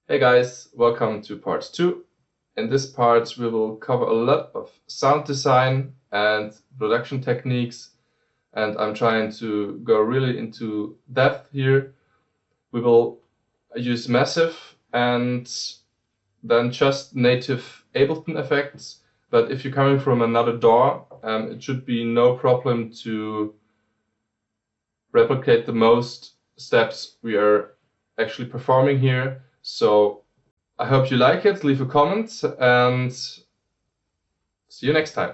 Hey guys, welcome to part 2. In this part we will cover a lot of sound design and production techniques, and I'm trying to go really into depth here. We will use massive and then just native Ableton effects, but if you're coming from another DAW, it should be no problem to replicate the most steps we are actually performing here. So I hope you like it, leave a comment, and see you next time.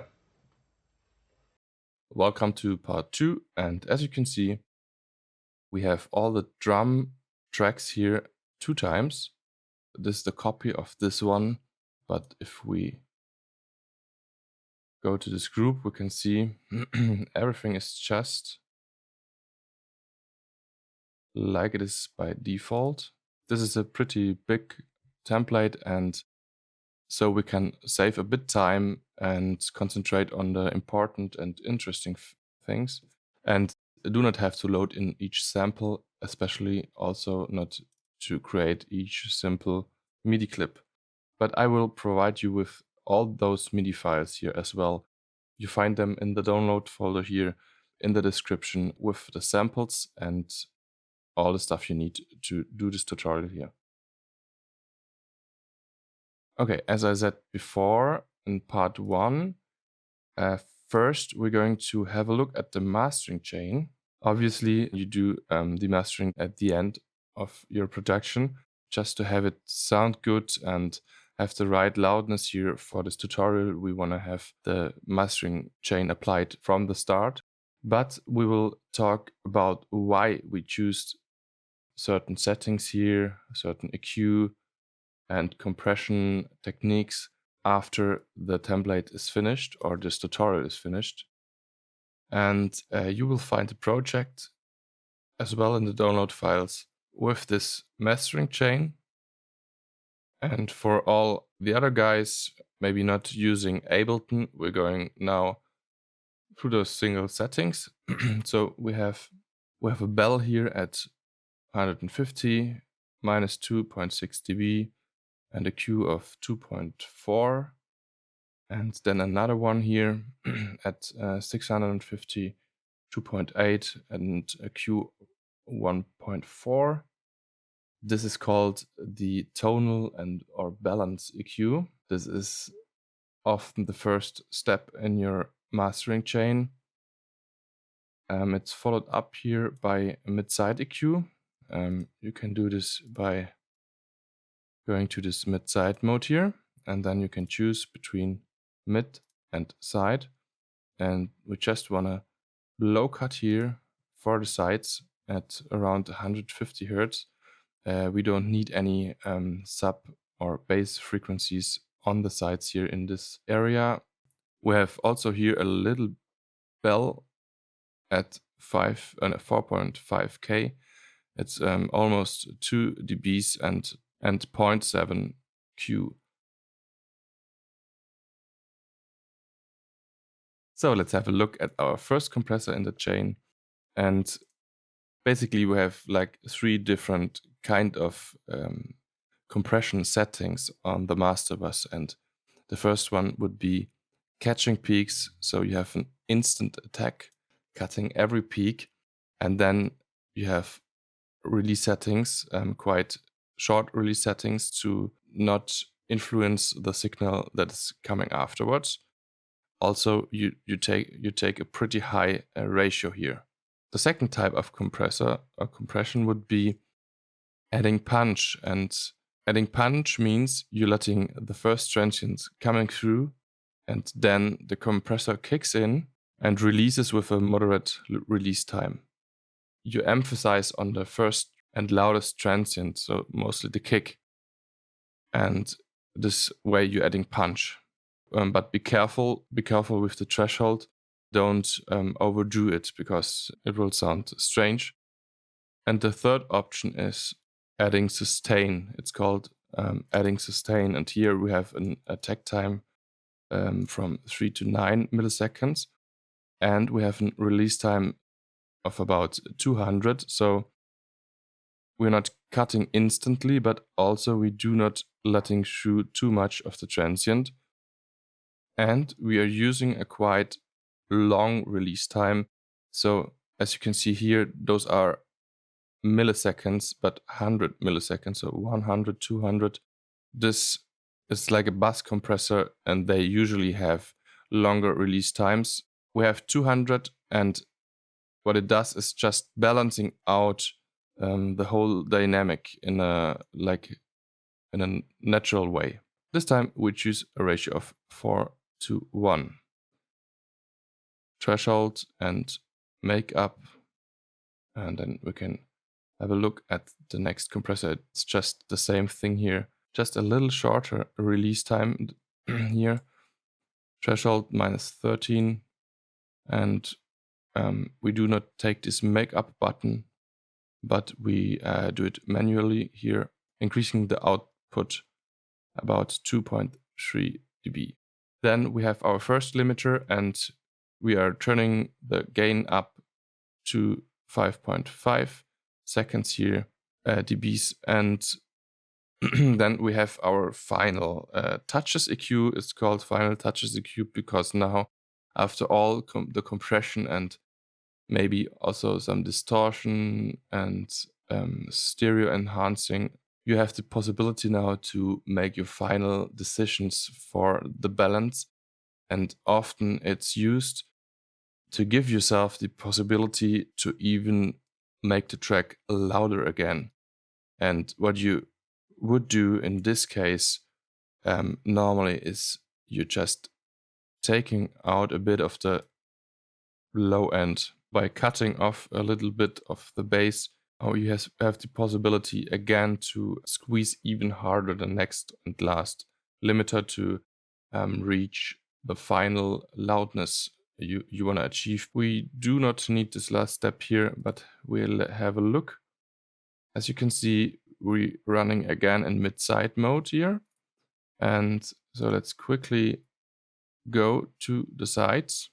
Welcome to part 2, and as you can see, we have all the drum tracks here 2 times. This is the copy of this one, but if we go to this group, we can see everything is just like it is by default. This is a pretty big template, and so we can save a bit time and concentrate on the important and interesting things, and do not have to load in each sample, especially also not to create each simple MIDI clip. But I will provide you with all those MIDI files here as well. You find them in the download folder here in the description with the samples and all the stuff you need to do this tutorial here. Okay, as I said before in part 1, first we're going to have a look at the mastering chain. Obviously, you do the mastering at the end of your production just to have it sound good and have the right loudness here. For this tutorial, we want to have the mastering chain applied from the start, but we will talk about why we choose certain settings here, certain EQ and compression techniques after the template is finished or this tutorial is finished. And you will find a project as well in the download files with this mastering chain. And for all the other guys, maybe not using Ableton, we're going now through those single settings. So we have a bell here at 150, minus 2.6 dB, and a Q of 2.4, and then another one here at 650, 2.8, and a Q 1.4. This is called the tonal and or balance EQ. This is often the first step in your mastering chain. It's followed up here by a mid-side EQ. You can do this by going to this mid-side mode here, and then you can choose between mid and side. And we just want to low cut here for the sides at around 150 Hertz. We don't need any sub or bass frequencies on the sides here in this area. We have also here a little bell at 4.5K. It's almost 2 dBs and 0.7 Q. So let's have a look at our first compressor in the chain. And basically we have like 3 different kind of compression settings on the master bus. And the first one would be catching peaks. So you have an instant attack, cutting every peak. And then you have release settings, quite short release settings to not influence the signal that is coming afterwards. Also, you take a pretty high ratio here. The second type of compressor or compression would be adding punch. And adding punch means you're letting the first transients coming through, and then the compressor kicks in and releases with a moderate release time. You emphasize on the first and loudest transient, so mostly the kick. And this way you're adding punch. But be careful with the threshold. Don't overdo it because it will sound strange. And the third option is adding sustain. It's called adding sustain. And here we have an attack time from 3 to 9 milliseconds. And we have a release time of about 200. So we're not cutting instantly, but also we do not letting through too much of the transient. And we are using a quite long release time. So as you can see here, those are milliseconds, but 100 milliseconds, so 100, 200. This is like a bus compressor, and they usually have longer release times. We have 200, and what it does is just balancing out the whole dynamic in a natural way. This time we choose a ratio of 4:1. Threshold and make up, and then we can have a look at the next compressor. It's just the same thing here, just a little shorter release time here. Threshold -13, and we do not take this make up button, but we do it manually here, increasing the output about 2.3 dB. Then we have our first limiter, and we are turning the gain up to 5.5 seconds here, dBs, and then we have our final touches EQ. It's called final touches EQ because now, after all the compression and maybe also some distortion and stereo enhancing, you have the possibility now to make your final decisions for the balance. And often it's used to give yourself the possibility to even make the track louder again. And what you would do in this case normally is you're just taking out a bit of the low end by cutting off a little bit of the bass, or you have the possibility again to squeeze even harder the next and last limiter to reach the final loudness you want to achieve. We do not need this last step here, but we'll have a look. As you can see, we're running again in mid-side mode here. And so let's quickly go to the sides.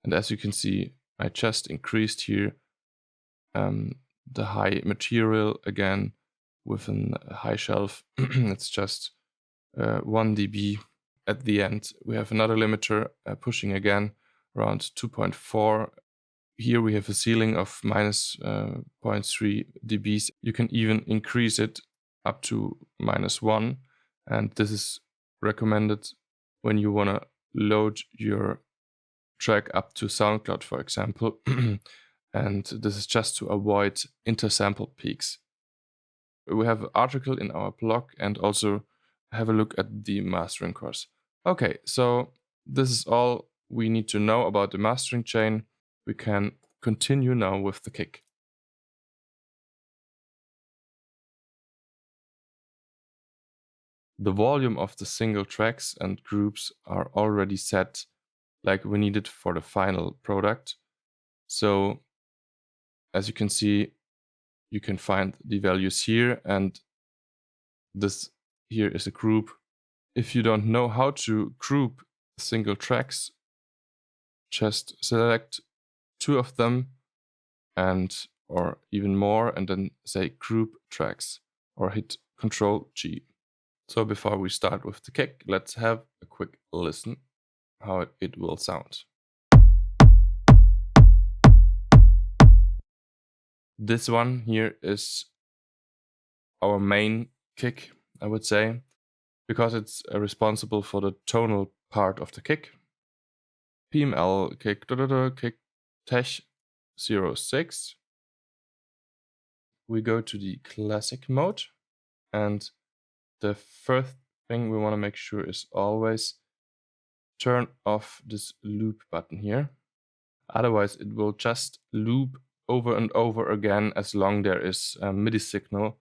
And as you can see, I just increased here the high material again with a high shelf. It's just 1 dB. At the end, we have another limiter pushing again around 2.4. Here we have a ceiling of -0.3 dBs. You can even increase it up to -1. And this is recommended when you want to load your track up to SoundCloud, for example. And this is just to avoid intersample peaks. We have an article in our blog and also have a look at the mastering course. Okay, so this is all we need to know about the mastering chain. We can continue now with the kick. The volume of the single tracks and groups are already set like we need it for the final product. So as you can see, you can find the values here, and this here is a group. If you don't know how to group single tracks, just select 2 of them or even more, and then say group tracks or hit Ctrl-G. So before we start with the kick, let's have a quick listen how it will sound. This one here is our main kick, I would say, because it's responsible for the tonal part of the kick. PML kick, kick Tech 06. We go to the classic mode, and the first thing we want to make sure is always turn off this loop button here. Otherwise it will just loop over and over again as long there is a MIDI signal.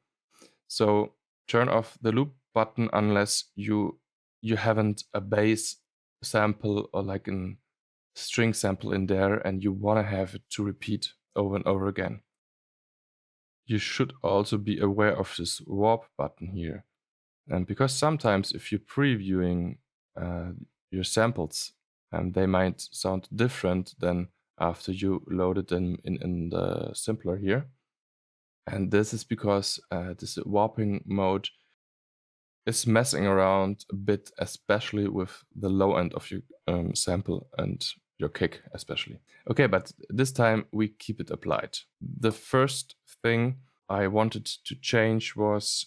So turn off the loop button unless you haven't a bass sample or like a string sample in there and you want to have it to repeat over and over again. You should also be aware of this warp button here. And because sometimes if you're previewing your samples, they might sound different than after you loaded them in the sampler here. And this is because this warping mode is messing around a bit, especially with the low end of your sample and your kick especially. Okay, but this time we keep it applied. The first thing I wanted to change was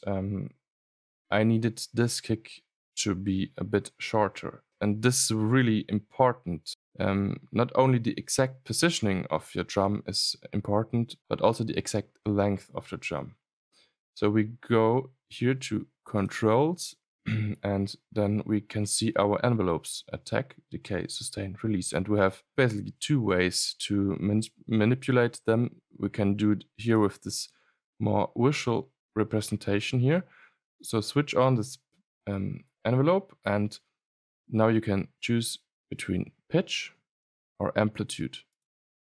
I needed this kick to be a bit shorter. And this is really important. Not only the exact positioning of your drum is important, but also the exact length of the drum. So we go here to controls, and then we can see our envelopes: attack, decay, sustain, release. And we have basically two ways to manipulate them. We can do it here with this more visual representation here. So switch on this envelope, and now you can choose between pitch or amplitude.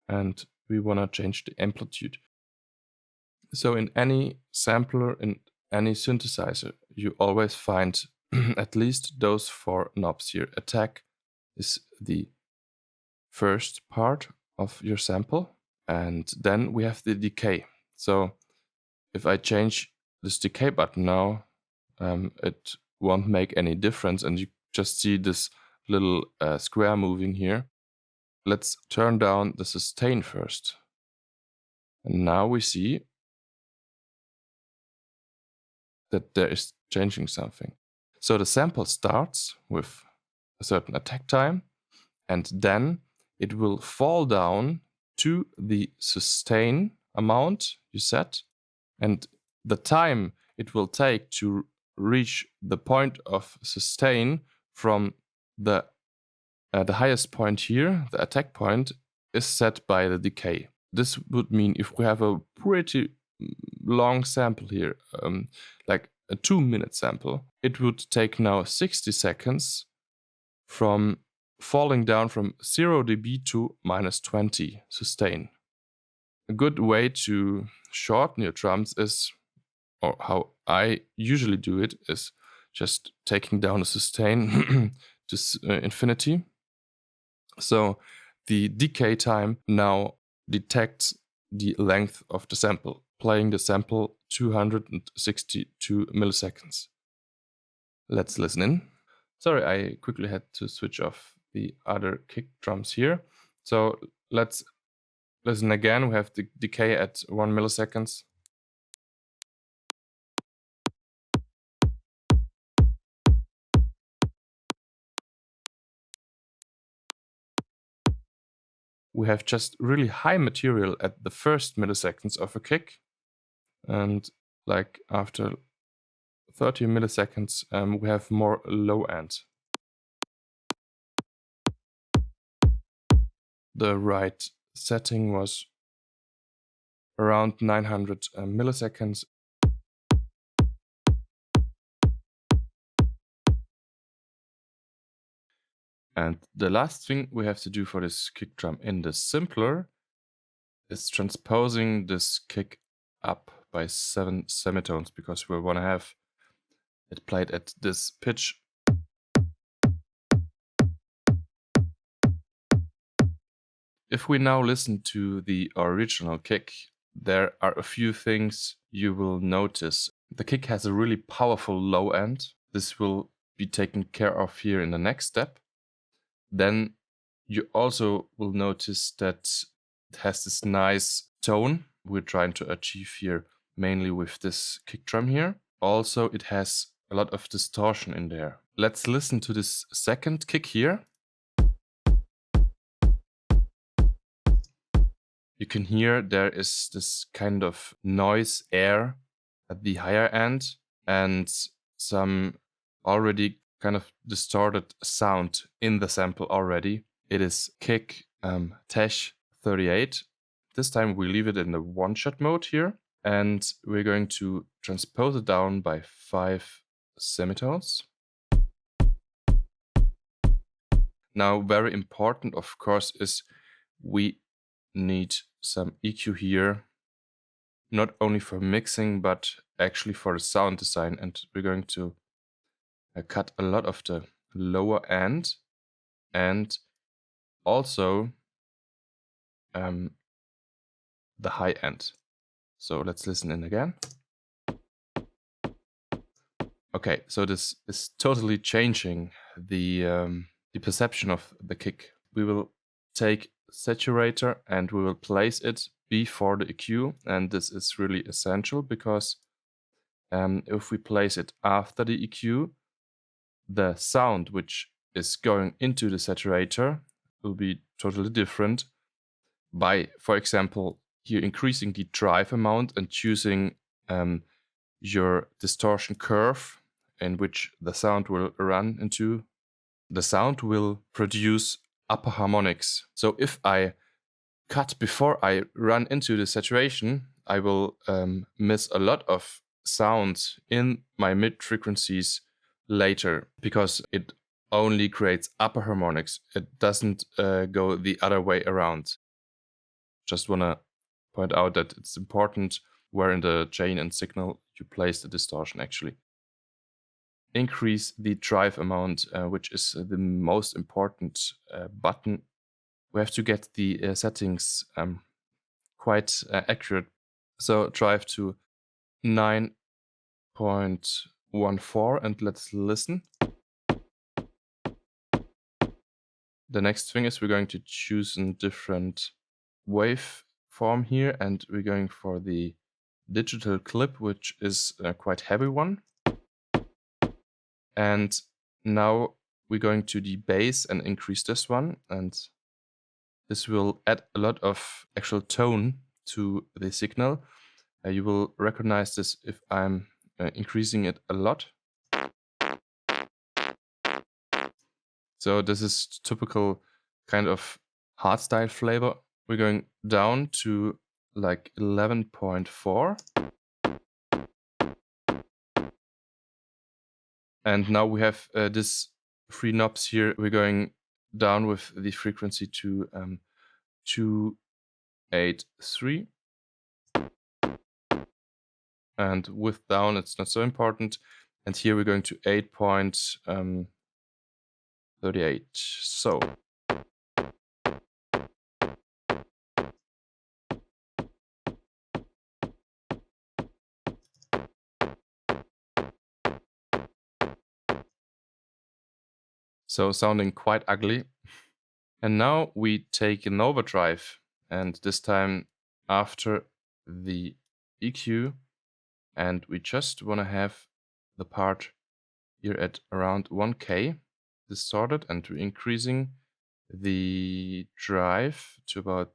And we want to change the amplitude. So in any sampler, in any synthesizer, you always find at least those four knobs here. Attack is the first part of your sample, and then we have the decay. So if I change this decay button now, it won't make any difference, and you just see this little square moving here. Let's turn down the sustain first. And now we see that there is changing something. So the sample starts with a certain attack time, and then it will fall down to the sustain amount you set, and the time it will take to reach the point of sustain from the highest point here, the attack point, is set by the decay. This would mean if we have a pretty long sample here, like a 2-minute sample, it would take now 60 seconds from falling down from 0 dB to -20 sustain. A good way to shorten your drums is, or how I usually do it, is just taking down the sustain to infinity. So the decay time now detects the length of the sample, playing the sample 262 milliseconds. Let's listen in. Sorry, I quickly had to switch off the other kick drums here. So let's listen again. We have the decay at 1 milliseconds. We have just really high material at the first milliseconds of a kick. And like after 30 milliseconds, we have more low end. The right setting was around 900 milliseconds. And the last thing we have to do for this kick drum in the simpler is transposing this kick up by 7 semitones, because we want to have it played at this pitch. If we now listen to the original kick, there are a few things you will notice. The kick has a really powerful low end. This will be taken care of here in the next step. Then you also will notice that it has this nice tone we're trying to achieve here, mainly with this kick drum here. Also, it has a lot of distortion in there. Let's listen to this second kick here. You can hear there is this kind of noise air at the higher end and some already kind of distorted sound in the sample already. It is kick Tesh 38. This time we leave it in the one-shot mode here, and we're going to transpose it down by 5 semitones. Now, very important, of course, is we need some EQ here, not only for mixing, but actually for the sound design. And we're going to cut a lot of the lower end and also the high end. So let's listen in again. Okay, so this is totally changing the perception of the kick. We will take saturator and we will place it before the EQ, and this is really essential because if we place it after the EQ, the sound which is going into the saturator will be totally different by, for example, here increasing the drive amount and choosing your distortion curve in which the sound will run into. The sound will produce upper harmonics. So if I cut before I run into the saturation, I will miss a lot of sounds in my mid frequencies later because it only creates upper harmonics. It doesn't go the other way around. Just want to point out that it's important where in the chain and signal you place the distortion actually. Increase the drive amount, which is the most important button. We have to get the settings quite accurate. So drive to 9.14 and let's listen. The next thing is we're going to choose a different wave form here, and we're going for the digital clip, which is a quite heavy one. And now we're going to the bass and increase this one, and this will add a lot of actual tone to the signal. You will recognize this if I'm increasing it a lot. So this is typical kind of hardstyle flavor. We're going down to like 11.4. And now we have this 3 knobs here. We're going down with the frequency to 283. And with down, it's not so important. And here we're going to 8.38. So. So sounding quite ugly. And now we take an overdrive, and this time after the EQ, and we just want to have the part here at around 1K distorted, and we're increasing the drive to about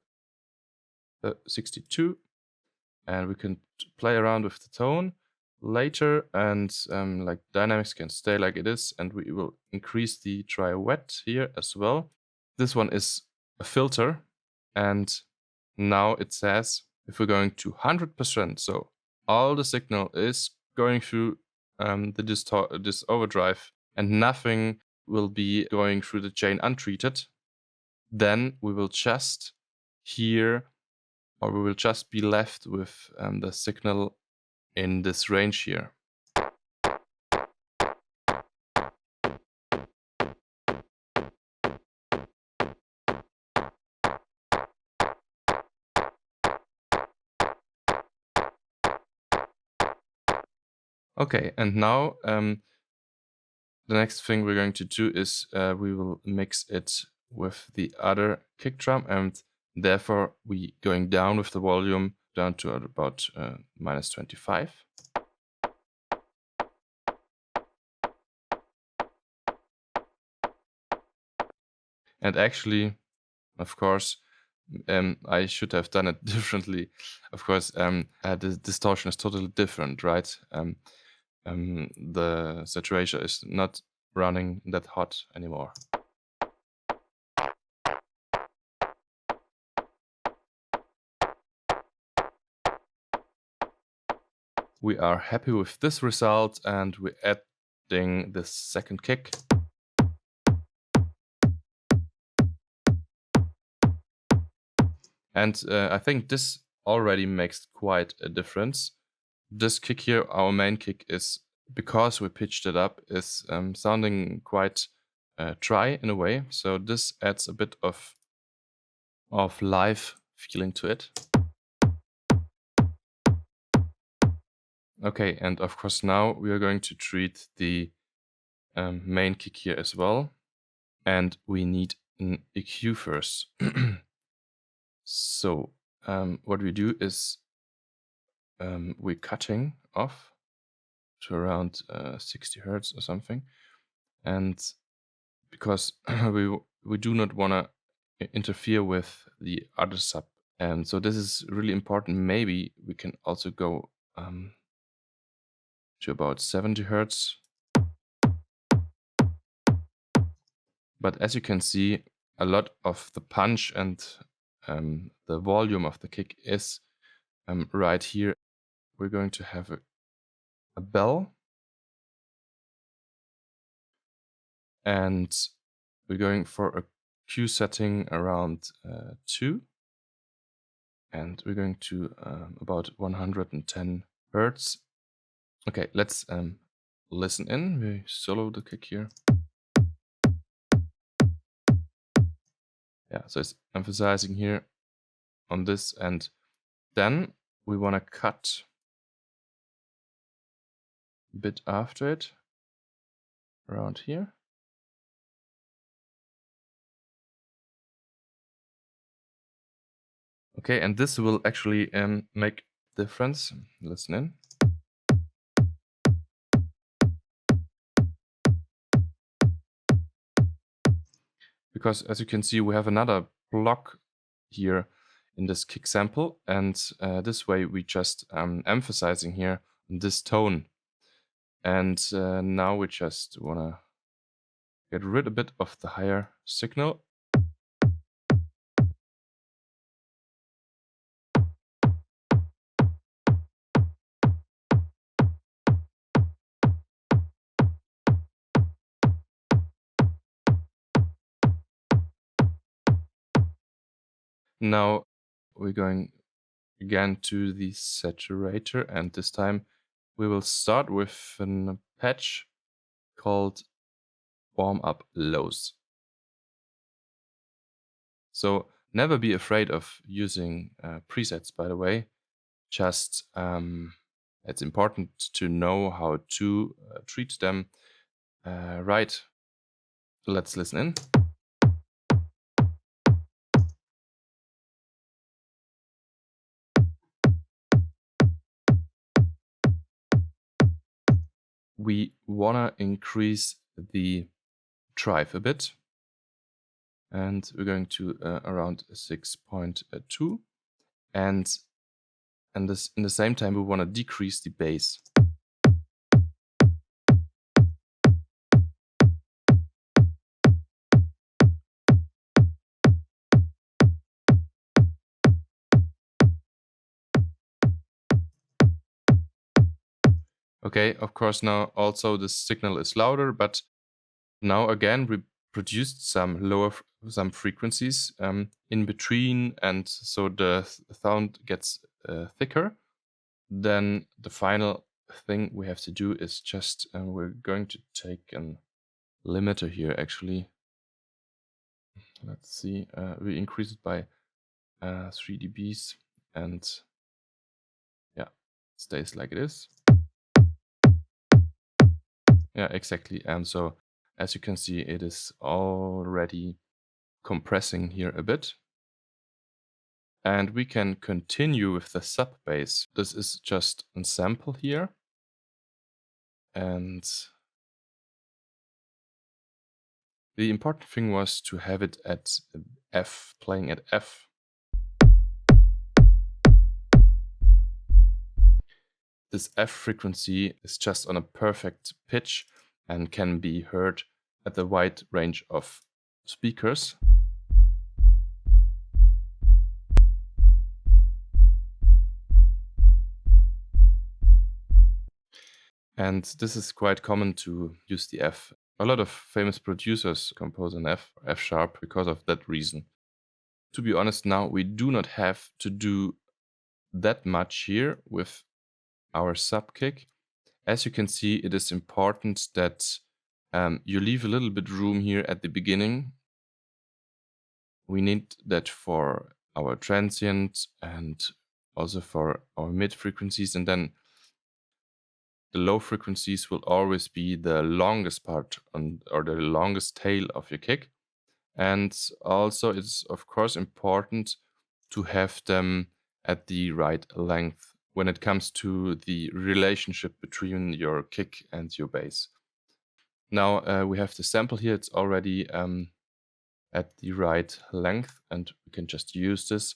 62, and we can play around with the tone later, and like dynamics can stay like it is, and we will increase the dry wet here as well. This one is a filter, and now it says if we're going to 100%, so all the signal is going through this overdrive and nothing will be going through the chain untreated, then we will just hear, or we will just be left with the signal in this range here. Okay, and now the next thing we're going to do is we will mix it with the other kick drum, and therefore we going down with the volume down to about -25. And actually, of course, I should have done it differently. Of course, the distortion is totally different, right? The saturation is not running that hot anymore. We are happy with this result, and we're adding the second kick. And I think this already makes quite a difference. This kick here, our main kick, is, because we pitched it up, is sounding quite dry in a way. So this adds a bit of live feeling to it. Okay, and of course now we are going to treat the main kick here as well. And we need an EQ first. So what we do is we're cutting off to around 60 hertz or something. And because we do not want to interfere with the other sub. And so this is really important. Maybe we can also go to about 70 hertz. But as you can see, a lot of the punch and the volume of the kick is right here. We're going to have a bell. And we're going for a Q setting around 2. And we're going to about 110 hertz. Okay, let's listen in. We solo the kick here. Yeah, so it's emphasizing here on this, and then we want to cut a bit after it around here. Okay, and this will actually make difference. Listen in. Because as you can see, we have another block here in this kick sample, and this way we just emphasizing here this tone. And now we just want to get rid a bit of the higher signal. Now we're going again to the saturator, and this time we will start with a patch called warm up lows. So never be afraid of using presets, by the way. Just it's important to know how to treat them right. Let's listen in. We want to increase the drive a bit, and we're going to around 6.2, and in the same time we want to decrease the bass. Okay, of course now also the signal is louder, but now again we produced some frequencies in between, and so the sound gets thicker. Then the final thing we have to do is just we're going to take a limiter here actually. Let's see, we increase it by 3 dBs, and yeah, it stays like it is. Yeah, exactly. So as you can see, it is already compressing here a bit. And we can continue with the sub bass. This is just a sample here. And the important thing was to have it at F, playing at F. This F frequency is just on a perfect pitch and can be heard at the wide range of speakers. And this is quite common to use the F. A lot of famous producers compose an F sharp because of that reason. To be honest, now we do not have to do that much here with our sub kick. As you can see, it is important that you leave a little bit room here at the beginning. We need that for our transient and also for our mid frequencies, and then the low frequencies will always be the longest part or the longest tail of your kick. And also it's of course important to have them at the right length when it comes to the relationship between your kick and your bass. Now we have the sample here. It's already at the right length, and we can just use this,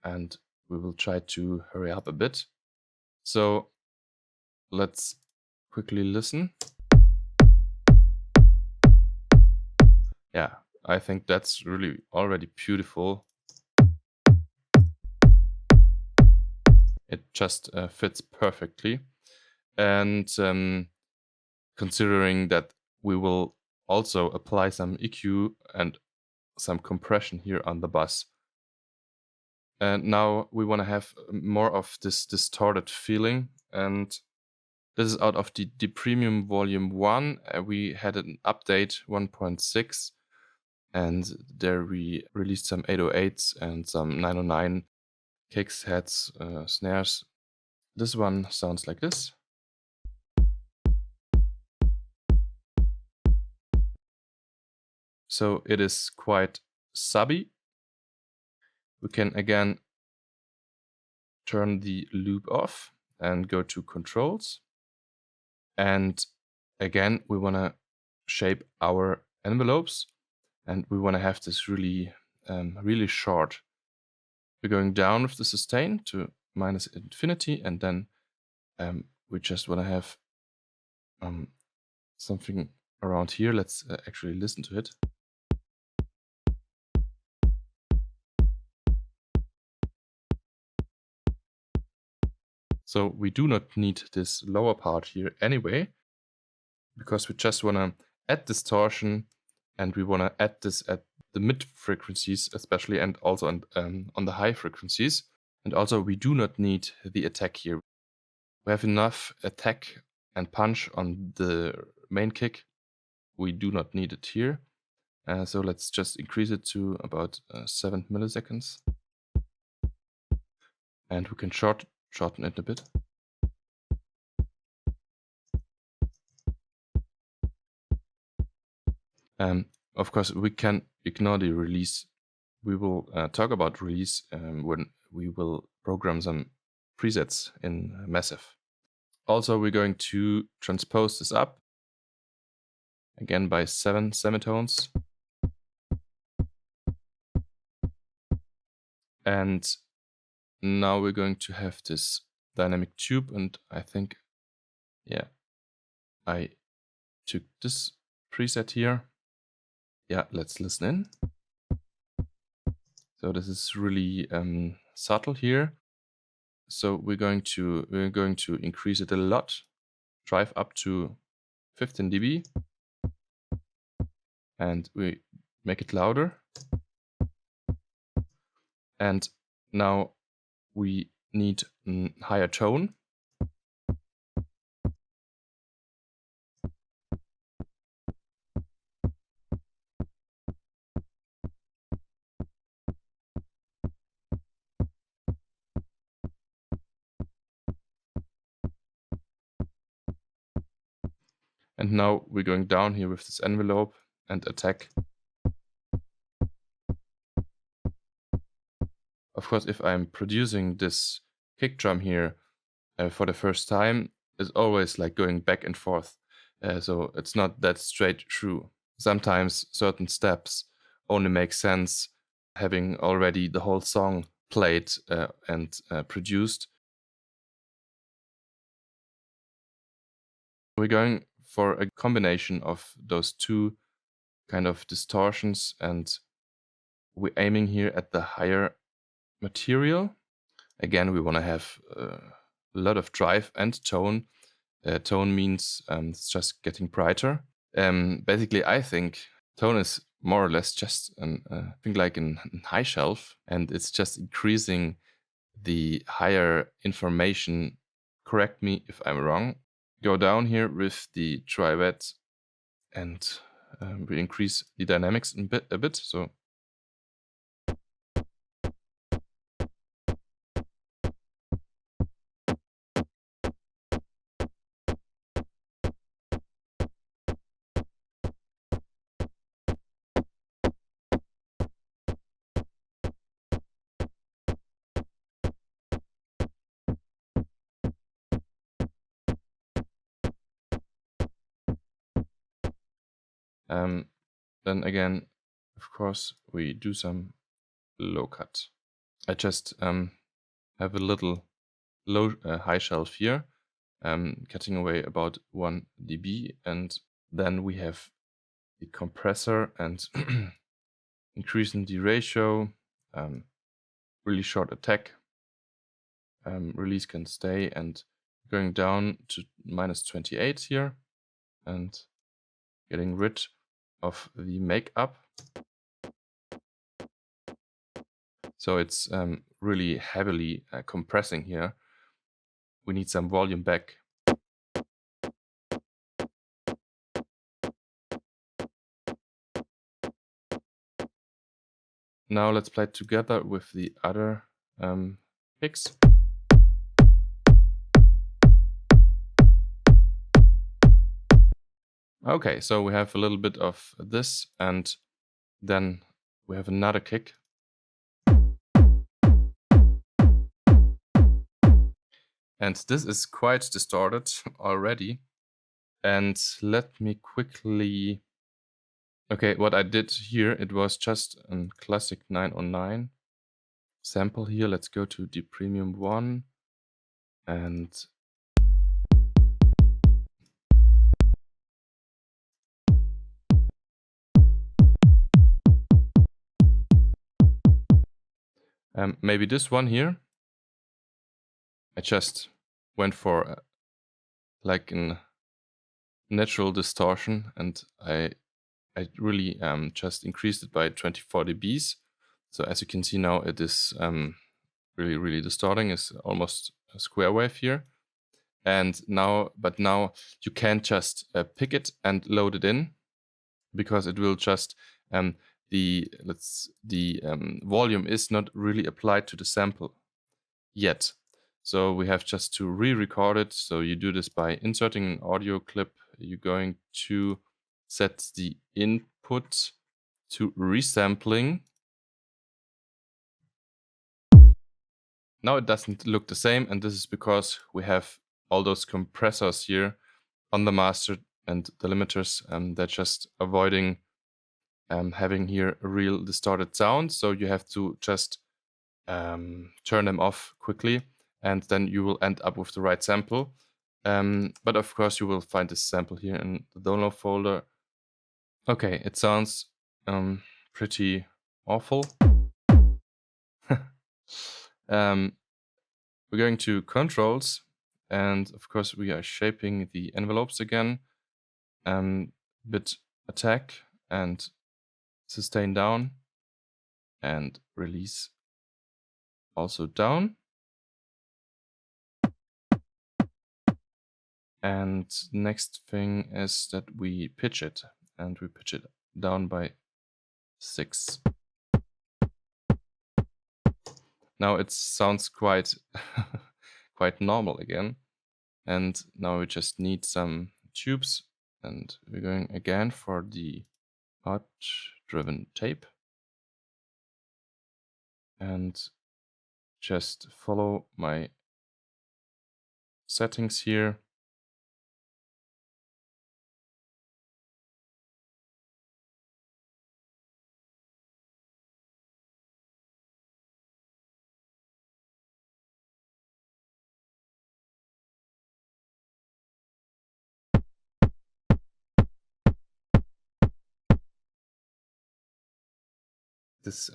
and we will try to hurry up a bit. So let's quickly listen. Yeah, I think that's really already beautiful. It just fits perfectly. And considering that we will also apply some EQ and some compression here on the bus. And now we want to have more of this distorted feeling. And this is out of the Premium Volume 1. We had an update 1.6. And there we released some 808s and some 909 kicks, heads, snares. This one sounds like this. So it is quite subby. We can again turn the loop off and go to controls. And again, we want to shape our envelopes, and we want to have this really, really short. We're going down with the sustain to minus infinity, and then we just want to have something around here. Let's actually listen to it. So we do not need this lower part here anyway, because we just want to add distortion, and we want to add this at the mid frequencies especially, and also on the high frequencies. And also we do not need the attack here. We have enough attack and punch on the main kick. We do not need it here. So let's just increase it to about 7 milliseconds. And we can shorten it a bit. Of course, we can ignore the release. We will talk about release when we will program some presets in Massive. Also, we're going to transpose this up again by 7 semitones. And now we're going to have this dynamic tube, and I think, yeah, I took this preset here. Yeah, let's listen in. So this is really subtle here. So we're going to increase it a lot, drive up to 15 dB, and we make it louder. And now we need a higher tone. And now we're going down here with this envelope and attack. Of course, if I'm producing this kick drum here for the first time, it's always like going back and forth. So it's not that straight through. Sometimes certain steps only make sense having already the whole song played and produced. We're going for a combination of those two kind of distortions, and we're aiming here at the higher material. Again, we want to have a lot of drive and tone. Tone means it's just getting brighter. Basically, I think tone is more or less just thing like a high shelf, and it's just increasing the higher information. Correct me if I'm wrong. Go down here with the tri-wet, and we increase the dynamics a bit. So Then again, of course, we do some low cut. I just have a little high shelf here, cutting away about 1 dB, and then we have the compressor and increasing the ratio, really short attack, release can stay, and going down to -28 here, and getting rid of the makeup. So it's really heavily compressing here. We need some volume back. Now let's play it together with the other picks. Okay, so we have a little bit of this, and then we have another kick. And this is quite distorted already. And let me quickly... Okay, what I did here, it was just a classic 909 sample here. Let's go to the premium one, and maybe this one here. I just went for like a natural distortion, and I really just increased it by 24 dBs. So as you can see now, it is really distorting. It's almost a square wave here. And now you can't just pick it and load it in, because it will just the volume is not really applied to the sample yet. So we have just to re-record it. So you do this by inserting an audio clip. You're going to set the input to resampling. Now it doesn't look the same, and this is because we have all those compressors here on the master and the limiters. They're just avoiding having here a real distorted sound. So you have to just turn them off quickly, and then you will end up with the right sample. But of course you will find this sample here in the download folder. Okay, it sounds pretty awful. We're going to controls, and of course we are shaping the envelopes again. Bit attack and sustain down, and release also down. And next thing is that we pitch it, and we pitch it down by 6. Now it sounds quite quite normal again. And now we just need some tubes, and we're going again for the hot-driven tape. And just follow my settings here. This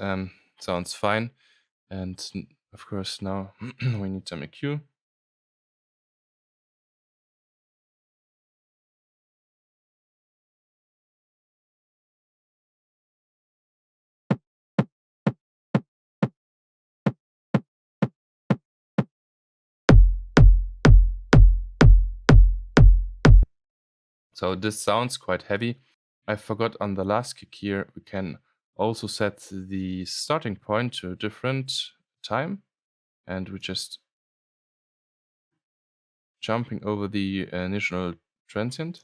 sounds fine, and of course now we need some EQ. So this sounds quite heavy. I forgot on the last kick here, we can also set the starting point to a different time, and we're just jumping over the initial transient.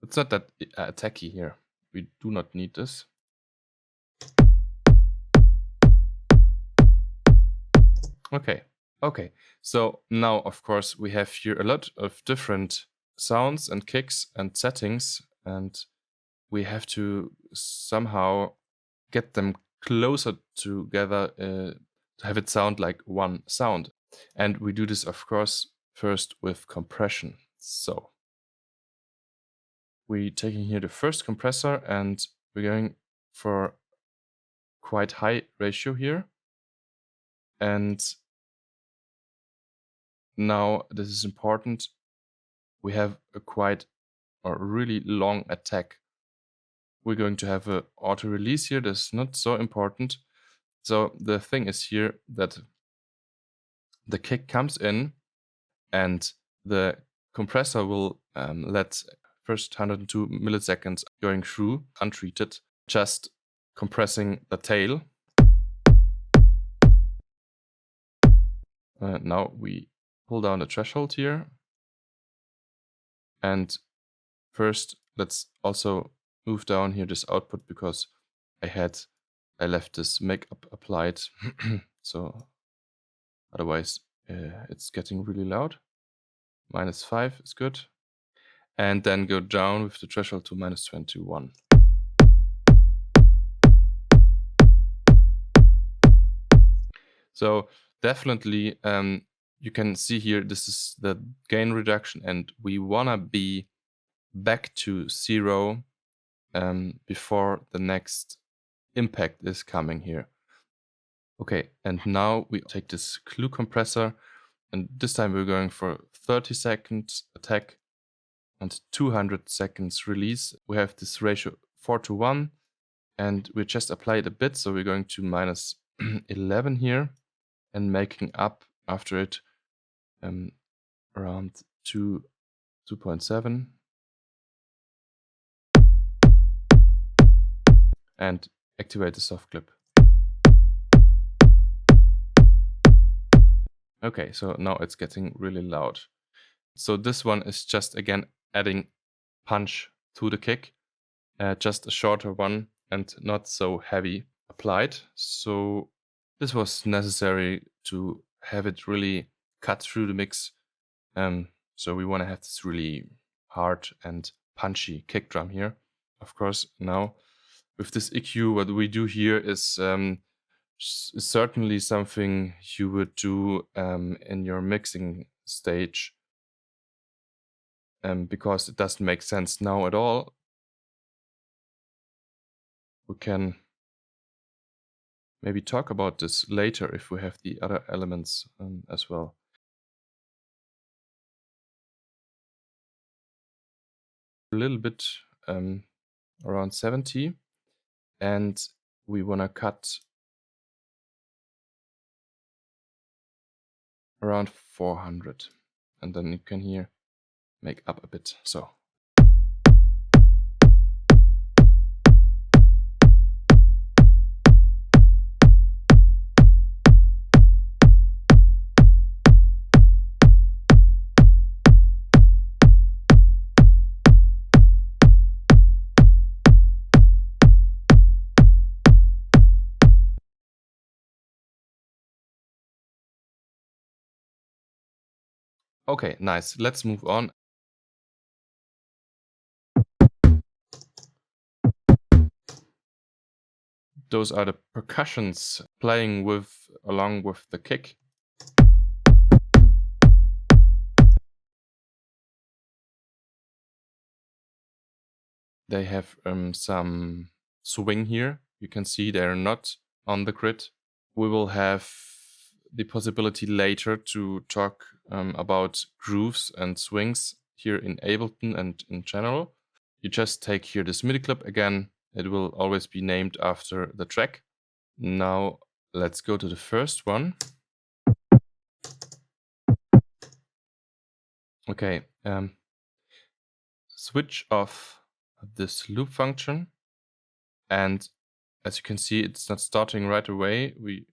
It's not that attacky here. We do not need this. Okay, Okay, so now of course we have here a lot of different sounds and kicks and settings, and we have to somehow get them closer together to have it sound like one sound. And we do this of course first with compression. So we're taking here the first compressor and we're going for quite high ratio here. And now this is important. We have a quite or really long attack. We're going to have an auto release here. That's not so important. So the thing is here that the kick comes in and the compressor will let first 102 milliseconds going through untreated, just compressing the tail. Now we pull down the threshold here. And first, let's also move down here this output because I left this makeup applied. So otherwise it's getting really loud. -5 is good. And then go down with the threshold to -21. So definitely you can see here this is the gain reduction and we wanna be back to 0 before the next impact is coming here. Okay, and now we take this clue compressor and this time we're going for 30 seconds attack and 200 seconds release. We have this ratio 4:1 and we just applied a bit, so we're going to -11 here and making up after it around 2.7 and activate the soft clip. Okay, so now it's getting really loud. So this one is just again adding punch to the kick, just a shorter one and not so heavy applied. So this was necessary to have it really cut through the mix. So we want to have this really hard and punchy kick drum here. Of course, now with this EQ, what we do here is certainly something you would do in your mixing stage, because it doesn't make sense now at all. We can maybe talk about this later if we have the other elements as well. A little bit around 70, and we want to cut around 400, and then you can here make up a bit. So okay, nice. Let's move on. Those are the percussions playing along with the kick. They have some swing here. You can see they're not on the grid. We will have the possibility later to talk about grooves and swings here in Ableton and in general. You just take here this MIDI clip again. It will always be named after the track. Now let's go to the first one. Okay, switch off this loop function, and as you can see, it's not starting right away. We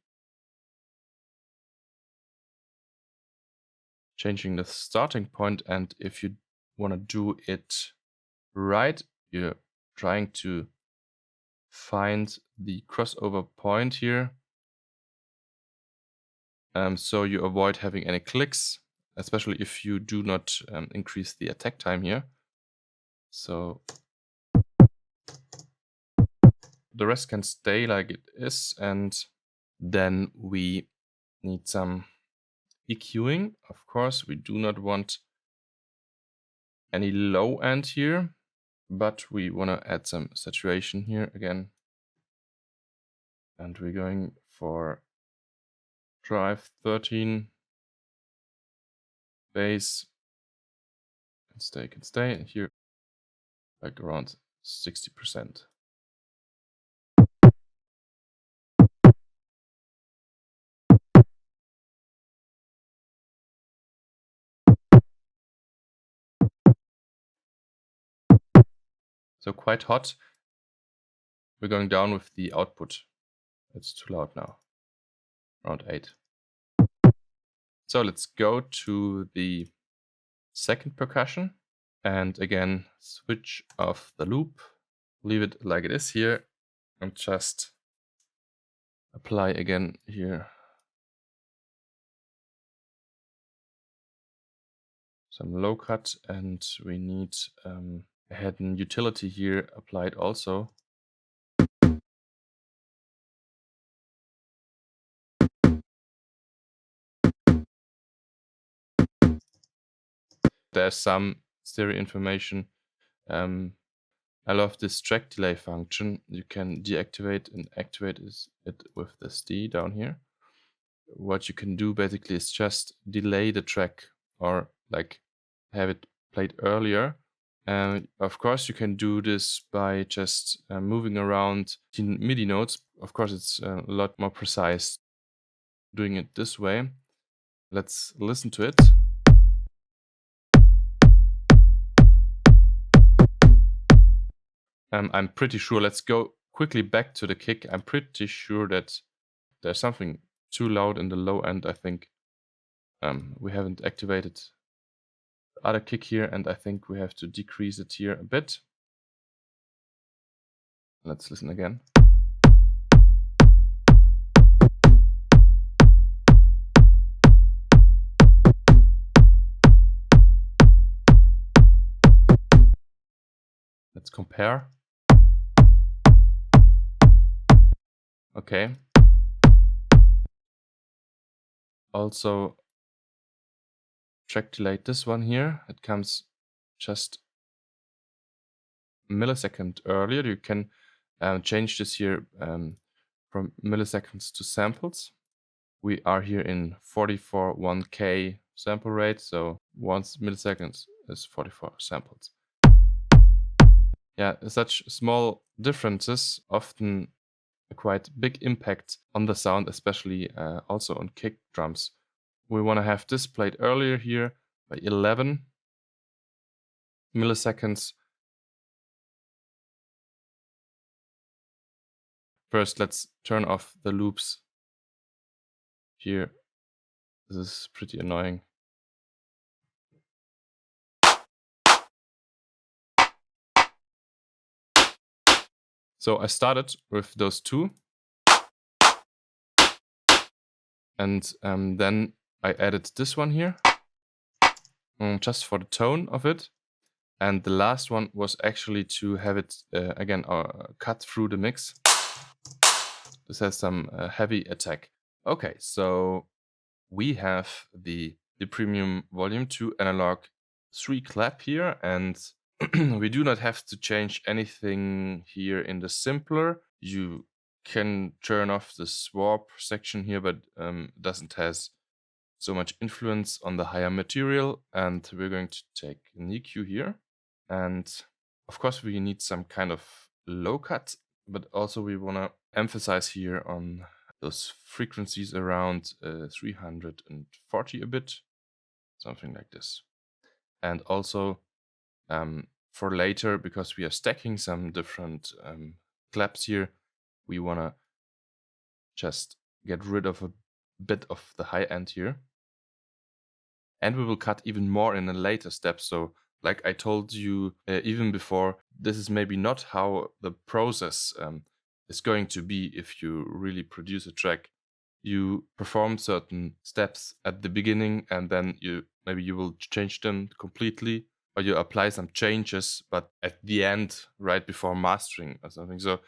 changing the starting point, and if you want to do it right, you're trying to find the crossover point here. so you avoid having any clicks, especially if you do not increase the attack time here. So the rest can stay like it is, and then we need some EQing. Of course, we do not want any low end here, but we want to add some saturation here again. And we're going for drive 13, bass, can stay, and here like around 60%. So quite hot. We're going down with the output. It's too loud now. Around 8. So let's go to the second percussion. And again, switch off the loop. Leave it like it is here. And just apply again here some low cut. And we need a hidden utility here applied also. There's some stereo information. I love this track delay function. You can deactivate and activate it with this D down here. What you can do basically is just delay the track or like have it played earlier. Of course, you can do this by just moving around the MIDI notes. Of course, it's a lot more precise doing it this way. Let's listen to it. I'm pretty sure, let's go quickly back to the kick. I'm pretty sure that there's something too loud in the low end, I think. We haven't activated the other kick here, and I think we have to decrease it here a bit. Let's listen again. Let's compare. Okay. Also, track delay this one here. It comes just a millisecond earlier. You can change this here from milliseconds to samples. We are here in 44 1K sample rate, so 1 milliseconds is 44 samples. Yeah, such small differences often a quite big impact on the sound, especially also on kick drums. We want to have this played earlier here by 11 milliseconds. First, let's turn off the loops here. This is pretty annoying. So I started with those two. And then I added this one here, just for the tone of it. And the last one was actually to have it, again, cut through the mix. This has some heavy attack. Okay, so we have the Premium Volume 2 Analog 3 clap here, and we do not have to change anything here in the simpler. You can turn off the swap section here, but doesn't has so much influence on the higher material. And we're going to take an EQ here. And of course, we need some kind of low cut, but also we want to emphasize here on those frequencies around 340 a bit, something like this. And also for later, because we are stacking some different claps here, we want to just get rid of a bit of the high end here. And we will cut even more in a later step. So like I told you even before, this is maybe not how the process is going to be if you really produce a track. you perform certain steps at the beginning and then maybe you will change them completely, or you apply some changes, but at the end, right before mastering or something. So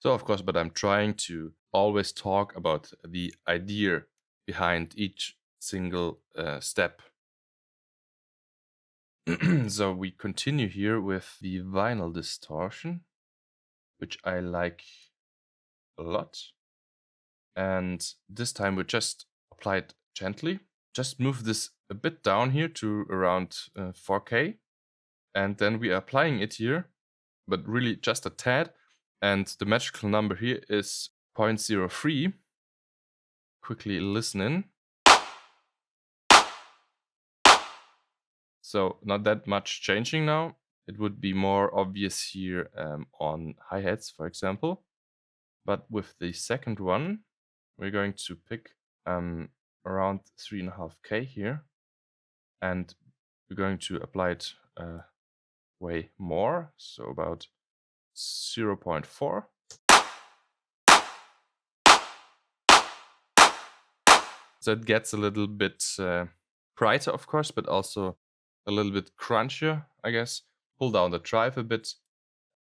of course, but I'm trying to always talk about the idea behind each single step. So we continue here with the vinyl distortion, which I like a lot. And this time we just apply it gently. Just move this a bit down here to around 4K. And then we are applying it here, but really just a tad. And the magical number here is 0.03. Quickly listen in. So not that much changing now. It would be more obvious here on hi-hats, for example. But with the second one, we're going to pick around 3.5K here. And we're going to apply it way more, so about 0.4. So it gets a little bit brighter, of course, but also a little bit crunchier, I guess. Pull down the drive a bit.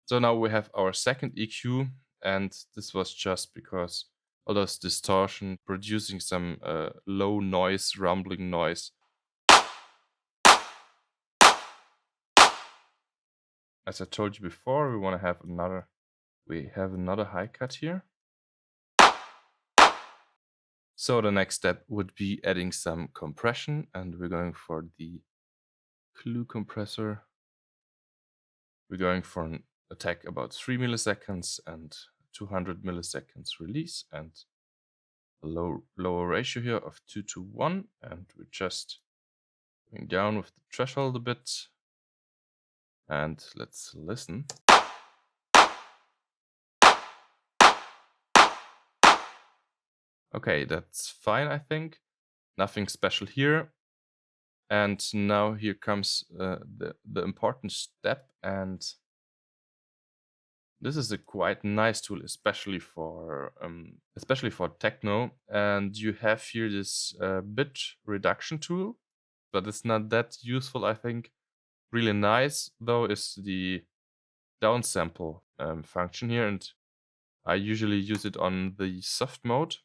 So now we have our second EQ, and this was just because all those distortion producing some low noise, rumbling noise. As I told you before, we have another high cut here. So the next step would be adding some compression, and we're going for the clue compressor. We're going for an attack about 3 milliseconds and 200 milliseconds release, and a lower ratio here of 2:1, and we're just going down with the threshold a bit. And let's listen. Okay, that's fine, I think. Nothing special here. And now here comes the important step, and this is a quite nice tool, especially for techno. And you have here this bit reduction tool, but it's not that useful, I think. Really nice though is the downsample function here, and I usually use it on the soft mode.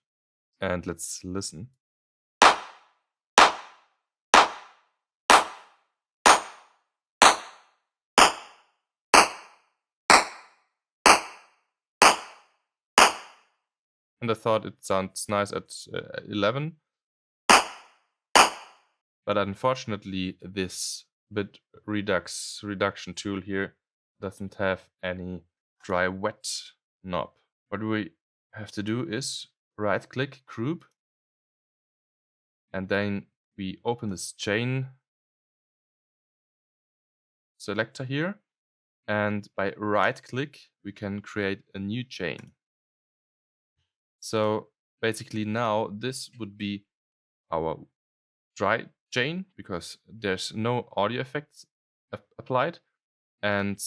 And let's listen. And I thought it sounds nice at 11. But unfortunately, this bit reduction tool here doesn't have any dry wet knob. What we have to do is right click group, and then we open this chain selector here, and by right click we can create a new chain. So basically now this would be our dry chain because there's no audio effects applied, and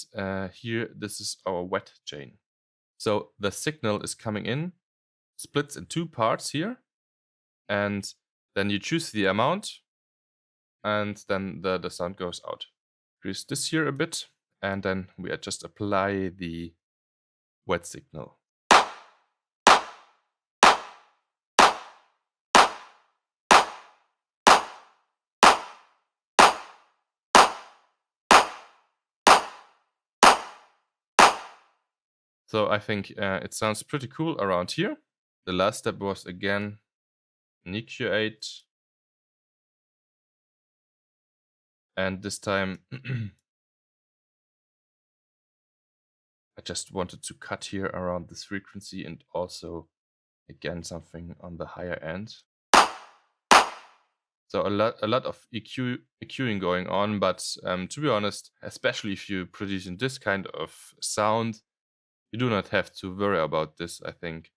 here this is our wet chain. So the signal is coming in, splits in two parts here, and then you choose the amount, and then the sound goes out. Increase this here a bit, and then we just apply the wet signal. So I think it sounds pretty cool around here. The last step was again an EQ8. And this time I just wanted to cut here around this frequency and also again something on the higher end. So a lot of EQing going on, but to be honest, especially if you're producing this kind of sound, you do not have to worry about this. I think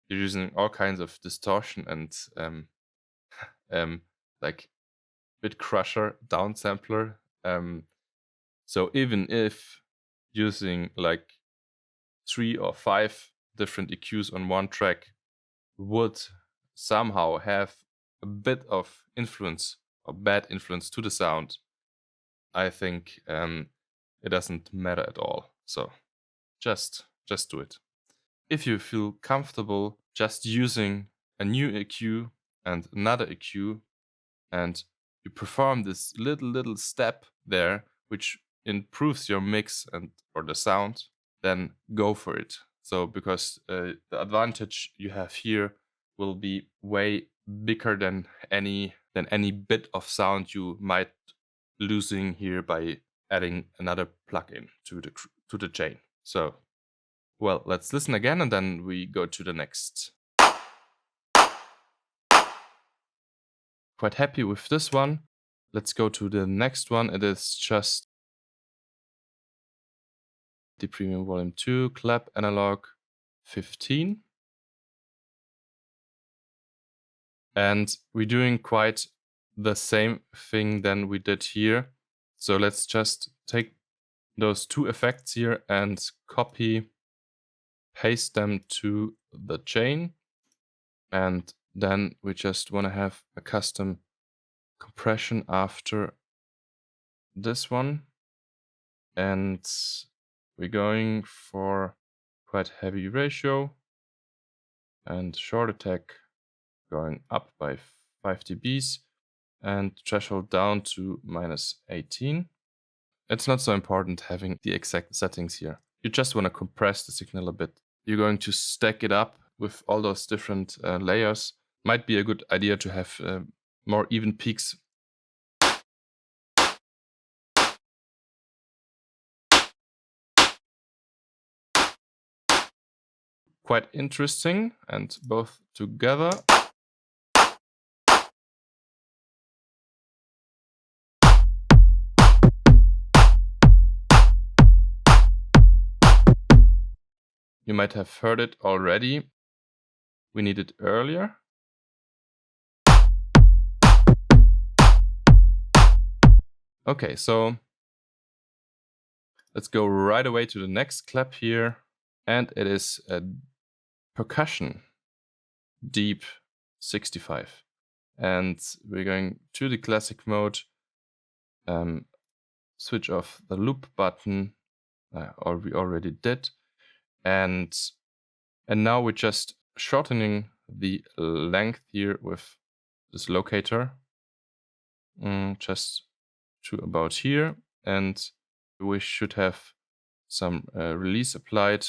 you're using all kinds of distortion and like bit crusher, downsampler. So even if using like 3 or 5 different EQs on one track would somehow have a bit of influence or bad influence to the sound, I think it doesn't matter at all. So just do it. If you feel comfortable just using a new EQ and another EQ, and you perform this little step there, which improves your mix or the sound, then go for it. So because the advantage you have here will be way bigger than any bit of sound you might losing here by adding another plugin to the chain. So, well, let's listen again and then we go to the next. Quite happy with this one. Let's go to the next one. It is just the Premium Volume 2 Clap Analog 15. And we're doing quite the same thing than we did here. So let's just take those two effects here and copy, paste them to the chain. And then we just want to have a custom compression after this one. And we're going for quite heavy ratio and short attack going up by 5 dBs and threshold down to -18. It's not so important having the exact settings here. You just want to compress the signal a bit. You're going to stack it up with all those different layers. Might be a good idea to have more even peaks. Quite interesting, and both together. You might have heard it already. We need it earlier. Okay, so let's go right away to the next clap here. And it is a Percussion Deep 65. And we're going to the classic mode. Switch off the loop button, or we already did. And now we're just shortening the length here with this locator, just to about here, and we should have some release applied.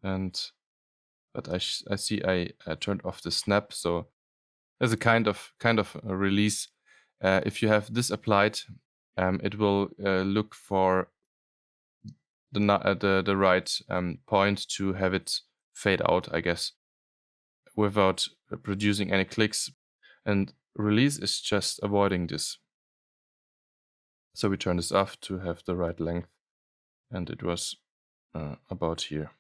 But I see I turned off the snap, so there's a kind of a release. If you have this applied, it will look for the right point to have it fade out, I guess, without producing any clicks. And release is just avoiding this. So we turn this off to have the right length, and it was about here.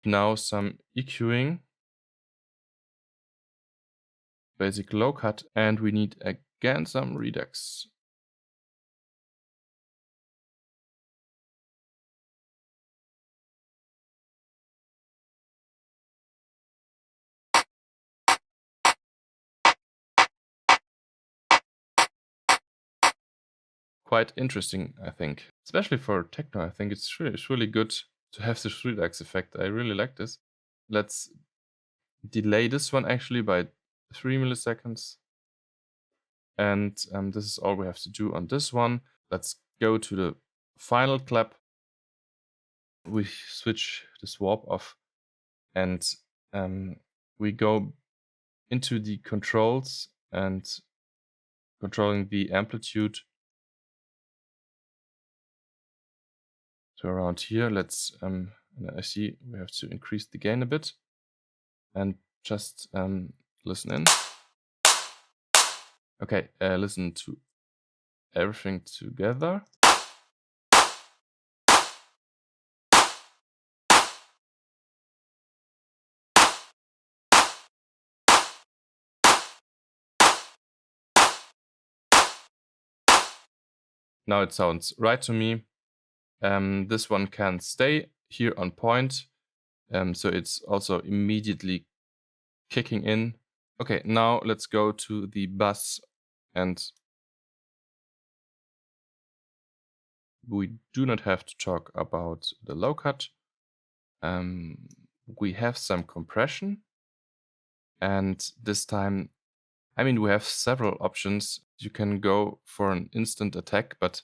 Now some EQing, basic low cut, and we need again some redux. Quite interesting, I think. Especially for techno, I think it's really good to have this redux effect. I really like this. Let's delay this one actually by 3 milliseconds. And this is all we have to do on this one. Let's go to the final clap. We switch this warp off, and we go into the controls and controlling the amplitude. So around here, let's, I see we have to increase the gain a bit, and just listen in. Okay, listen to everything together. Now it sounds right to me. This one can stay here on point, so it's also immediately kicking in Okay, now let's go to the bus, and we do not have to talk about the low cut. We have some compression, and this time, I mean, we have several options. You can go for an instant attack, but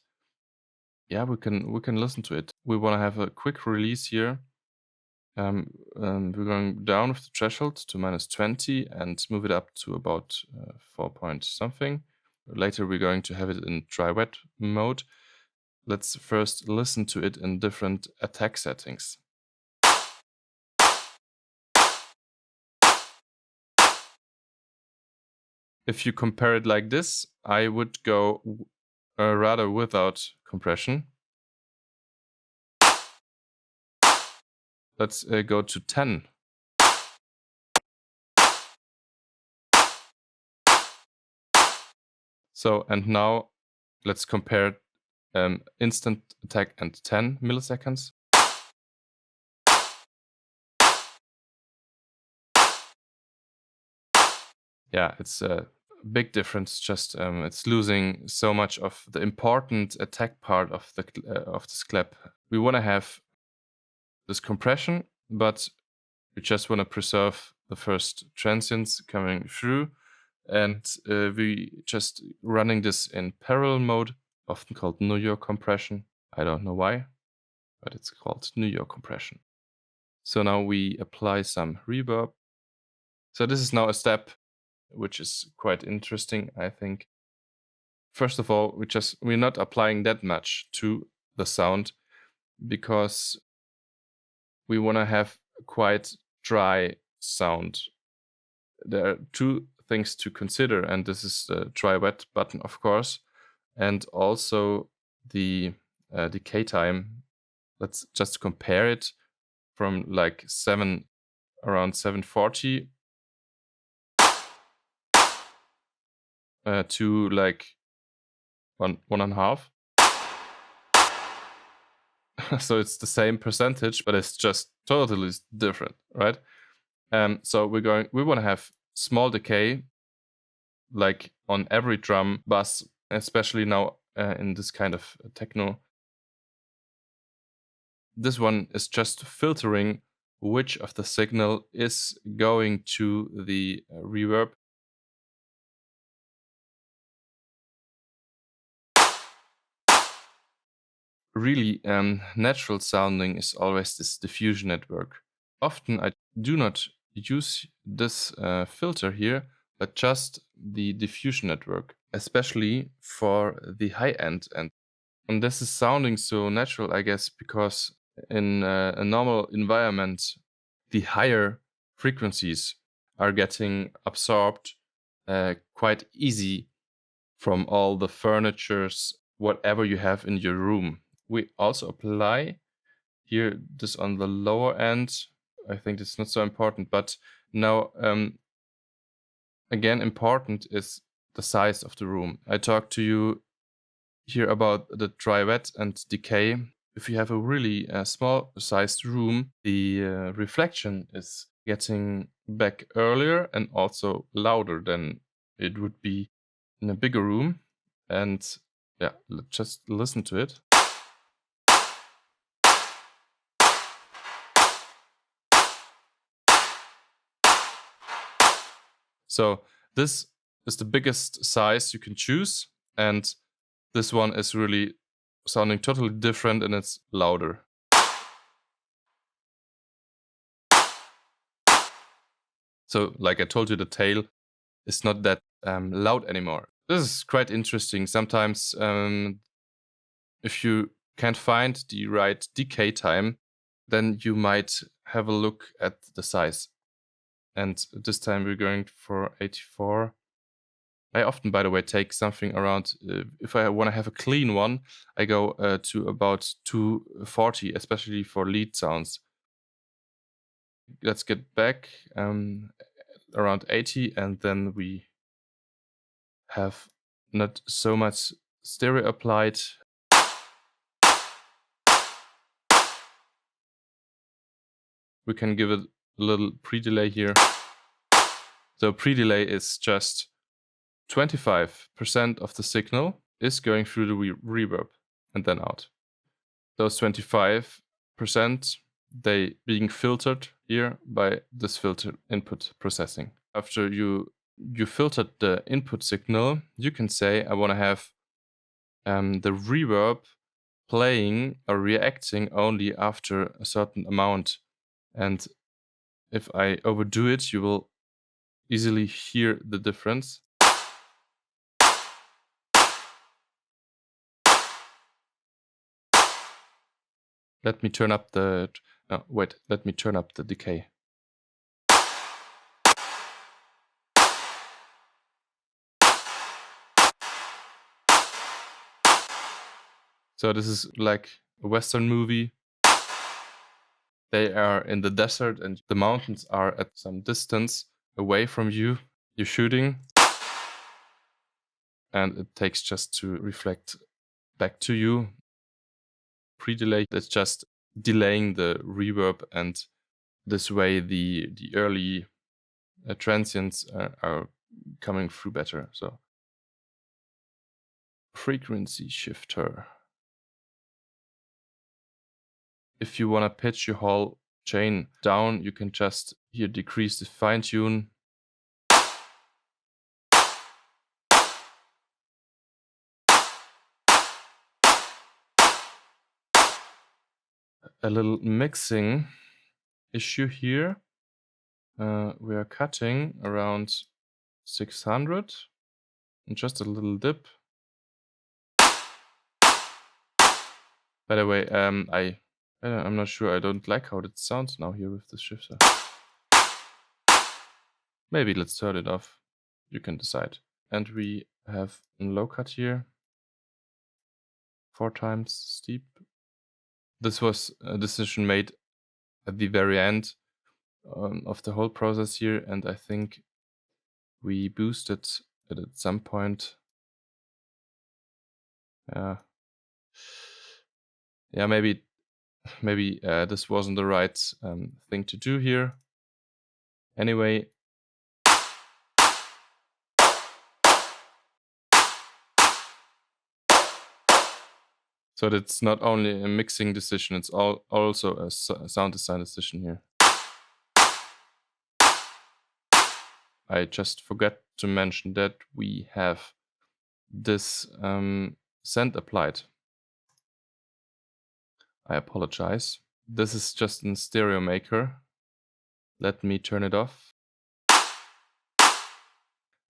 yeah, we can listen to it. We want to have a quick release here. We're going down with the threshold to -20 and move it up to about 4 point something. Later we're going to have it in dry wet mode. Let's first listen to it in different attack settings. If you compare it like this, I would go rather without compression. Let's go to 10. So, and now let's compare instant attack and 10 milliseconds. Yeah, it's a big difference. Just it's losing so much of the important attack part of this clap. We want to have this compression, but we just want to preserve the first transients coming through, and we just running this in parallel mode, often called New York compression. I don't know why, but it's called New York compression. So now we apply some reverb. So this is now a step which is quite interesting, I think. First of all, we're not applying that much to the sound because we want to have a quite dry sound. There are two things to consider, and this is the dry wet button, of course, and also the decay time. Let's just compare it from like around 740 to like 1.5. So it's the same percentage, but it's just totally different, right? So we want to have small decay, like on every drum bus, especially now in this kind of techno. This one is just filtering which of the signal is going to the reverb. Really natural sounding is always this diffusion network. Often I do not use this filter here, but just the diffusion network, especially for the high end. And this is sounding so natural, I guess, because in a normal environment, the higher frequencies are getting absorbed quite easy from all the furnitures, whatever you have in your room. We also apply here this on the lower end. I think it's not so important, but now again, important is the size of the room. I talked to you here about the dry wet and decay. If you have a really small sized room, the reflection is getting back earlier and also louder than it would be in a bigger room. And yeah, just listen to it. So this is the biggest size you can choose, and this one is really sounding totally different and it's louder. So like I told you, the tail is not that loud anymore. This is quite interesting. Sometimes if you can't find the right decay time, then you might have a look at the size. And this time we're going for 84. I often, by the way, take something around, if I want to have a clean one, I go to about 240, especially for lead sounds. Let's get back around 80, and then we have not so much stereo applied. We can give it a little pre-delay here. So pre-delay is just 25% of the signal is going through the reverb and then out. Those 25%, they being filtered here by this filter input processing. After you filtered the input signal, you can say, I want to have the reverb playing or reacting only after a certain amount. And if I overdo it, you will easily hear the difference. Let me turn up the... No, wait, let me turn up the decay. So this is like a Western movie. They are in the desert and the mountains are at some distance away from you. You're shooting. And it takes just to reflect back to you. Pre-delay, it's just delaying the reverb, and this way the early transients are coming through better. So frequency shifter. If you want to pitch your whole chain down, you can just here decrease the fine tune. A little mixing issue here. We are cutting around 600 and just a little dip. By the way, I'm not sure. I don't like how it sounds now here with the shifter. Maybe let's turn it off. You can decide. And we have a low cut here. 4 times steep. This was a decision made at the very end of the whole process here, and I think we boosted it at some point. Yeah, maybe this wasn't the right thing to do here. Anyway, so that's not only a mixing decision, it's also a sound design decision here. I just forgot to mention that we have this send applied. I apologize. This is just in Stereo Maker. Let me turn it off.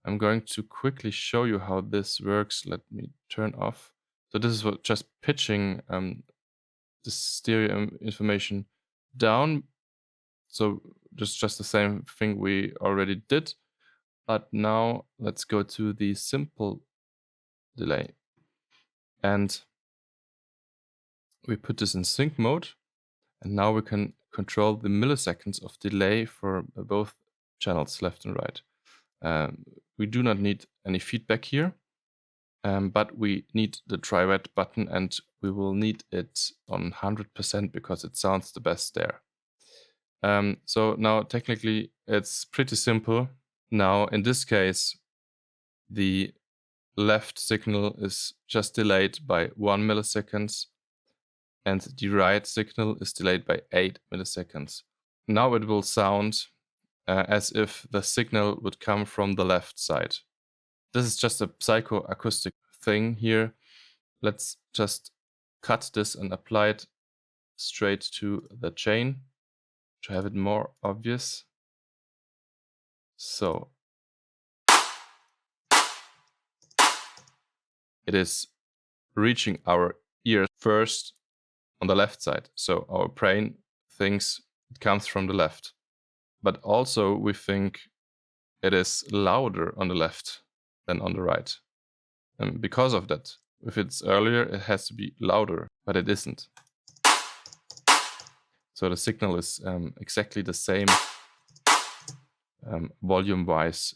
I'm going to quickly show you how this works. Let me turn off. So this is what just pitching the stereo information down. So just the same thing we already did. But now let's go to the simple delay. And we put this in sync mode. And now we can control the milliseconds of delay for both channels, left and right. We do not need any feedback here, but we need the try wet button, and we will need it on 100% because it sounds the best there. So now technically it's pretty simple. Now in this case, the left signal is just delayed by 1 millisecond, and the right signal is delayed by 8 milliseconds. Now it will sound as if the signal would come from the left side. This is just a psychoacoustic thing here. Let's just cut this and apply it straight to the chain to have it more obvious. So it is reaching our ear first on the left side. So our brain thinks it comes from the left. But also we think it is louder on the left than on the right. And because of that, if it's earlier, it has to be louder, but it isn't. So the signal is exactly the same volume-wise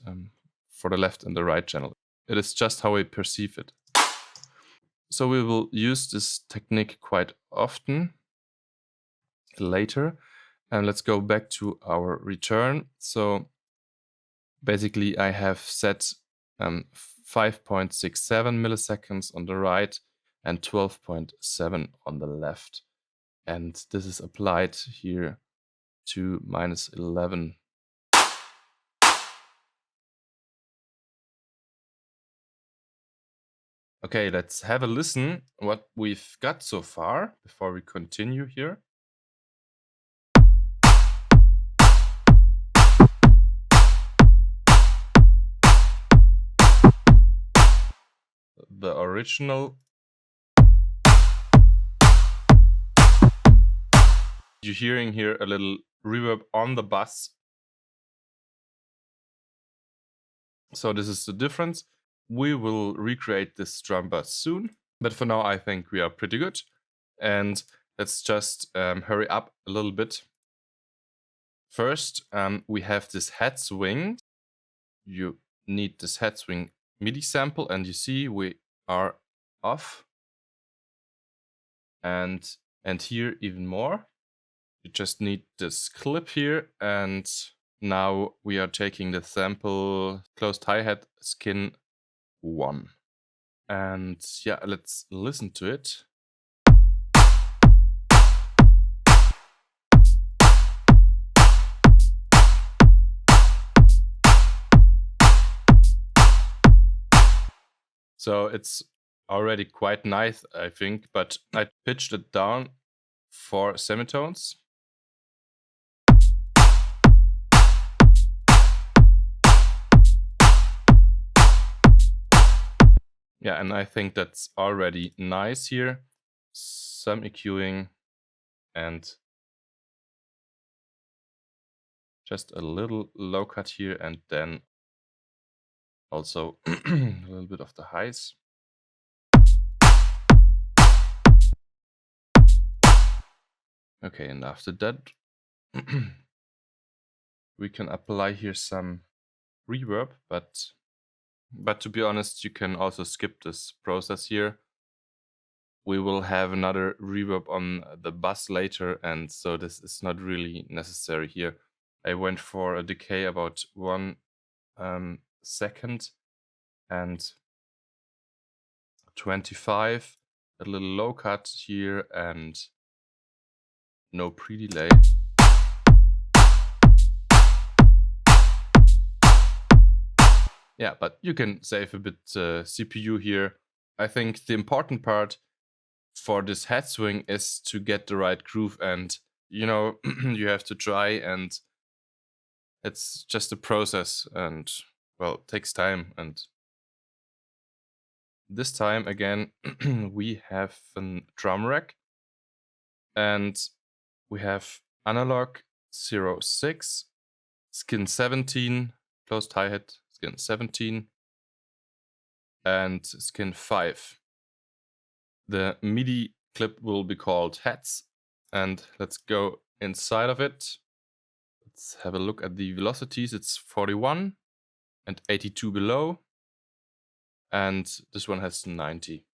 for the left and the right channel. It is just how we perceive it. So we will use this technique quite often later. And let's go back to our return. So Basically, I have set 5.67 milliseconds on the right and 12.7 on the left. And this is applied here to -11. Okay, let's have a listen what we've got so far before we continue here. The original. You're hearing here a little reverb on the bus. So this is the difference. We will recreate this drum bus soon, but for now I think we are pretty good. And let's just hurry up a little bit. First, we have this head swing. You need this head swing MIDI sample, and you see we are off. And here even more. You just need this clip here, and now we are taking the sample closed hi-hat skin 1. And yeah, let's listen to it. So it's already quite nice, I think, but I pitched it down 4 semitones. Yeah, and I think that's already nice here. Some EQing and just a little low cut here, and then also a little bit of the highs. Okay, and after that we can apply here some reverb, but to be honest, you can also skip this process here. We will have another reverb on the bus later, and so this is not really necessary here. I went for a decay about 1 second and 25, a little low cut here, and no pre-delay. Yeah, but you can save a bit CPU here. I think the important part for this head swing is to get the right groove, and you know, you have to try, and it's just a process, and well, it takes time. And this time again we have a drum rack, and we have analog 06, skin 17, closed hi-hat skin 17, and skin 5. The MIDI clip will be called HiHats, and let's go inside of it. Let's have a look at the velocities. It's 41 and 82 below, and this one has 90.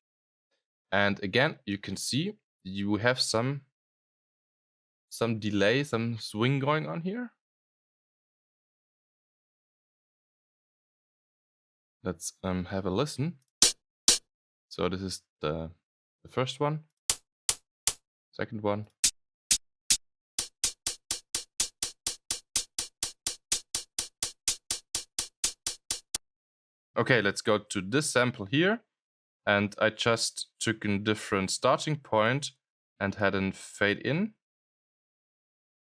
And again, you can see you have some delay, some swing going on here. Let's have a listen. So this is the first one, second one. Okay, let's go to this sample here. And I just took a different starting point and had a fade in.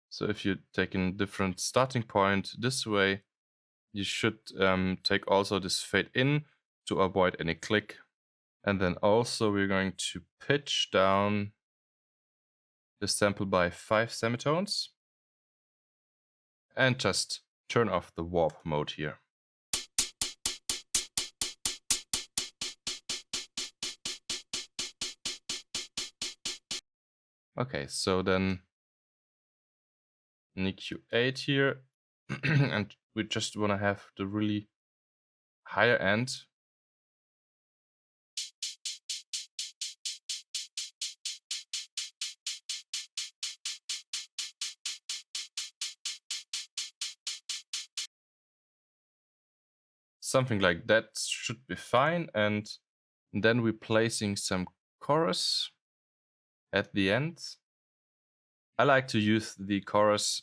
So if you take a different starting point this way, you should take also this fade in to avoid any click. And then also we're going to pitch down the sample by 5 semitones and just turn off the warp mode here. Okay, so then an EQ8 here, and we just want to have the really higher end. something like that should be fine. And then we're placing some chorus at the end. I like to use the chorus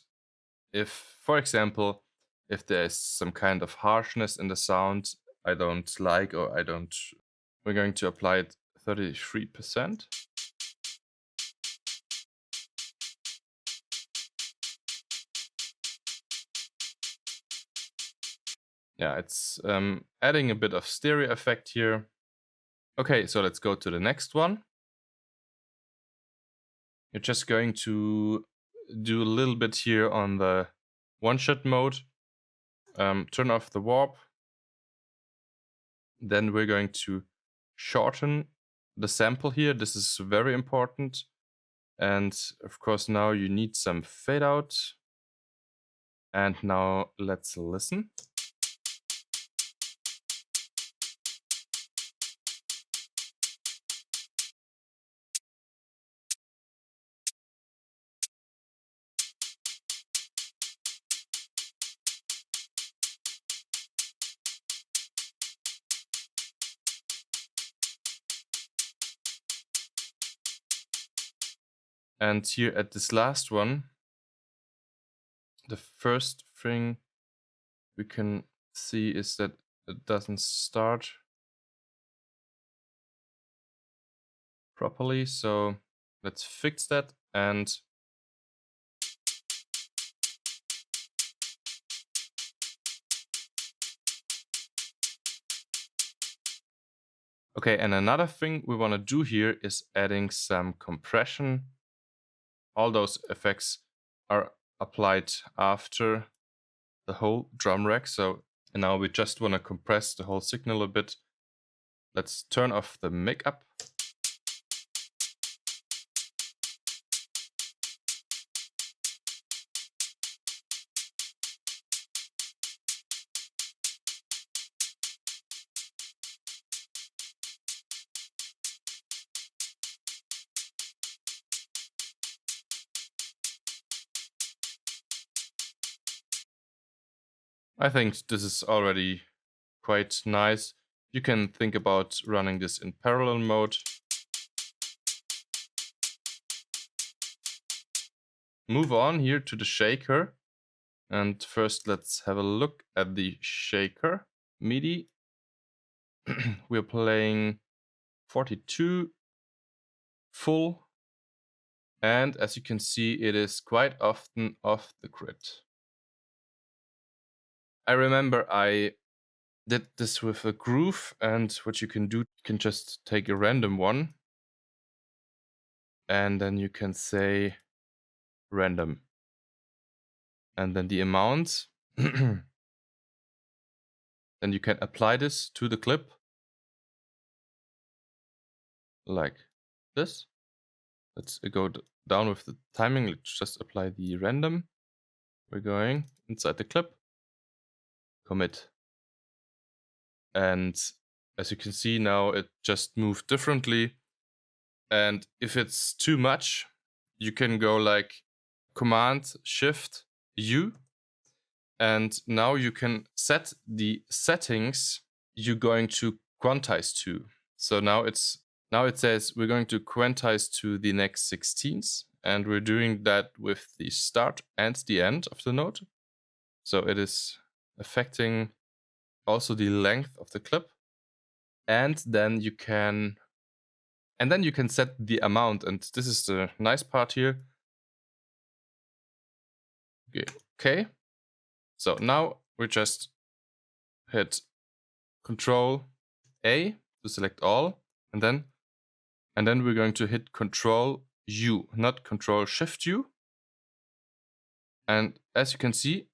if, for example, if there's some kind of harshness in the sound I don't like, or we're going to apply it 33%. Yeah, it's adding a bit of stereo effect here. Okay, so let's go to the next one. You're just going to do a little bit here on the one-shot mode. Turn off the warp. Then we're going to shorten the sample here. This is very important. And of course, now you need some fade out. And now let's listen. And here at this last one, the first thing we can see is that it doesn't start properly. So let's fix that. And okay, and another thing we want to do here is adding some compression. All those effects are applied after the whole drum rack. So and now we just want to compress the whole signal a bit. Let's turn off the makeup. I think this is already quite nice. You can think about running this in parallel mode. Move on here to the shaker. And first let's have a look at the shaker MIDI. We're playing 42 full. And as you can see, it is quite often off the grid. I remember I did this with a groove, and what you can do, you can just take a random one and then you can say random. And then the amount, then you can apply this to the clip like this. Let's go down with the timing. Let's just apply the random. We're going inside the clip, commit. And as you can see now, it just moved differently. And if it's too much, you can go like Command Shift U. And now you can set the settings you're going to quantize to. So now it says we're going to quantize to the next 16ths. And we're doing that with the start and the end of the note. So it is affecting also the length of the clip. And then you can set the amount. And this is the nice part here. Okay. So now we just hit Control A to select all, and then we're going to hit Control U, not Control Shift U. And as you can see,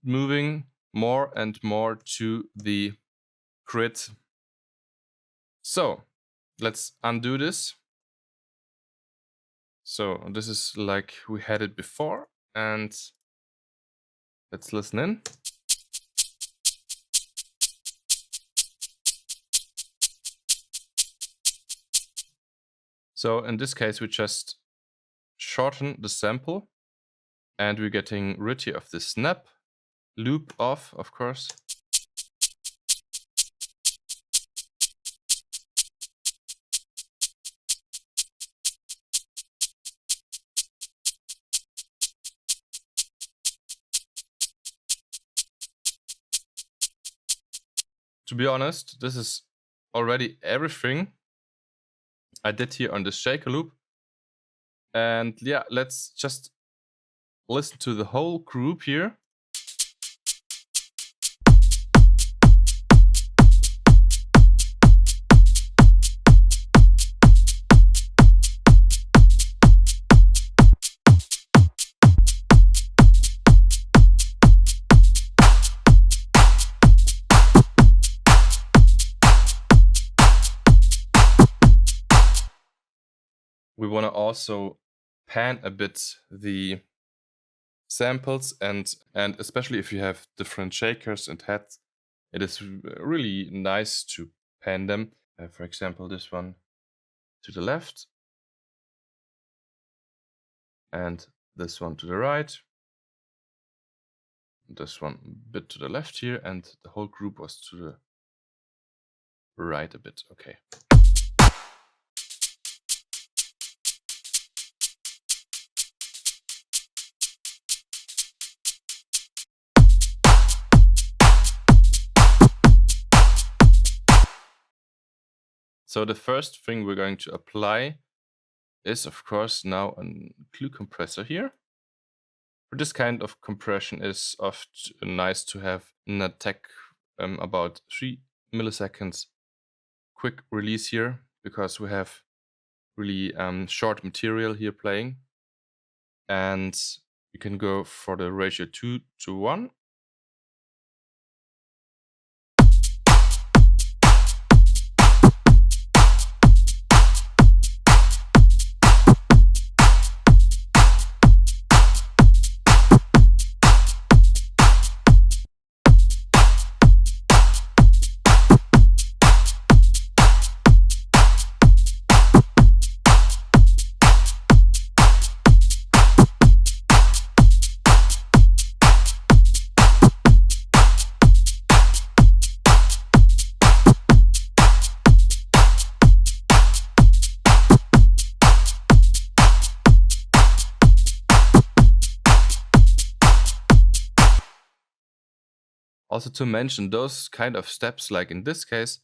moving more and more to the grid. So let's undo this. So this is like we had it before, and let's listen in. So in this case, we just shorten the sample, and we're getting rid here of the snap. loop off, of course. To be honest, this is already everything I did here on this shaker loop. And yeah, let's just listen to the whole group here. We want to also pan a bit the samples, and especially if you have different shakers and hats, it is really nice to pan them. For example, this one to the left and this one to the right. This one a bit to the left here, and the whole group was to the right a bit. Okay. So the first thing we're going to apply is, of course, now a glue compressor here. For this kind of compression is often nice to have an attack about 3 milliseconds quick release here, because we have really short material here playing. And you can go for the ratio 2:1. Also to mention, those kind of steps, like in this case,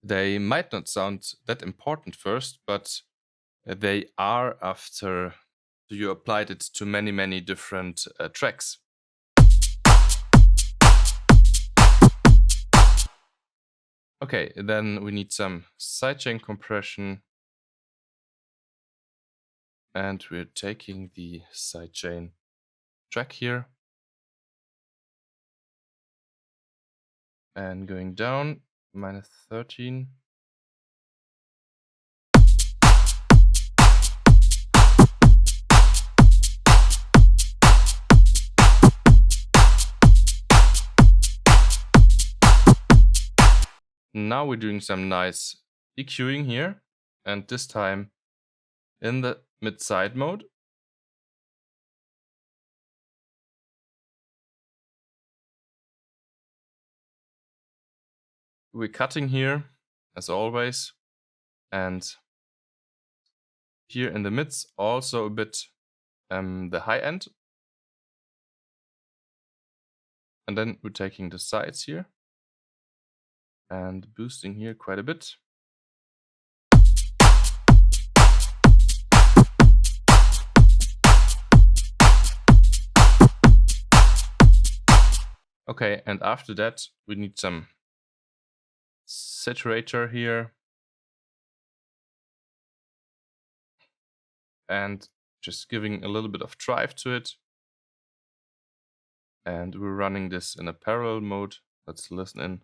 they might not sound that important first, but they are after you applied it to many, many different tracks. Okay, then we need some sidechain compression. And we're taking the sidechain track here and going down, -13. Now we're doing some nice EQing here, and this time in the mid-side mode. We're cutting here, as always, and here in the mids also a bit the high end. And then we're taking the sides here and boosting here quite a bit. Okay, and after that we need some saturator here and just giving a little bit of drive to it. And we're running this in a parallel mode. Let's listen in.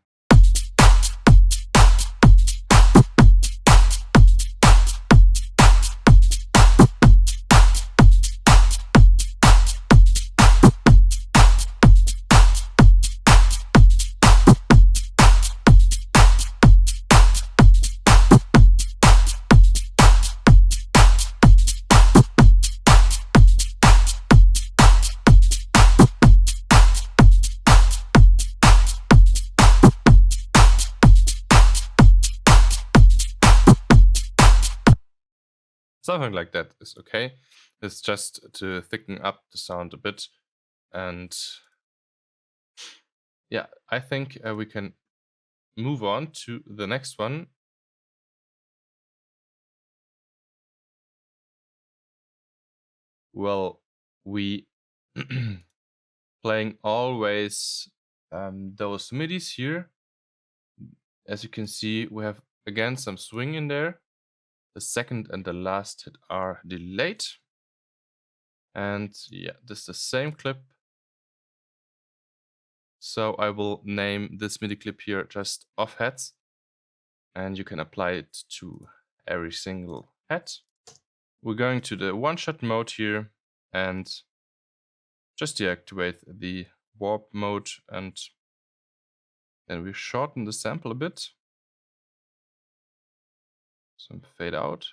Something like that is okay. It's just to thicken up the sound a bit. And yeah, I think we can move on to the next one. Well, we playing always those midis here. As you can see, we have again some swing in there. The second and the last hit are delayed. And yeah, this is the same clip. So I will name this MIDI clip here just off hats. And you can apply it to every single hat. We're going to the one-shot mode here and just deactivate the warp mode, and then we shorten the sample a bit. Some fade out.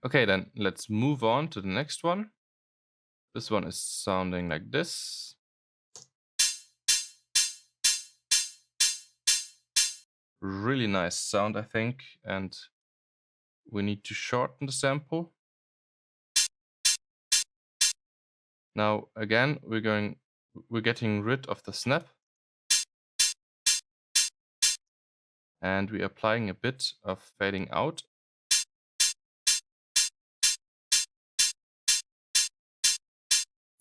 Okay, then let's move on to the next one. This one is sounding like this. Really nice sound, I think, and we need to shorten the sample. Now again, we're getting rid of the snap, and we're applying a bit of fading out.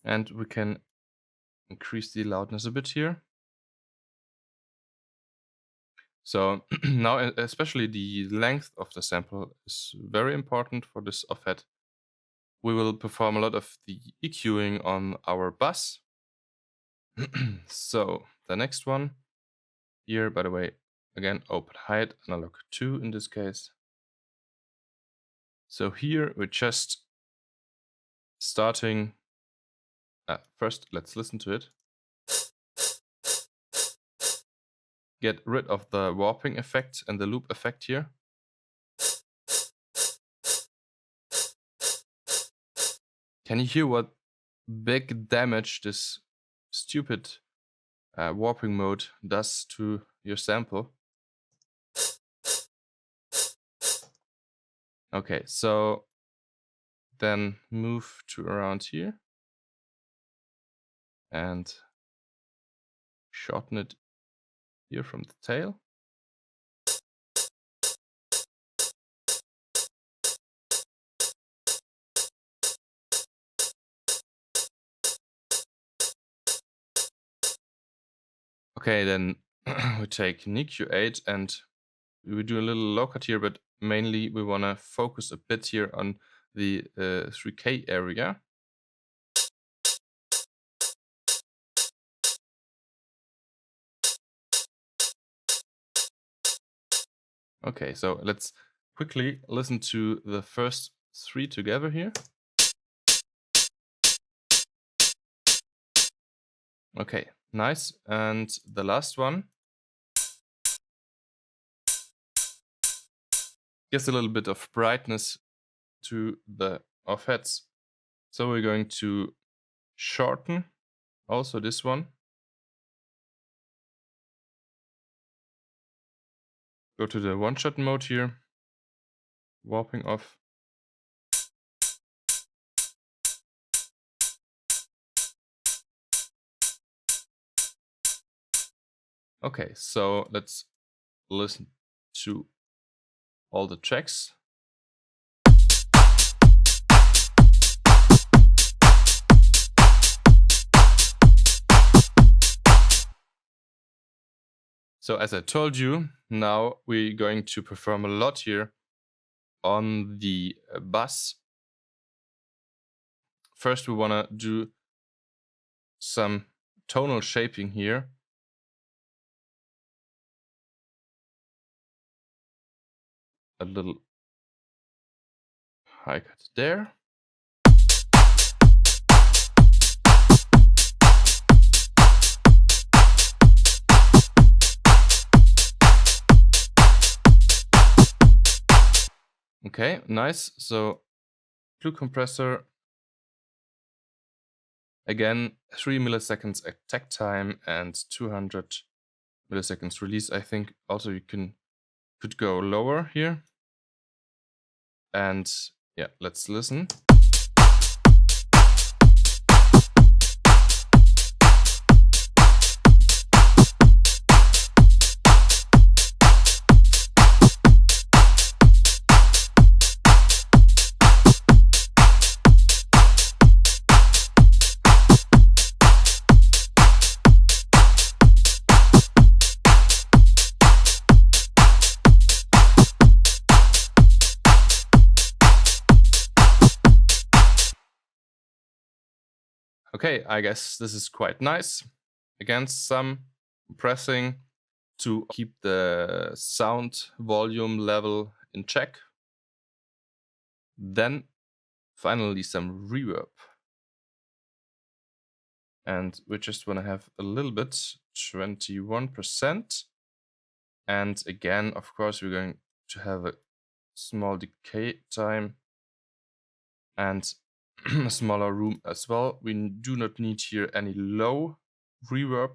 And we can increase the loudness a bit here. So now especially the length of the sample is very important for this off hat. We will perform a lot of the EQing on our bus. So the next one here, by the way, again, open HiHat, analog 2 in this case. So here we're just starting. First, let's listen to it. Get rid of the warping effect and the loop effect here. Can you hear what big damage this stupid warping mode does to your sample? Okay, so then move to around here and shorten it here from the tail. Okay, then we take an EQ8 and we do a little low cut here, but mainly we want to focus a bit here on the 3K area. Okay, so let's quickly listen to the first 3 together here. Okay, nice. And the last one gives a little bit of brightness to the off hats. So we're going to shorten also this one. Go to the one-shot mode here, warping off. Okay, so let's listen to all the tracks. So as I told you, now we're going to perform a lot here on the bus. First, we want to do some tonal shaping here. A little high cut there. Okay, nice. So Pluck compressor. Again, 3 milliseconds attack time and 200 milliseconds release. I think also you could go lower here. And yeah, let's listen. Okay, I guess this is quite nice. Again, some compressing to keep the sound volume level in check. Then finally some reverb. And we just want to have a little bit, 21%. And again, of course, we're going to have a small decay time and a smaller room as well. We do not need here any low reverb.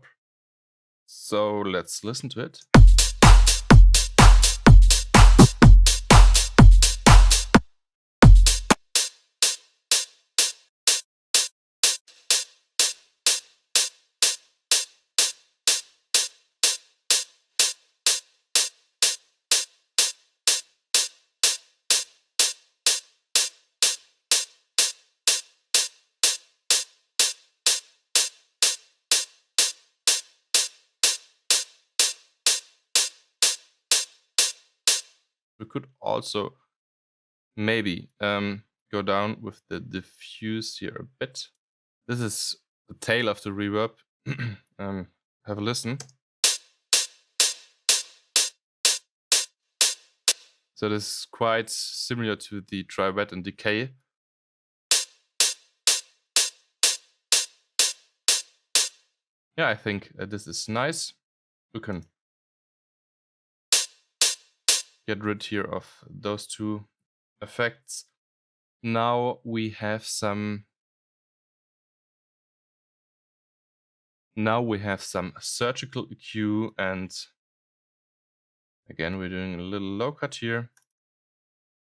So let's listen to it. We could also maybe go down with the diffuse here a bit. This is the tail of the reverb. Have a listen. So this is quite similar to the dry, wet, and decay. Yeah, I think this is nice. We can get rid here of those two effects. Now we have some surgical EQ, and again we're doing a little low cut here.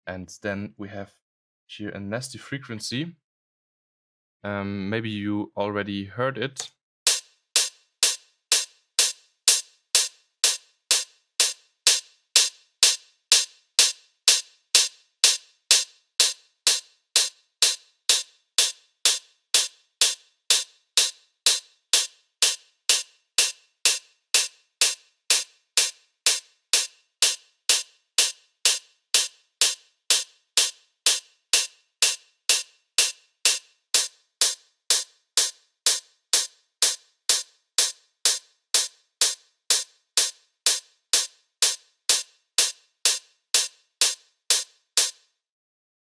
And then we have here a nasty frequency. Maybe you already heard it.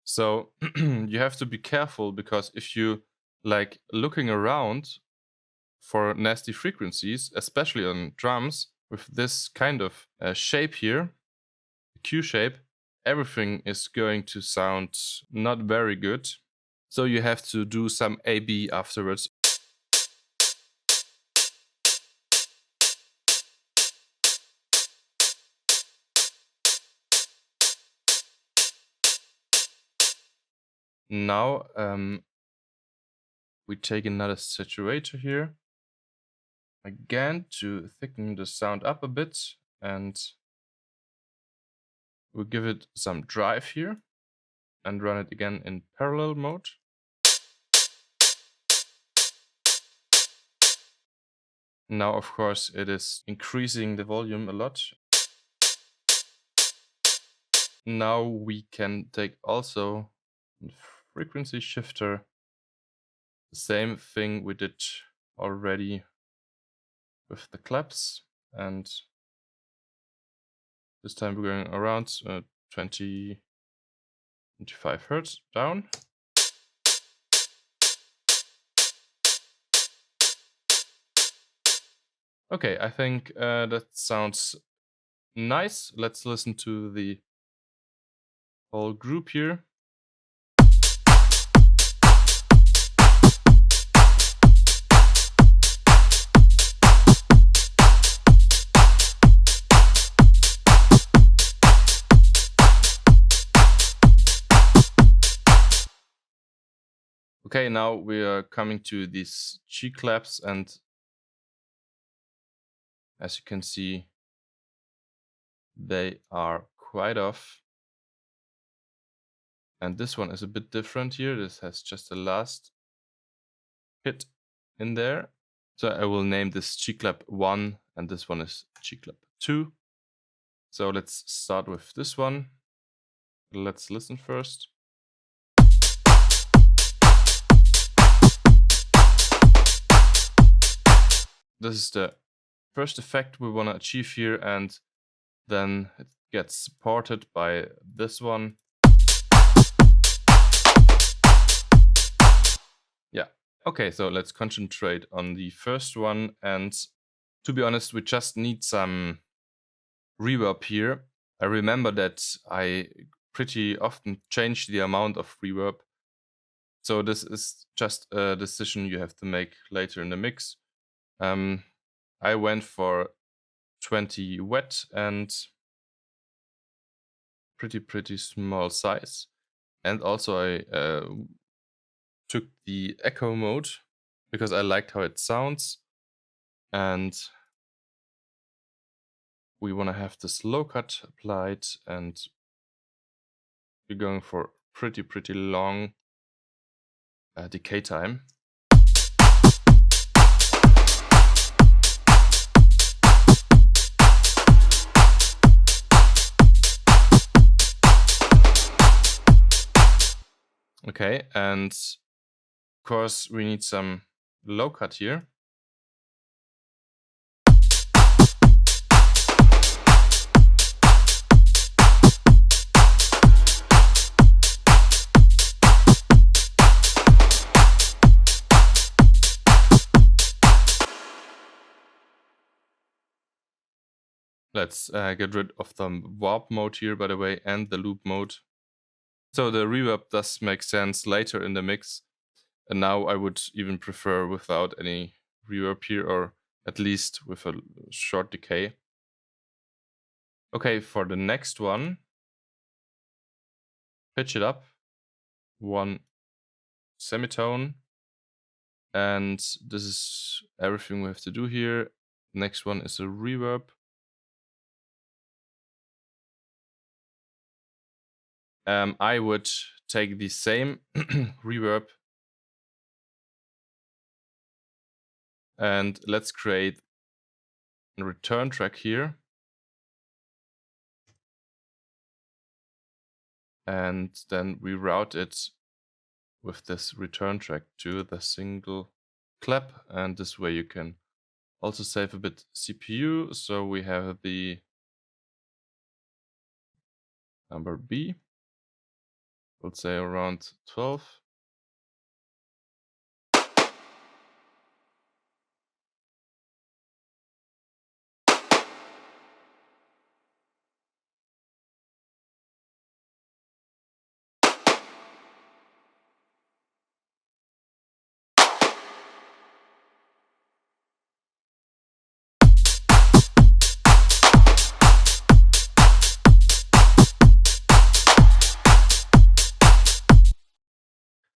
So you have to be careful, because if you like looking around for nasty frequencies, especially on drums, with this kind of shape here, Q shape, everything is going to sound not very good. So you have to do some A/B afterwards. Now we take another saturator here, again to thicken the sound up a bit, and we'll give it some drive here and run it again in parallel mode. Now, of course, it is increasing the volume a lot. Now we can take also a frequency shifter, the same thing we did already with the claps, and this time we're going around 25 Hertz down. Okay, I think that sounds nice. Let's listen to the whole group here. Okay, now we are coming to these G claps, and as you can see, they are quite off. And this one is a bit different here. This has just a last hit in there. So I will name this G clap 1 and this one is G clap 2. So let's start with this one. Let's listen first. This is the first effect we want to achieve here, and then it gets supported by this one. Yeah. Okay, so let's concentrate on the first one, and to be honest, we just need some reverb here. I remember that I pretty often change the amount of reverb. So this is just a decision you have to make later in the mix. I went for 20 wet and pretty small size. And also I took the echo mode because I liked how it sounds. And we want to have this low cut applied, and we're going for pretty long decay time. Okay, and of course we need some low cut here. Let's get rid of the warp mode here, by the way, and the loop mode. So the reverb does make sense later in the mix. And now I would even prefer without any reverb here, or at least with a short decay. Okay, for the next one, pitch it up, 1 semitone. And this is everything we have to do here. Next one is a reverb. I would take the same reverb and let's create a return track here. And then we route it with this return track to the single clap. And this way you can also save a bit CPU. So we have the number B. Let's say around 12.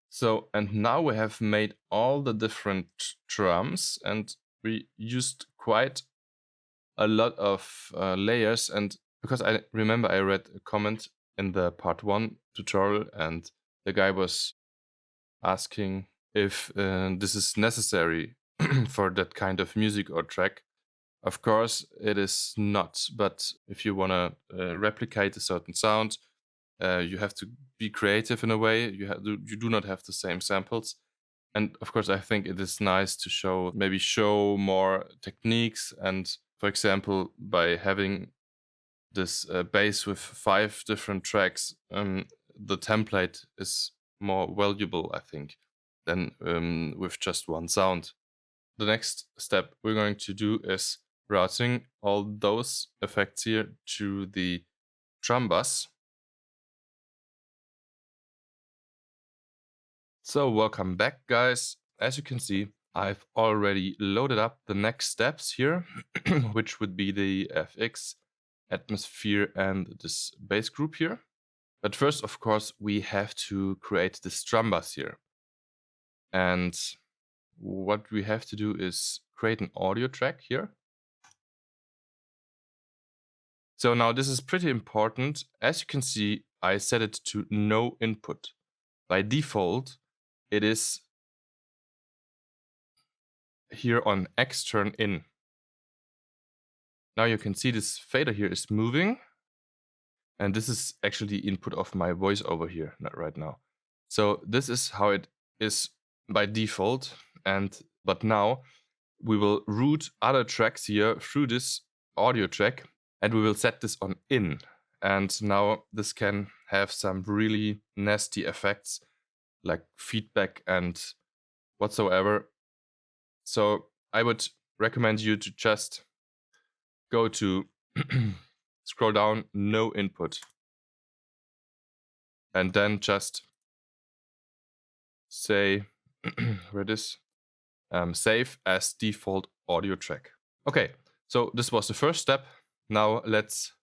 So, and now we have made all the different drums, and we used quite a lot of layers. And because I remember I read a comment in the part 1 tutorial, and the guy was asking if this is necessary for that kind of music or track. Of course, it is not, but if you want to replicate a certain sound, you have to be creative in a way. You do not have the same samples. And of course, I think it is nice to show more techniques. And for example, by having this bass with 5 different tracks, the template is more valuable, I think, than with just one sound. The next step we're going to do is routing all those effects here to the drum bus. So welcome back, guys. As you can see, I've already loaded up the next steps here, which would be the FX, atmosphere, and this bass group here. But first, of course, we have to create this drum bus here. And what we have to do is create an audio track here. So now this is pretty important. As you can see, I set it to no input. By default, it is here on extern in. Now you can see this fader here is moving. And this is actually the input of my voiceover here, not right now. So this is how it is by default. But now we will route other tracks here through this audio track, and we will set this on in. And now this can have some really nasty effects like feedback and whatsoever. So I would recommend you to just go to scroll down, no input. And then just say, where it is, save as default audio track. Okay, so this was the first step. Now let's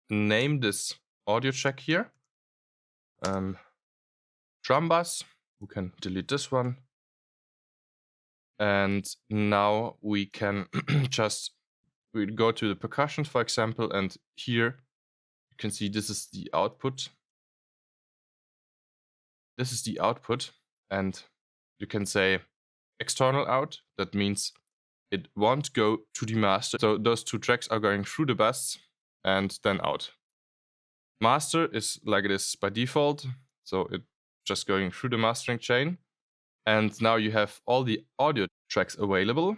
name this audio track here. Drum bus, we can delete this one. And now we can we go to the percussion, for example, and here you can see this is the output. This is the output, and you can say external out. That means it won't go to the master. So those two tracks are going through the bus and then out. Master is like it is by default. So it's just going through the mastering chain. And now you have all the audio tracks available.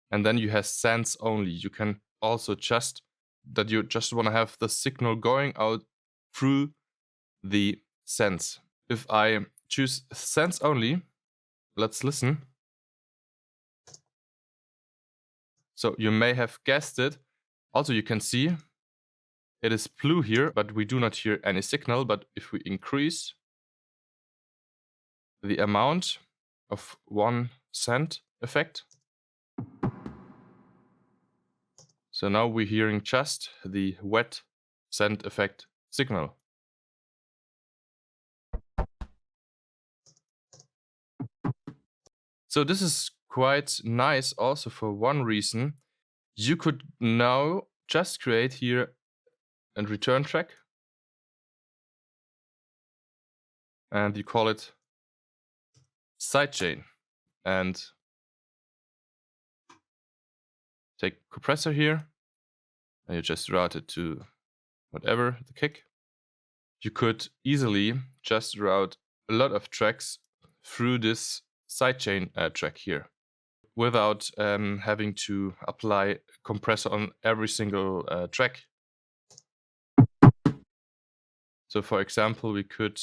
And then you have sense only. You can also just want to have the signal going out through the sense. If I choose sense only, let's listen. So you may have guessed it. Also, you can see it is blue here, but we do not hear any signal. But if we increase the amount of 1 cent effect, so now we're hearing just the wet scent effect signal. So this is quite nice also for one reason. You could now just create here a return track. And you call it sidechain. And take compressor here. And you just route it to whatever, the kick. You could easily just route a lot of tracks through this sidechain track here without having to apply compressor on every single track. So for example, we could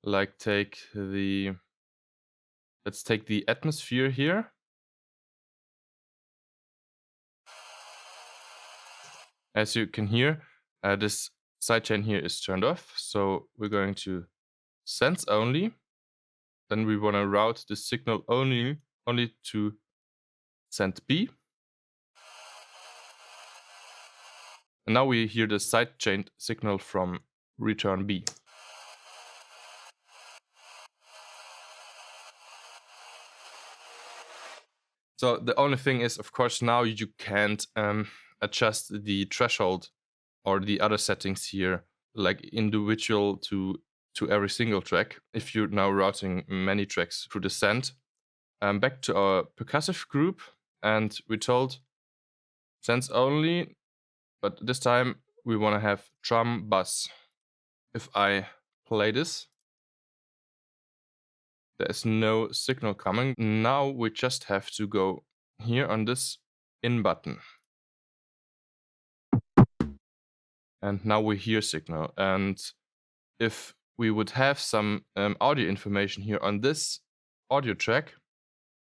like let's take the atmosphere here. As you can hear, this sidechain here is turned off. So we're going to sense only. Then we want to route the signal only to send B. And now we hear the sidechain signal from return B. So the only thing is, of course, now you can't adjust the threshold or the other settings here, like individual to every single track, if you're now routing many tracks through the send. Back to our percussive group, and we told sense only, but this time we want to have drum bus. If I play this, there's no signal coming. Now we just have to go here on this in button. And now we hear signal. And if we would have some audio information here on this audio track,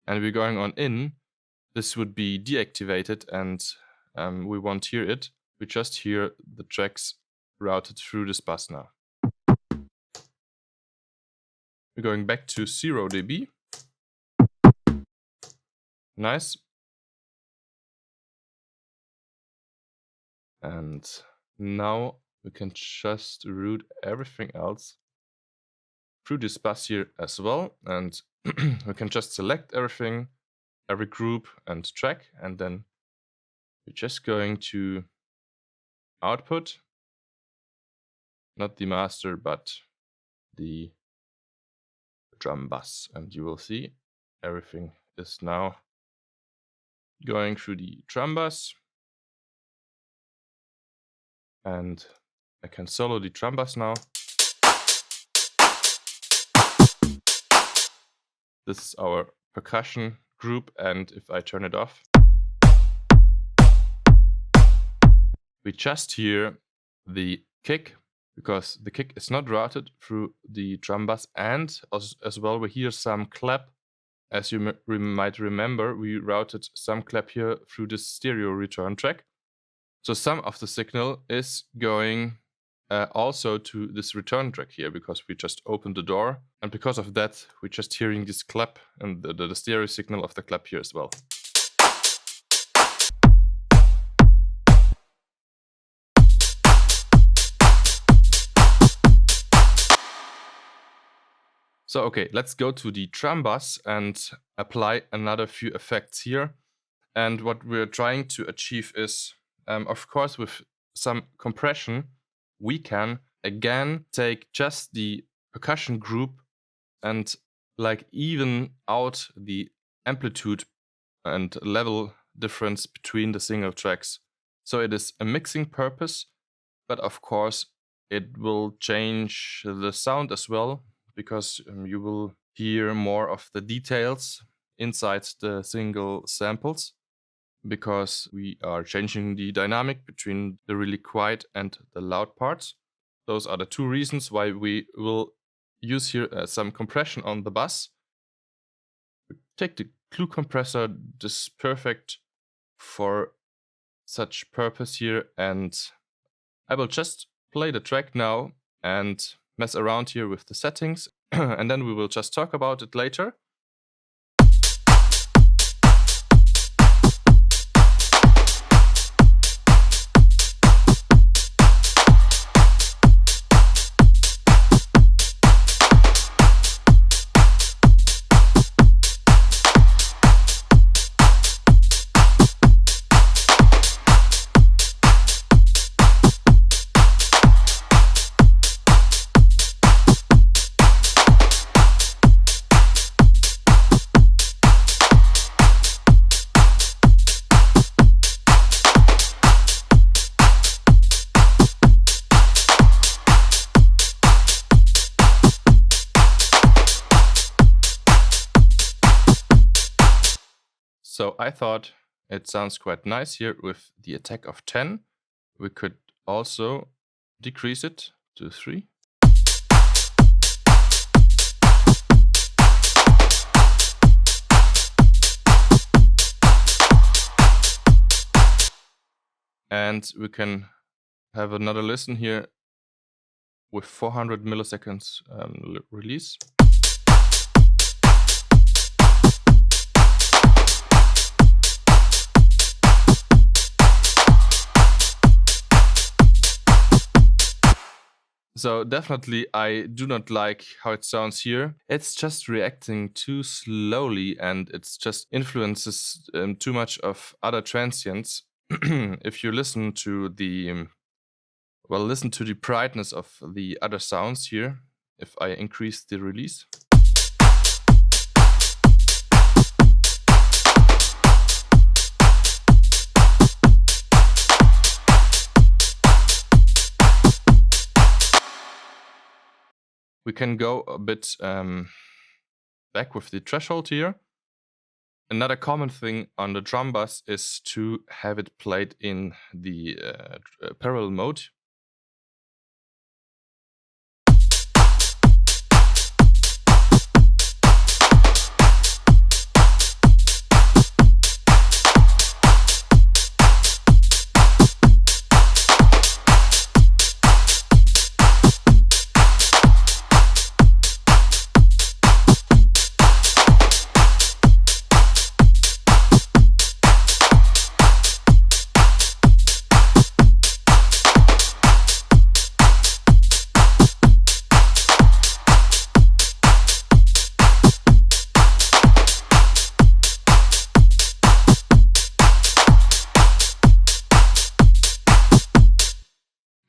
and we're going on in, this would be deactivated and we won't hear it. We just hear the tracks routed through this bus now. We're going back to 0 dB. Nice. And now we can just route everything else through this bus here as well. And we can just select everything, every group and track. And then we're just going to output, not the master, but the drum bus. And you will see everything is now going through the drum bus. And I can solo the drum bus now. This is our percussion group, and if I turn it off, we just hear the kick, because the kick is not routed through the drum bus, and as well we hear some clap. As you might remember, we routed some clap here through the stereo return track. So some of the signal is going also to this return track here, because we just opened the door, and because of that we're just hearing this clap and the stereo signal of the clap here as well. So okay, let's go to the drum bus and apply another few effects here. And what we're trying to achieve is, of course, with some compression, we can again take just the percussion group and like even out the amplitude and level difference between the single tracks. So it is a mixing purpose, but of course it will change the sound as well, because you will hear more of the details inside the single samples, because we are changing the dynamic between the really quiet and the loud parts. Those are the two reasons why we will use here some compression on the bus. We take the glue compressor, this is perfect for such purpose here, and I will just play the track now and mess around here with the settings, and then we will just talk about it later. So I thought it sounds quite nice here with the attack of 10. We could also decrease it to 3. And we can have another listen here with 400 milliseconds release. So definitely I do not like how it sounds here. It's just reacting too slowly, and it's just influences too much of other transients. If you listen to the brightness of the other sounds here, if I increase the release. We can go a bit back with the threshold here. Another common thing on the drum bus is to have it played in the parallel mode.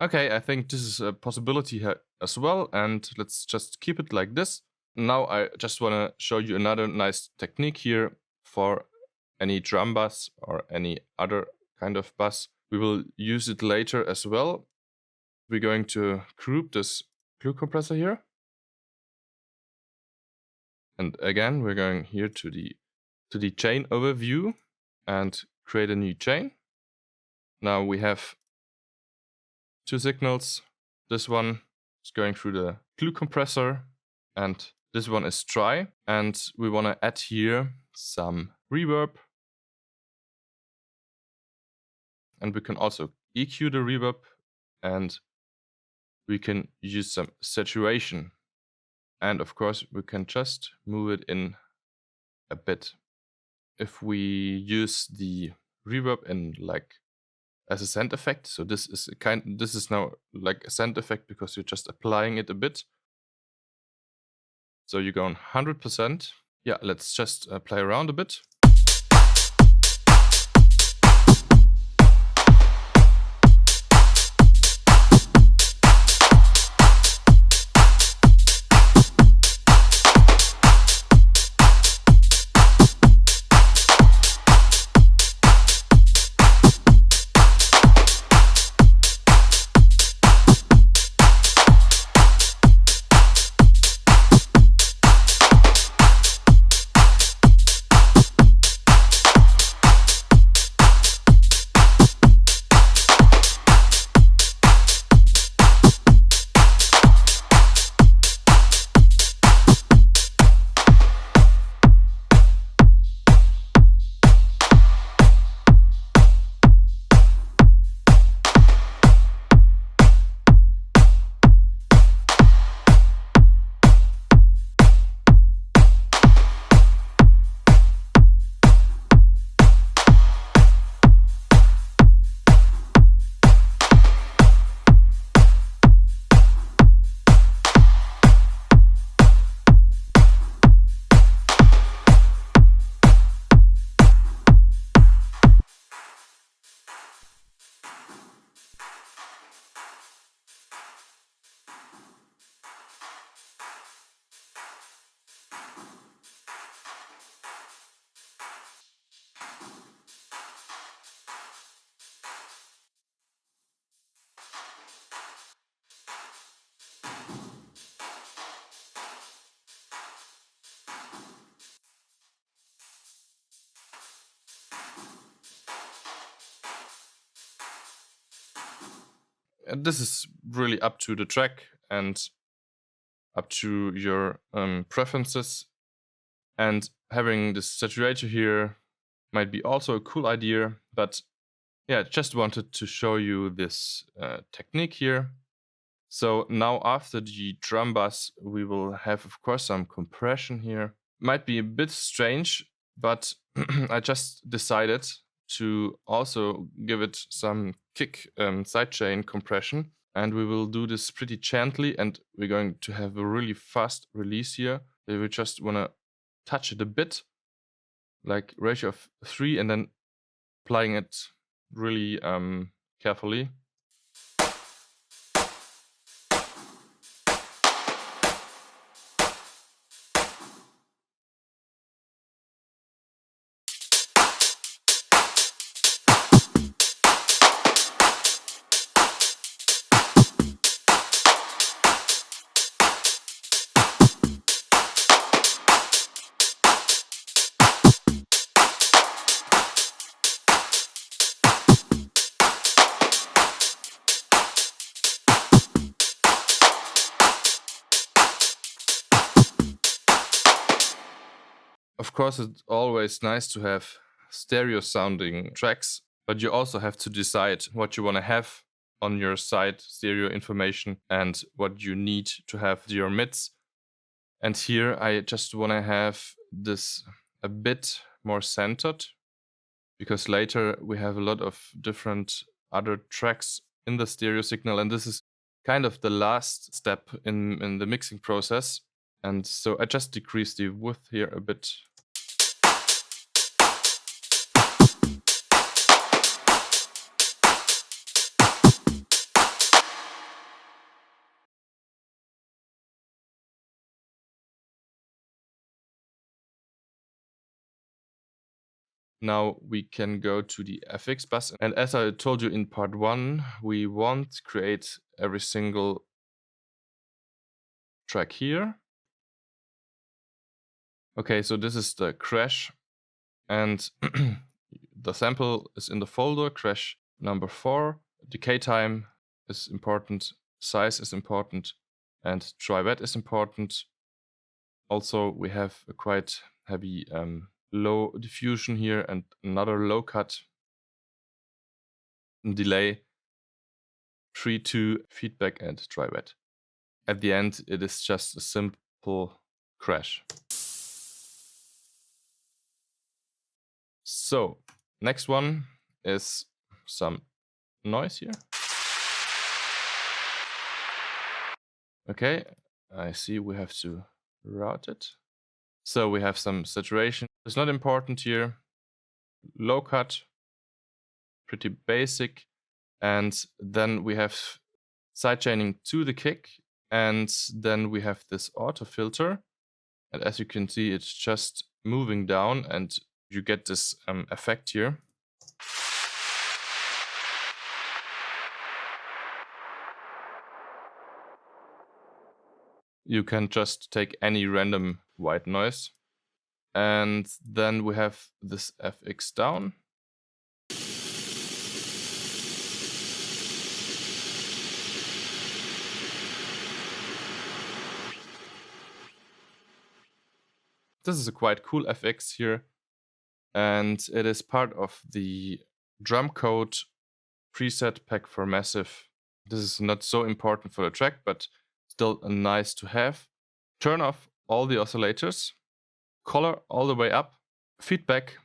Okay, I think this is a possibility here as well, and let's just keep it like this. Now I just want to show you another nice technique here for any drum bus or any other kind of bus. We will use it later as well. We're going to group this glue compressor here. And again, we're going here to the chain overview and create a new chain. Now we have two signals. This one is going through the glue compressor and this one is dry. And we want to add here some reverb. And we can also EQ the reverb and we can use some saturation. And of course, we can just move it in a bit. If we use the reverb in like as a send effect, so this is now like a send effect because you're just applying it a bit. So you go on 100%. Yeah, let's just play around a bit. And this is really up to the track and up to your preferences. And having this saturator here might be also a cool idea, but yeah, just wanted to show you this technique here. So now after the drum bus, we will have, of course, some compression here. Might be a bit strange, but I just decided to also give it some kick sidechain compression. And we will do this pretty gently, and we're going to have a really fast release here. We just want to touch it a bit, like ratio of 3, and then applying it really carefully. Of course, it's always nice to have stereo sounding tracks, but you also have to decide what you want to have on your side, stereo information, and what you need to have your mids. And here I just want to have this a bit more centered, because later we have a lot of different other tracks in the stereo signal, and this is kind of the last step in the mixing process. And so I just decrease the width here a bit. Now we can go to the FX bus. And as I told you in part 1, we won't create every single track here. Okay, so this is the crash, and the sample is in the folder, crash number 4. Decay time is important, size is important, and try wet is important. Also, we have a quite heavy low diffusion here and another low cut delay, 3-2 feedback and try wet. At the end, it is just a simple crash. So, next one is some noise here. Okay, I see we have to route it. So we have some saturation. It's not important here. Low cut, pretty basic. And then we have sidechaining to the kick. And then we have this auto filter. And as you can see, it's just moving down and you get this effect here. You can just take any random white noise. And then we have this FX down. This is a quite cool FX here. And it is part of the Drumcode preset pack for Massive. This is not so important for the track, but still nice to have. Turn off all the oscillators, color all the way up, feedback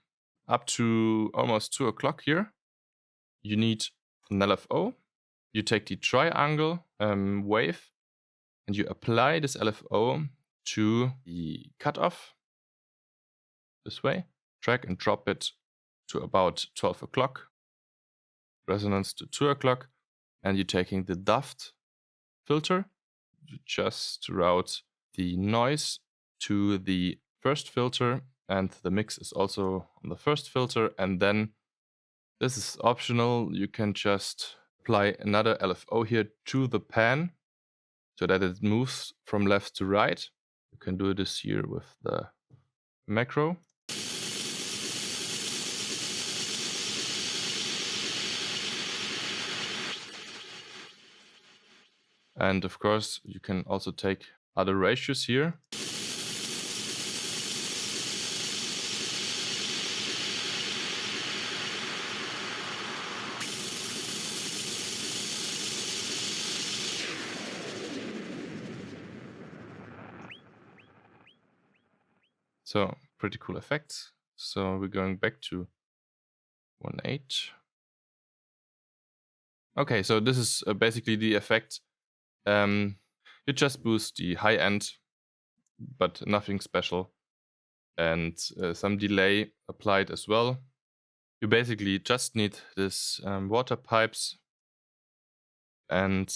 up to almost 2 o'clock here. You need an LFO. You take the triangle wave and you apply this LFO to the cutoff this way. Drag and drop it to about 12 o'clock. Resonance to 2 o'clock. And you're taking the DUFT filter. You just route the noise to the first filter, and the mix is also on the first filter. And then this is optional. You can just apply another LFO here to the pan so that it moves from left to right. You can do this here with the macro. And of course, you can also take other ratios here. So pretty cool effects. So we're going back to 1.8. Okay, so this is basically the effect. You just boost the high end, but nothing special. And some delay applied as well. You basically just need this water pipes and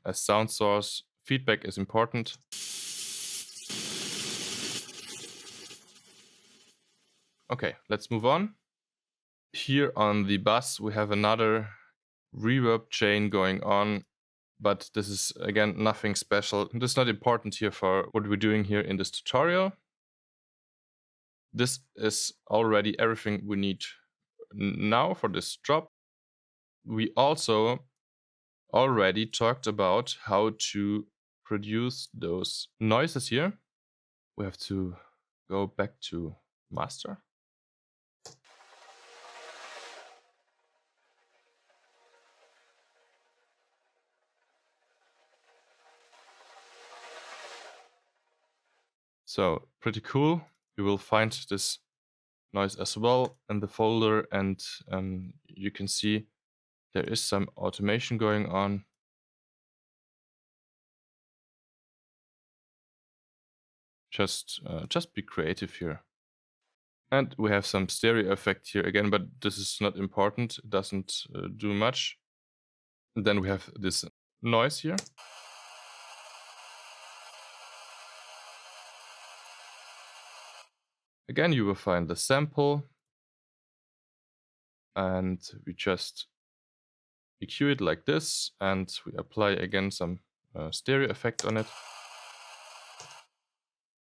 as sound source. Feedback is important. Okay, let's move on. Here on the bus, we have another reverb chain going on, but this is again nothing special. This is not important here for what we're doing here in this tutorial. This is already everything we need now for this job. We also already talked about how to produce those noises here. We have to go back to master. So pretty cool. You will find this noise as well in the folder, and you can see there is some automation going on. Just be creative here. And we have some stereo effect here again, but this is not important. It doesn't do much. And then we have this noise here. Again, you will find the sample and we just EQ it like this, and we apply again some stereo effect on it,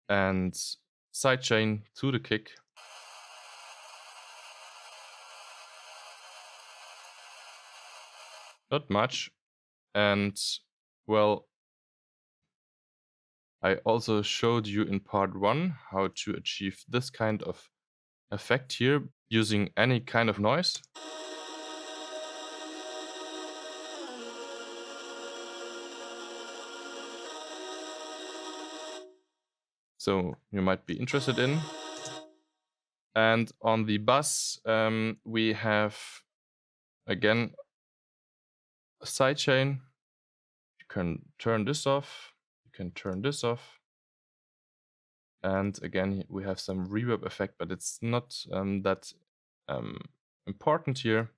and sidechain to the kick. Not much. And well, I also showed you in part 1 how to achieve this kind of effect here using any kind of noise. So you might be interested in. And on the bus, we have again a sidechain. You can turn this off. You can turn this off. And again, we have some reverb effect, but it's not that important here.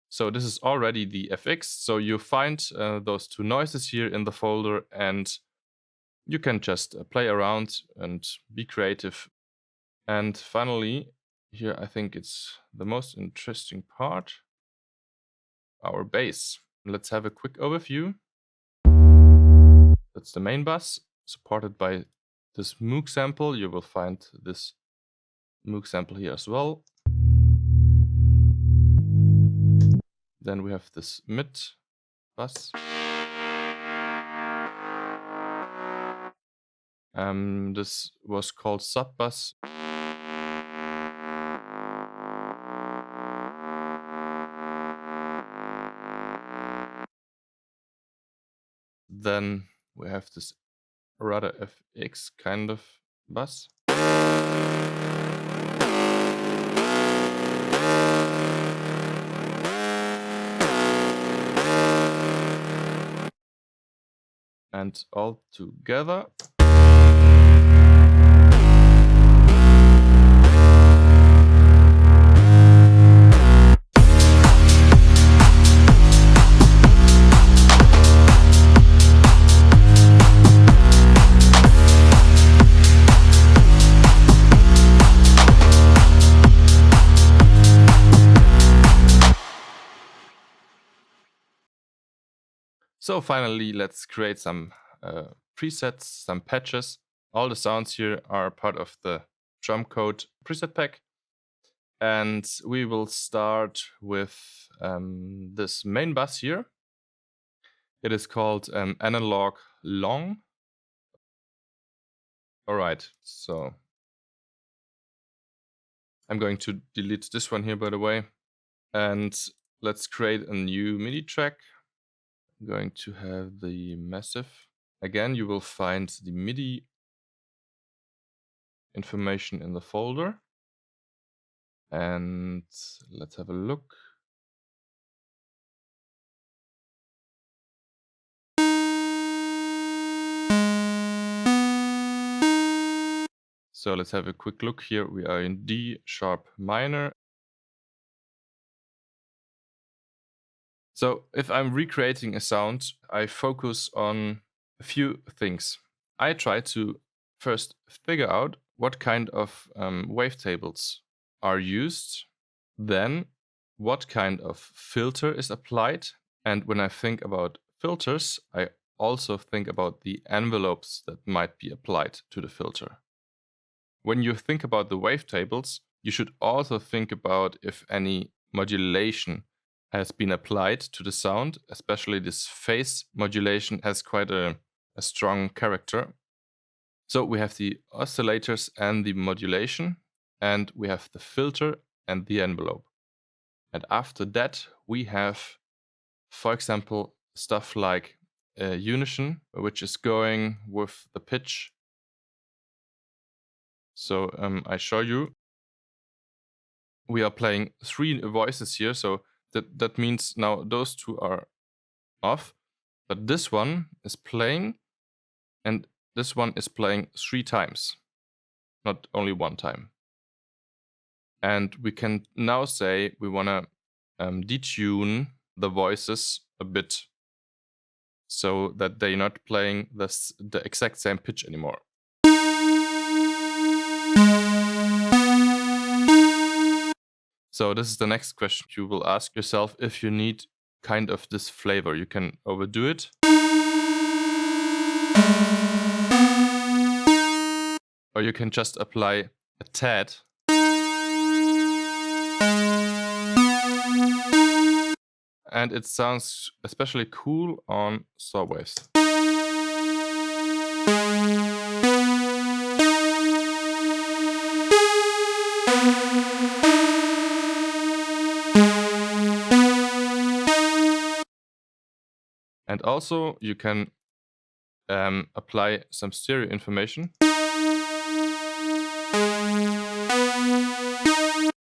So this is already the FX. So you find those two noises here in the folder, and you can just play around and be creative. And finally, here I think it's the most interesting part, our bass. Let's have a quick overview. That's the main bus, supported by this Moog sample. You will find this Moog sample here as well. Then we have this mid bus. This was called sub bus. Then we have this rather FX kind of bus. And all together. So finally, let's create some presets, some patches. All the sounds here are part of the Drumcode preset pack. And we will start with this main bus here. It is called analog long. All right, so I'm going to delete this one here, by the way. And let's create a new MIDI track. I'm going to have the massive. Again, you will find the MIDI information in the folder. And let's have a look. So let's have a quick look here. We are in D sharp minor. So if I'm recreating a sound, I focus on a few things. I try to first figure out what kind of wavetables are used, then what kind of filter is applied. And when I think about filters, I also think about the envelopes that might be applied to the filter. When you think about the wavetables, you should also think about if any modulation has been applied to the sound. Especially this phase modulation has quite a strong character. So we have the oscillators and the modulation, and we have the filter and the envelope. And after that, we have, for example, stuff like unison, which is going with the pitch. So I show you. We are playing 3 voices here, so that means now those 2 are off, but this one is playing, and this one is playing 3 times, not only 1 time. And we can now say we want to detune the voices a bit so that they're not playing the exact same pitch anymore. So this is the next question you will ask yourself if you need kind of this flavor. You can overdo it. Or you can just apply a tad. And it sounds especially cool on saw waves. And also you can apply some stereo information.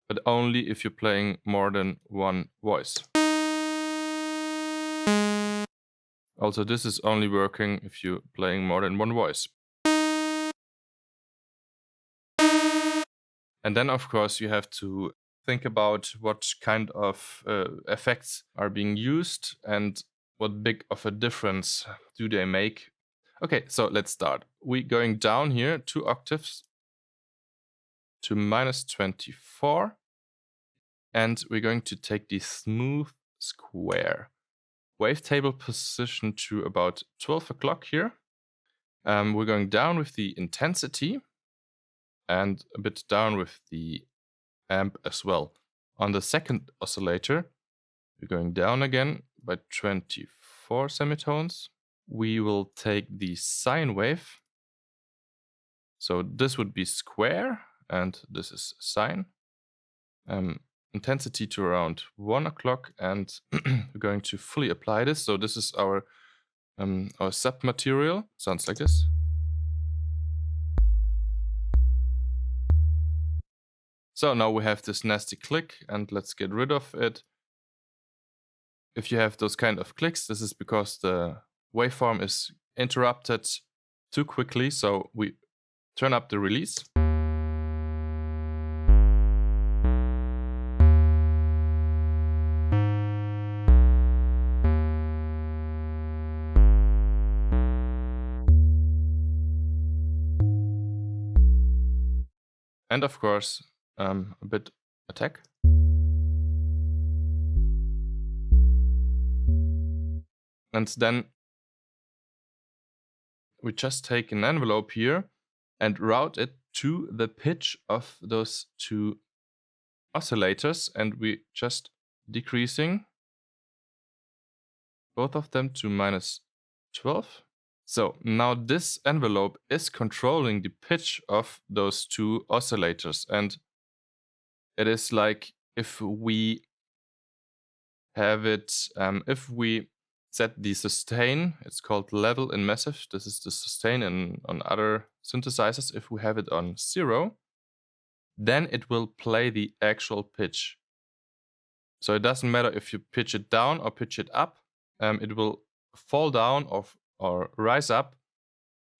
But only if you're playing more than one voice. Also, this is only working if you're playing more than one voice. And then, of course, you have to think about what kind of effects are being used and what big of a difference do they make. Okay, so let's start. We're going down here 2 octaves to -24. And we're going to take the smooth square. Wavetable position to about 12 o'clock here. We're going down with the intensity and a bit down with the amp as well. On the second oscillator, we're going down again by 24 semitones. We will take the sine wave. So this would be square and this is sine. Intensity to around 1 o'clock, and we're going to fully apply this. So this is our sub material. Sounds like this. So now we have this nasty click, and let's get rid of it. If you have those kind of clicks, this is because the waveform is interrupted too quickly. So we turn up the release. And of course, a bit attack. And then we just take an envelope here and route it to the pitch of those 2 oscillators, and we just decreasing both of them to -12. So now this envelope is controlling the pitch of those 2 oscillators, and it is like if we have it, if we set the sustain, it's called level in massive, this is the sustain on other synthesizers. If we have it on 0, then it will play the actual pitch. So it doesn't matter if you pitch it down or pitch it up, it will fall down or rise up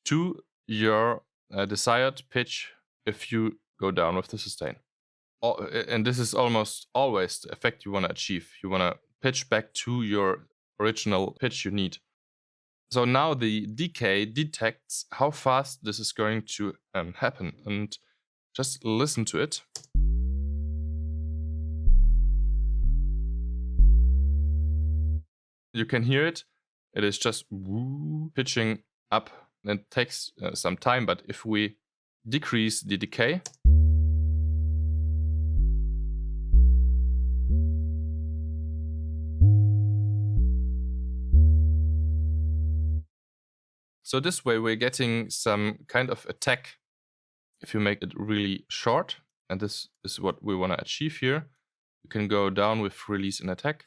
to your desired pitch if you go down with the sustain. And this is almost always the effect you want to achieve. You want to pitch back to your original pitch you need. So now the decay detects how fast this is going to happen, and just listen to it. You can hear it. It is just pitching up, and it takes some time, but if we decrease the decay, so this way we're getting some kind of attack if you make it really short, and this is what we want to achieve here. You can go down with release and attack.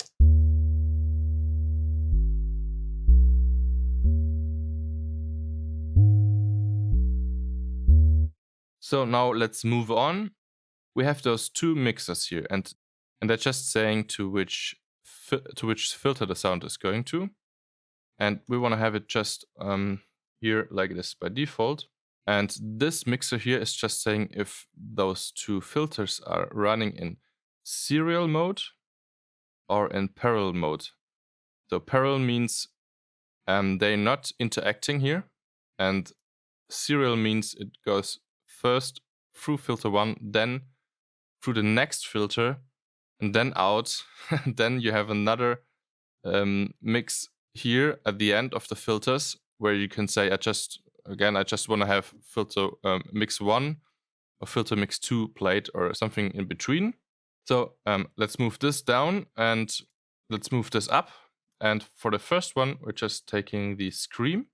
So now let's move on. We have those 2 mixers here, and they're just saying to which filter the sound is going to. And we want to have it just here like this by default. And this mixer here is just saying if those 2 filters are running in serial mode or in parallel mode. So parallel means they're not interacting here, and serial means it goes first through filter 1, then through the next filter, and then out. Then you have another mix here at the end of the filters, where you can say, I just want to have filter mix 1 or filter mix 2 played, or something in between. So let's move this down and let's move this up. And for the first one, we're just taking the scream,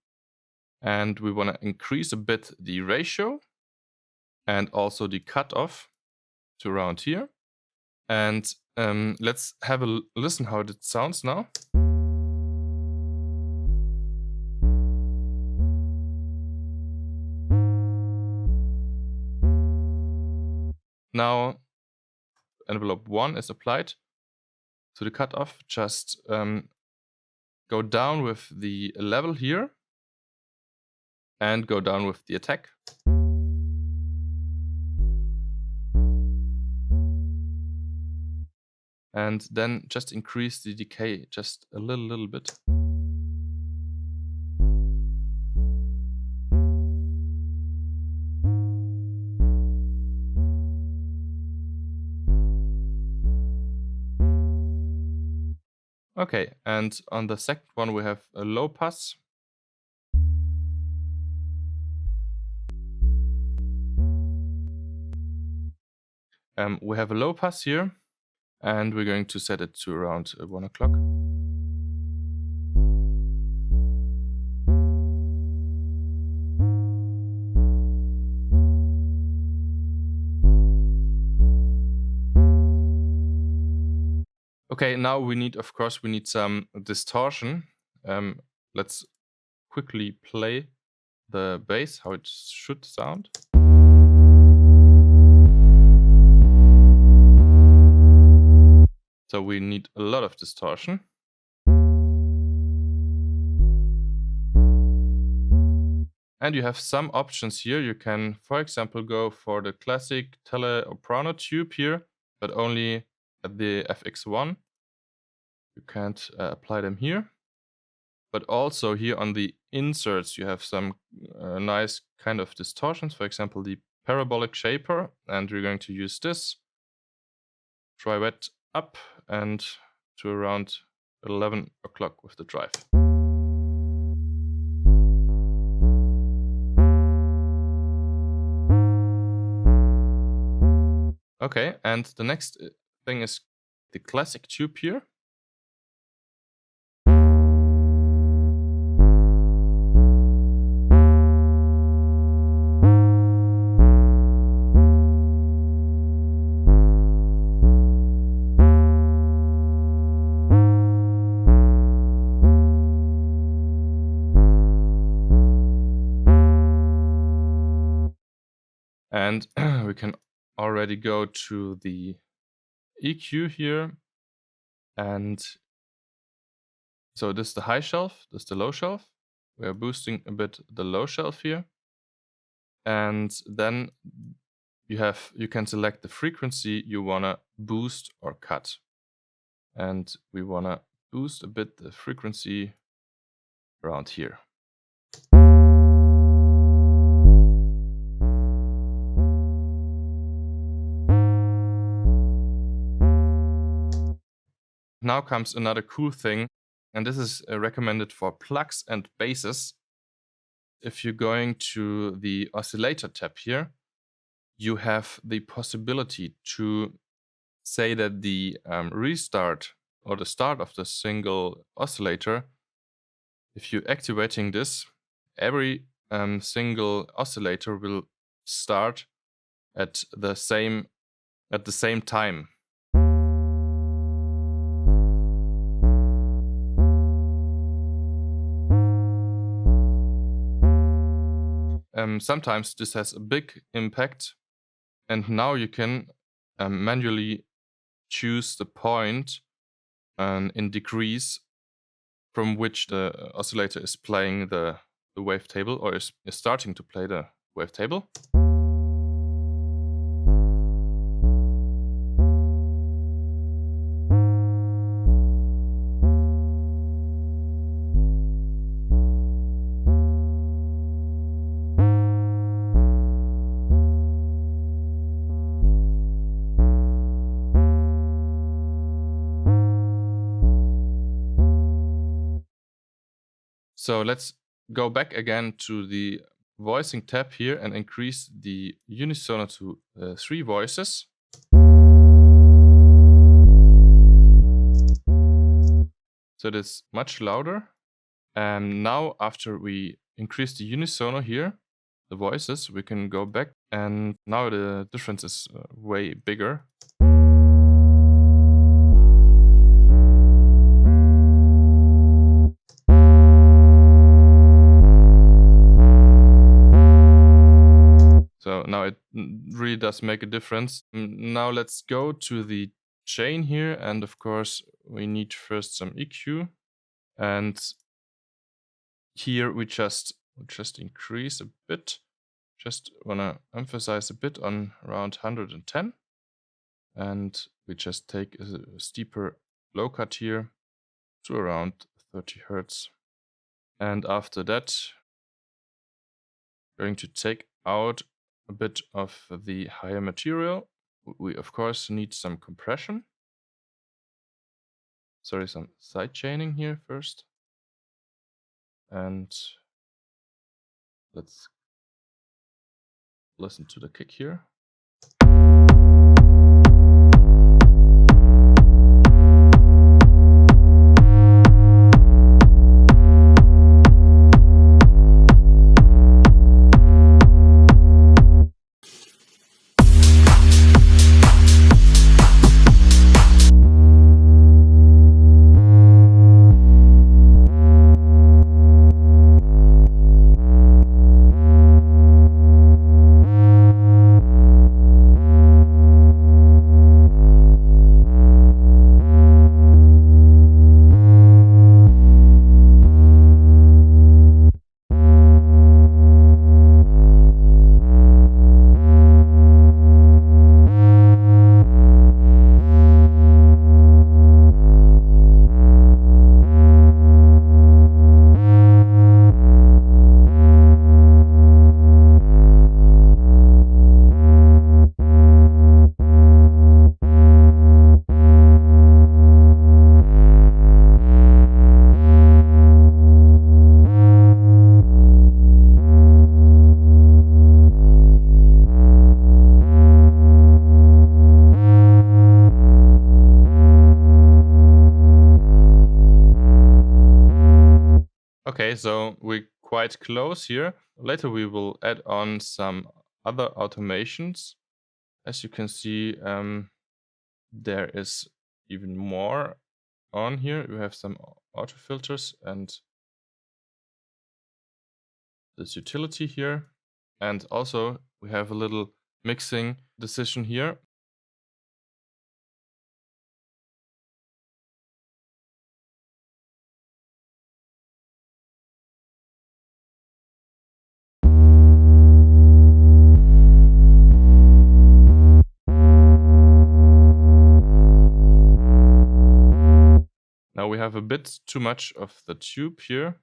and we want to increase a bit the ratio and also the cutoff to around here. And let's have a listen how it sounds now. Now envelope 1 is applied to the cutoff. Just go down with the level here and go down with the attack. And then just increase the decay just a little bit. Okay, and on the second one we have a low pass. We have a low pass here, and we're going to set it to around 1 o'clock. Okay, now we need some distortion. Let's quickly play the bass, how it should sound. So we need a lot of distortion. And you have some options here. You can, for example, go for the classic tele or Prano tube here, but only at the FX1. You can't apply them here. But also here on the inserts, you have some nice kind of distortions. For example, the parabolic shaper, and we're going to use this. Try wet up and to around 11 o'clock with the drive. Okay, and the next thing is the classic tube here. And we can already go to the EQ here. And so this is the high shelf, this is the low shelf. We are boosting a bit the low shelf here. And then you can select the frequency you want to boost or cut. And we want to boost a bit the frequency around here. Now comes another cool thing, and this is recommended for plucks and basses. If you're going to the oscillator tab here, you have the possibility to say that the restart or the start of the single oscillator, if you're activating this, every single oscillator will start at the same time. Sometimes this has a big impact, and now you can manually choose the point in degrees from which the oscillator is playing the wavetable, or is starting to play the wavetable. So let's go back again to the voicing tab here and increase the unisono to 3 voices. So it is much louder. And now after we increase the unisono here, the voices, we can go back, and now the difference is way bigger. So now it really does make a difference. Now let's go to the chain here, and of course we need first some EQ, and here we just increase a bit. Just wanna emphasize a bit on around 110, and we just take a steeper low cut here to around 30 Hertz. And after that, going to take out a bit of the higher material. We of course need some compression. Sorry, some side chaining here first. And let's listen to the kick here. Okay, so we're quite close here. Later we will add on some other automations. As you can see, there is even more on here. We have some auto filters and this utility here. And also we have a little mixing decision here. Now we have a bit too much of the tube here.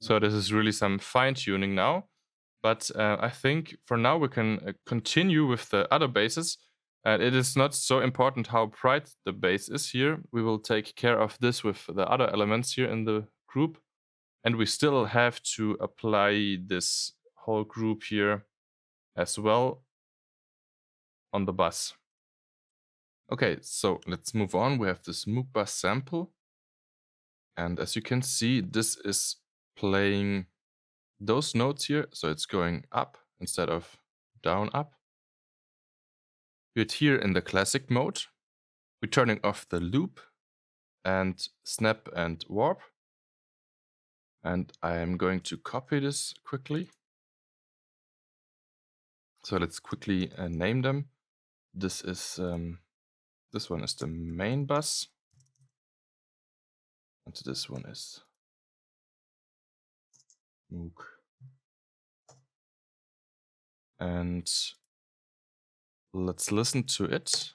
So this is really some fine-tuning now. But I think for now we can continue with the other basses. And it is not so important how bright the bass is here. We will take care of this with the other elements here in the group. And we still have to apply this whole group here as well on the bus. Okay, so let's move on. We have this Moog bus sample. And as you can see, this is playing those notes here, so it's going up instead of down up. We're here in the classic mode. We're turning off the loop and snap and warp. And I am going to copy this quickly. So let's quickly name them. This is this one is the main bus, and this one is Moog. And let's listen to it.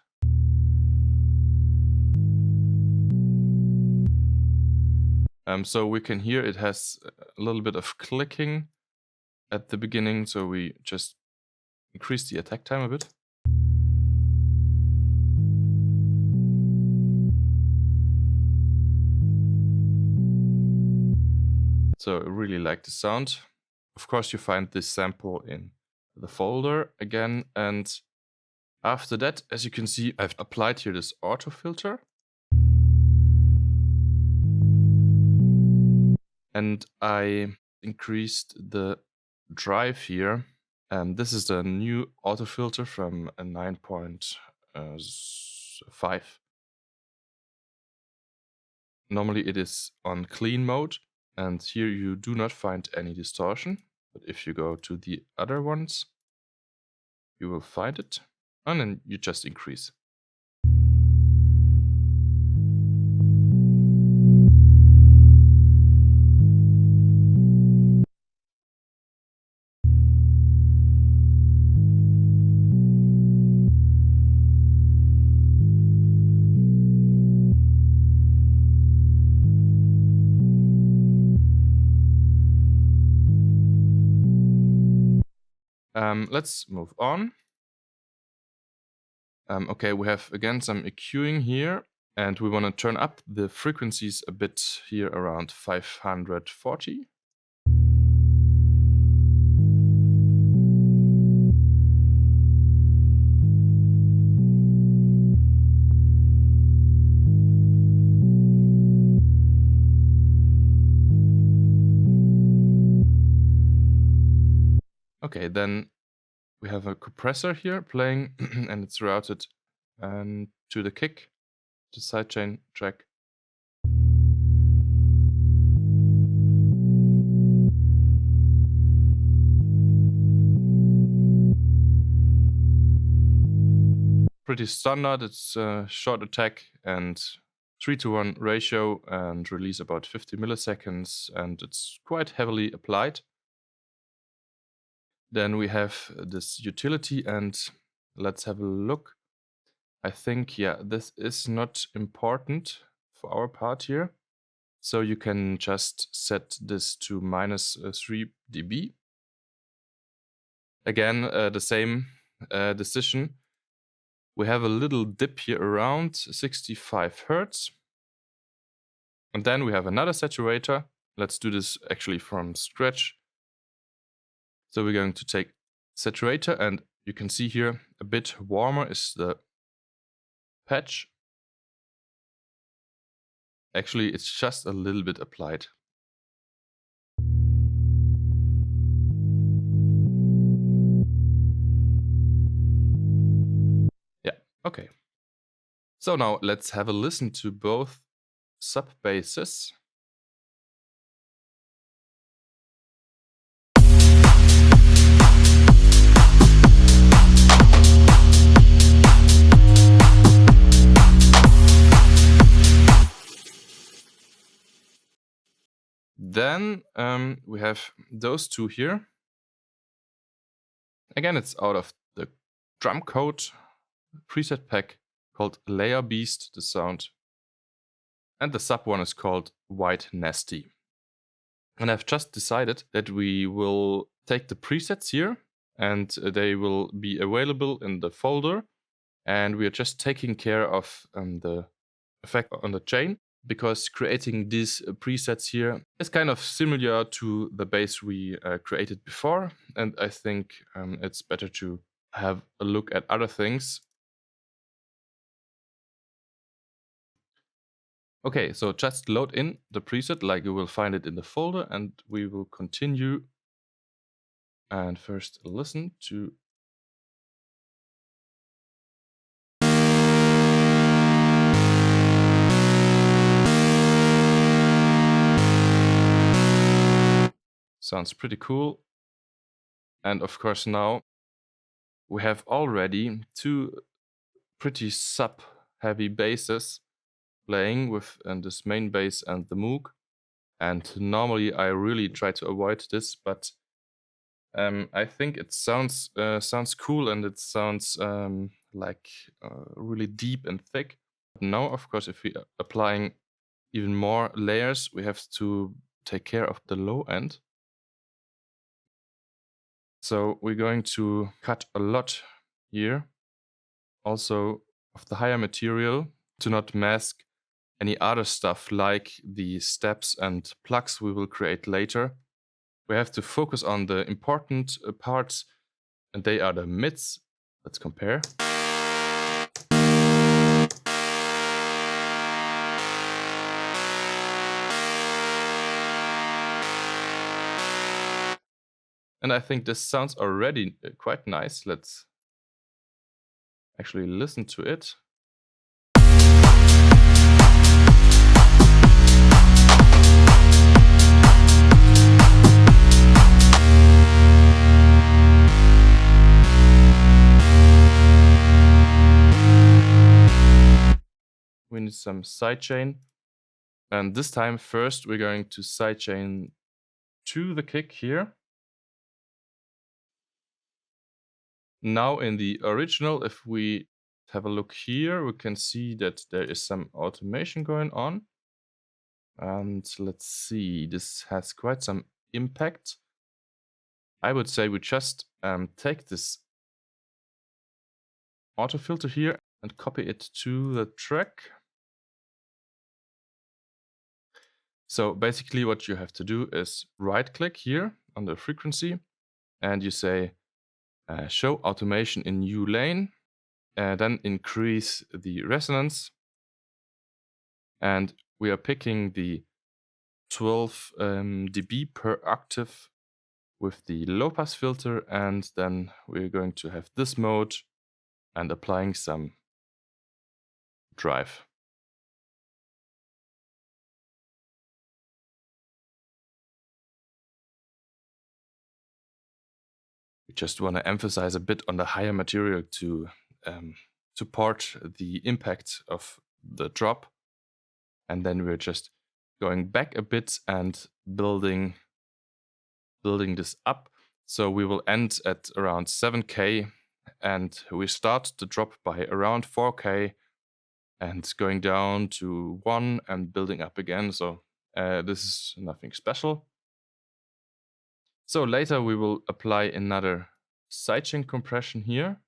So we can hear it has a little bit of clicking at the beginning, so we just increase the attack time a bit. So I really like the sound. Of course, you find this sample in the folder again, and after that, as you can see, I've applied here this auto filter. And I increased the drive here. This is the new auto filter from a 9.5. Normally it is on clean mode, and here you do not find any distortion. But if you go to the other ones, you will find it, and then you just increase. Let's move on. Okay, we have again some EQing here, and we want to turn up the frequencies a bit here around 540. Okay, then we have a compressor here playing, and it's routed to the kick, the sidechain track. Pretty standard, it's a short attack and 3:1 ratio and release about 50 milliseconds, and it's quite heavily applied. Then we have this utility, and let's have a look. I think, yeah, this is not important for our part here. So you can just set this to -3 dB. Again, the same decision. We have a little dip here around 65 Hertz. And then we have another saturator. Let's do this actually from scratch. So we're going to take saturator, and you can see here a bit warmer is the patch. Actually, it's just a little bit applied. Yeah, okay. So now let's have a listen to both sub basses. Then we have those two here. Again, it's out of the Drumcode preset pack called Layer Beast, the sound. And the sub one is called White Nasty. And I've just decided that we will take the presets here, and they will be available in the folder. And we are just taking care of the effect on the chain, because creating these presets here is kind of similar to the bass we created before. And I think it's better to have a look at other things. Okay, so just load in the preset like you will find it in the folder, and we will continue. And first listen to sounds pretty cool. And of course now we have already two pretty sub heavy basses playing with this main bass and the Moog. And normally I really try to avoid this, but I think it sounds cool, and it sounds like really deep and thick. Now, of course, if we are applying even more layers, we have to take care of the low end. So we're going to cut a lot here, also of the higher material, to not mask any other stuff like the steps and plugs we will create later. We have to focus on the important parts, and they are the mids. Let's compare. And I think this sounds already quite nice. Let's actually listen to it. We need some sidechain. And this time first we're going to sidechain to the kick here. Now in the original, if we have a look here, we can see that there is some automation going on. And let's see, this has quite some impact. I would say we just take this auto filter here and copy it to the track. So basically what you have to do is right click here on the frequency and you say show automation in new lane, then increase the resonance, and we are picking the 12 dB per octave with the low pass filter, and then we're going to have this mode and applying some drive. We just want to emphasize a bit on the higher material to support the impact of the drop. And then we're just going back a bit and building this up. So we will end at around 7K and we start the drop by around 4K and going down to 1 and building up again. So this is nothing special. So later we will apply another sidechain compression here.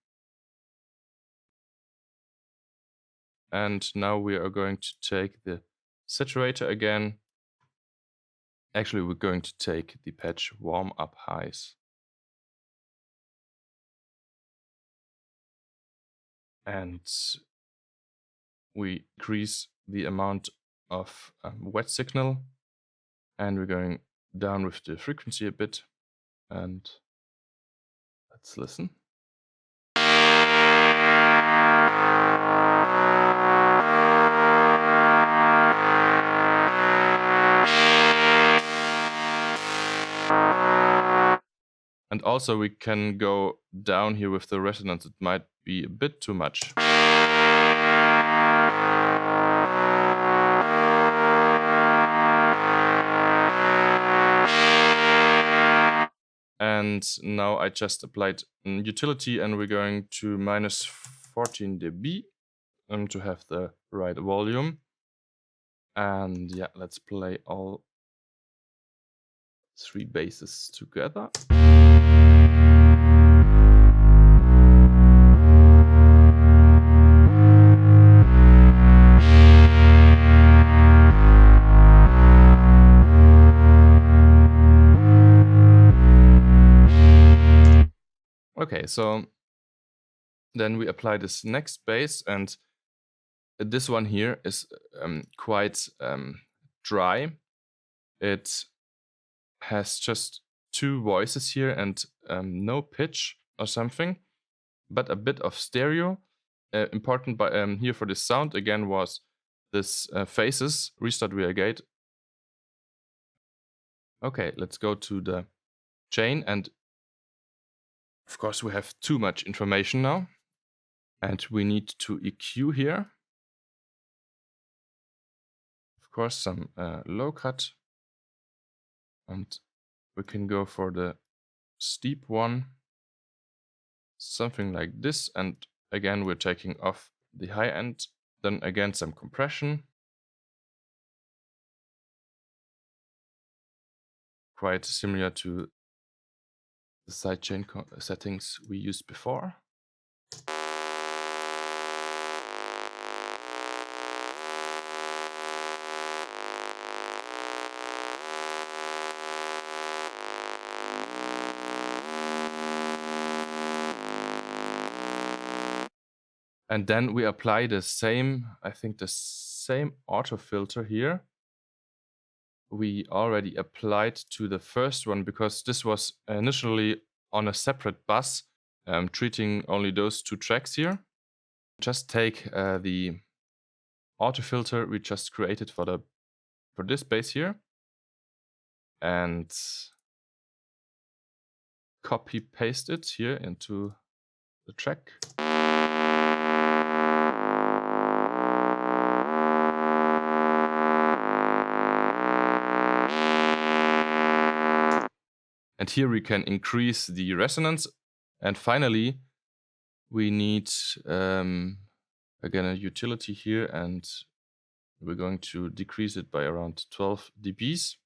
And now we are going to take the saturator again. Actually, we're going to take the patch warm up highs. And we increase the amount of wet signal. And we're going down with the frequency a bit. And let's listen. And also we can go down here with the resonance. It might be a bit too much. And now I just applied utility and we're going to minus 14 dB to have the right volume. And yeah, let's play all 3 basses together. Okay, so then we apply this next bass, and this one here is quite dry. It has just 2 voices here and no pitch or something, but a bit of stereo. Important here for this sound again was this phases, restart via gate. Okay, let's go to the chain, and of course we have too much information now, and we need to EQ here. Of course some low cut, and we can go for the steep one, something like this, and again we're taking off the high end, then again some compression. quite similar to the sidechain settings we used before. And then we apply the same, I think the same auto filter here. We already applied to the first one because this was initially on a separate bus, treating only those 2 tracks here. Just take the auto filter we just created for this bass here and copy paste it here into the track. And here we can increase the resonance. And finally, we need again a utility here, and we're going to decrease it by around 12 dBs.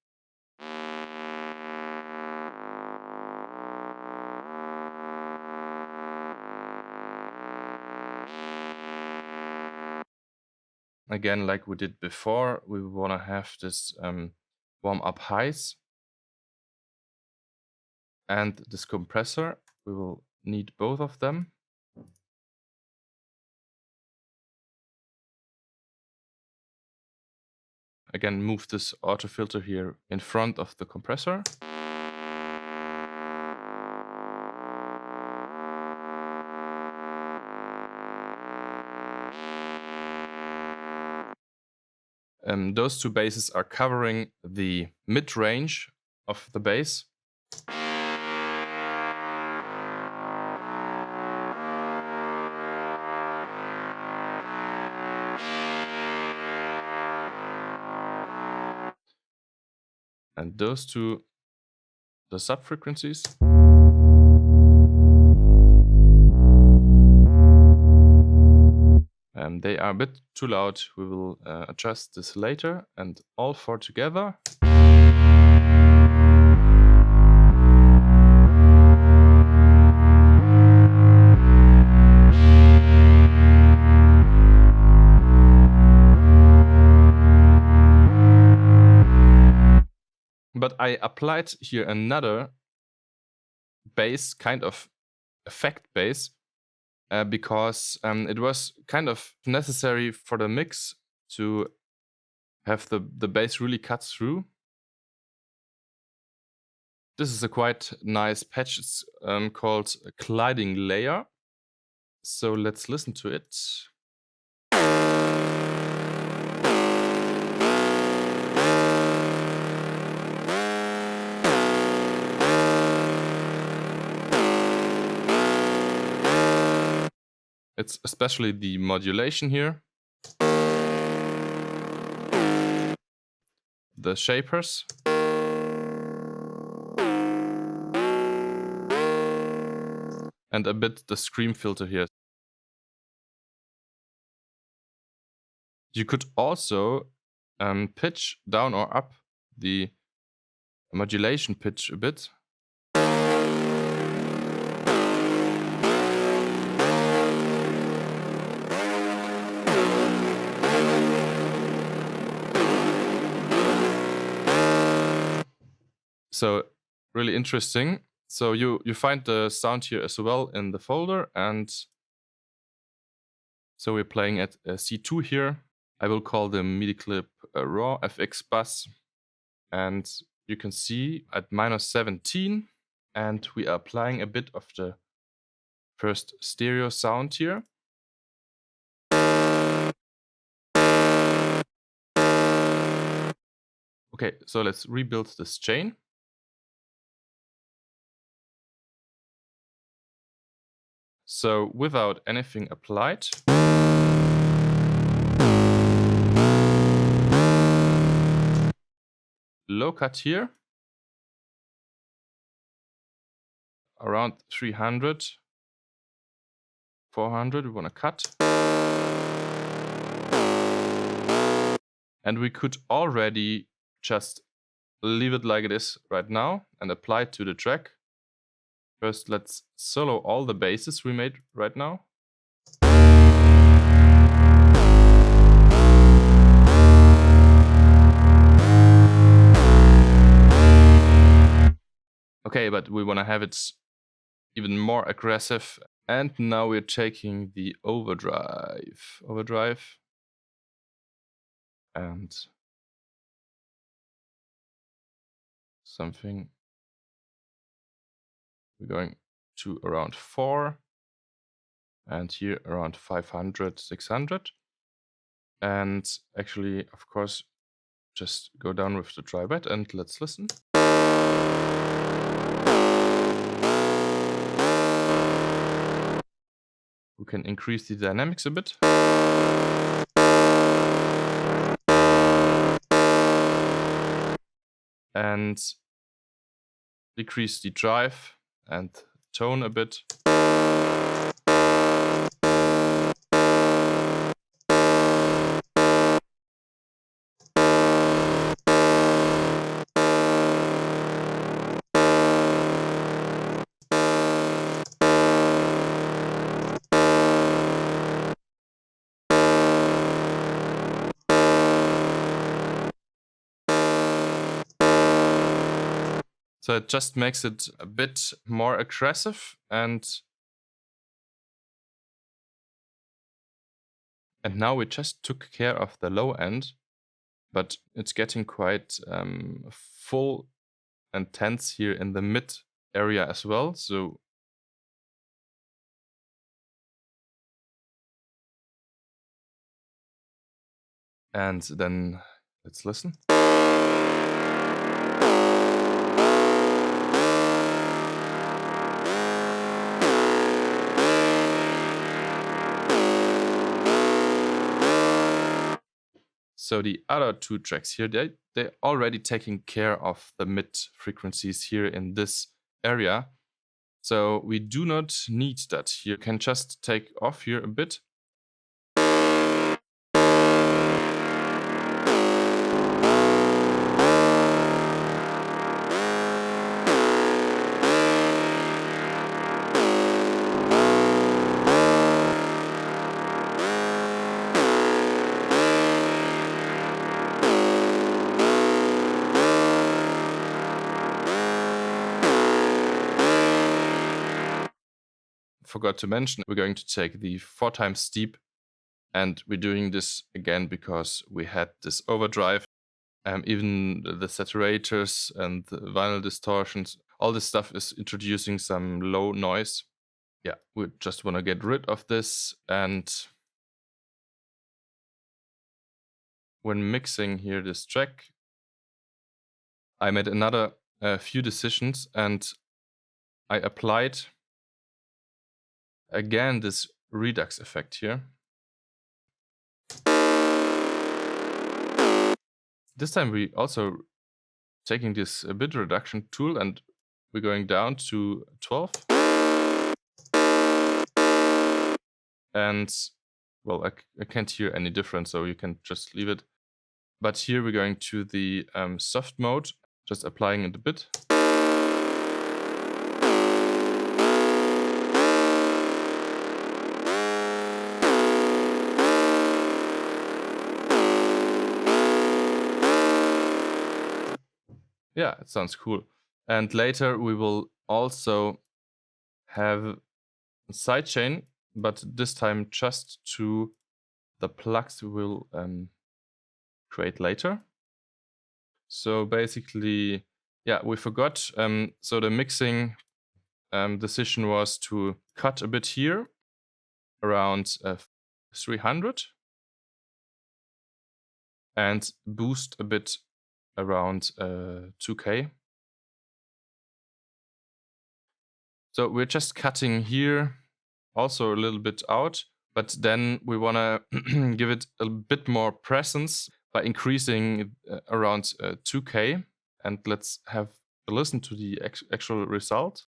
Again, like we did before, we want to have this warm-up highs. And this compressor, we will need both of them. Again, move this auto filter here in front of the compressor. Those 2 basses are covering the mid-range of the bass. And those 2, the sub-frequencies. They are a bit too loud. We will adjust this later, and all 4 together. But I applied here another bass, kind of effect bass, because it was kind of necessary for the mix to have the bass really cut through. This is a quite nice patch. It's called a Gliding Layer. So let's listen to it. It's especially the modulation here. The shapers. And a bit the scream filter here. You could also pitch down or up the modulation pitch a bit. So really interesting. So you find the sound here as well in the folder, and so we're playing at C2 here. I will call the MIDI clip raw FX bus, and you can see at -17, and we are applying a bit of the first stereo sound here. Okay, so let's rebuild this chain. So without anything applied, low cut here, around 300, 400, we want to cut. And we could already just leave it like it is right now and apply it to the track. First, let's solo all the basses we made right now. Okay, but we want to have it even more aggressive. And now we're taking the overdrive, and something. We're going to around 4, and here around 500, 600. And actually, of course, just go down with the dry wet and let's listen. We can increase the dynamics a bit. And decrease the drive and tone a bit. So it just makes it a bit more aggressive, and now we just took care of the low end, but it's getting quite full and tense here in the mid area as well. So and then let's listen. So the other two tracks here, they're already taking care of the mid frequencies here in this area. So we do not need that here. You can just take off here a bit. Forgot to mention, we're going to take the 4 times steep, and we're doing this again because we had this overdrive, even the saturators and the vinyl distortions, all this stuff is introducing some low noise. Yeah, we just want to get rid of this, and when mixing here this track, I made another few decisions, and I applied again this redux effect here. This time we also taking this bit reduction tool, and we're going down to 12. And well, I can't hear any difference, so you can just leave it. But here we're going to the soft mode, just applying it a bit. Yeah, it sounds cool. And later we will also have a sidechain, but this time just to the plugs we will create later. So basically, yeah, we forgot. So the mixing decision was to cut a bit here around 300 and boost a bit around 2K. So we're just cutting here also a little bit out, but then we want to give it a bit more presence by increasing around 2K. And let's have a listen to the actual result.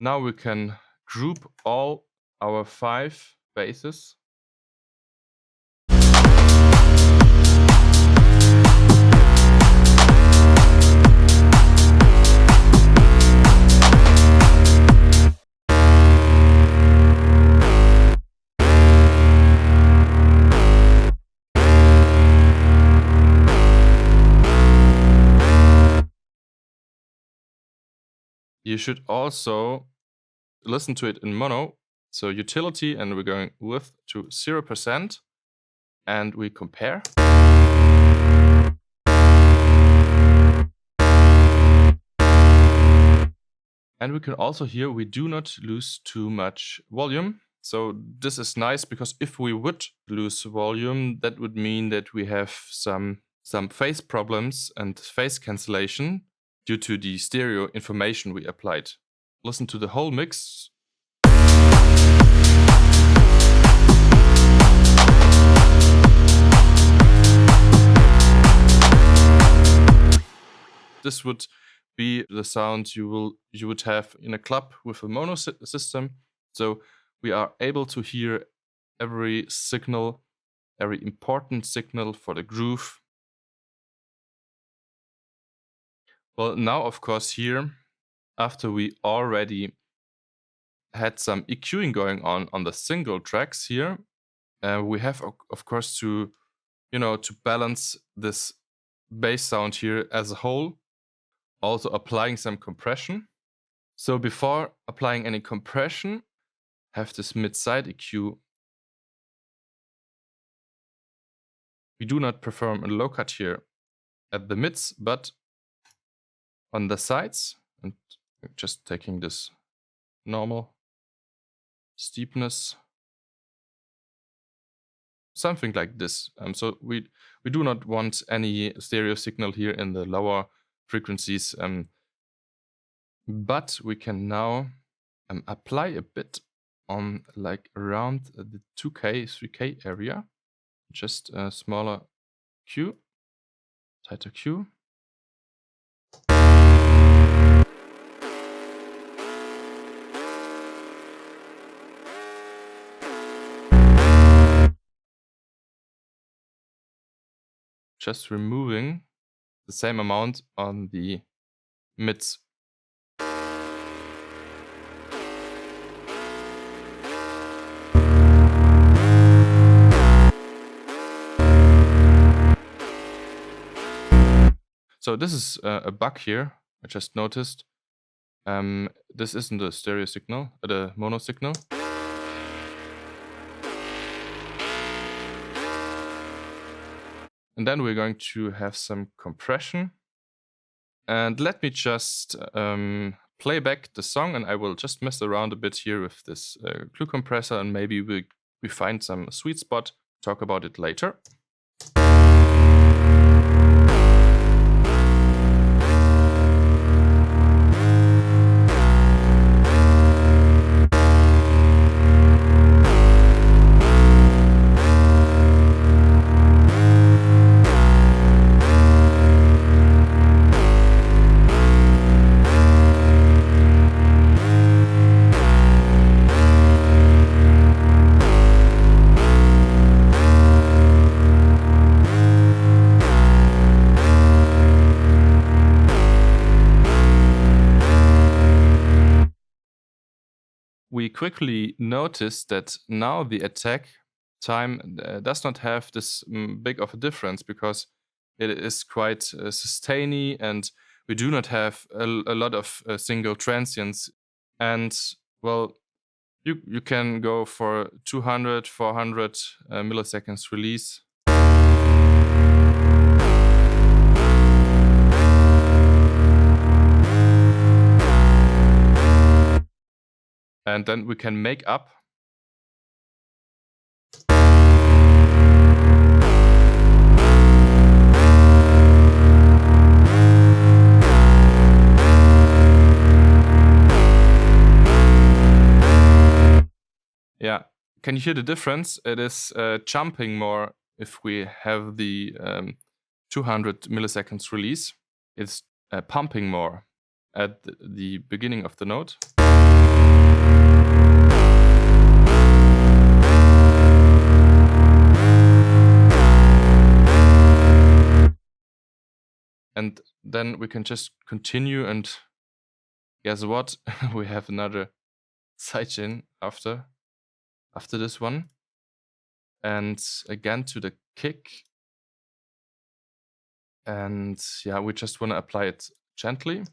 Now we can group all our 5 basses. You should also listen to it in mono. So utility, and we're going width to 0%, and we compare. And we can also hear we do not lose too much volume. So this is nice, because if we would lose volume, that would mean that we have some phase problems and phase cancellation due to the stereo information we applied. Listen to the whole mix. This would be the sound you would have in a club with a mono system. So we are able to hear every signal, every important signal for the groove. Well, now of course here, after we already had some EQing going on the single tracks here, we have of course to balance this bass sound here as a whole, also applying some compression. So before applying any compression, have this mid-side EQ. We do not perform a low cut here at the mids, but on the sides, and just taking this normal steepness, something like this. So we do not want any stereo signal here in the lower frequencies, but we can now apply a bit on like around the 2K, 3K area, just a smaller Q, tighter Q. Just removing the same amount on the mids. So this is a bug here, I just noticed. This isn't a stereo signal, the mono signal. And then we're going to have some compression. And let me just play back the song, and I will just mess around a bit here with this glue compressor, and maybe we find some sweet spot. Talk about it later. We quickly noticed that now the attack time does not have this big of a difference, because it is quite sustainy, and we do not have a lot of single transients. And well, you can go for 200, 400 milliseconds release. And then we can make up. Yeah, can you hear the difference? It is jumping more if we have the 200 milliseconds release. It's pumping more at the beginning of the note. And then we can just continue, and guess what? We have another sidechain after this one. And again to the kick. And yeah, we just want to apply it gently.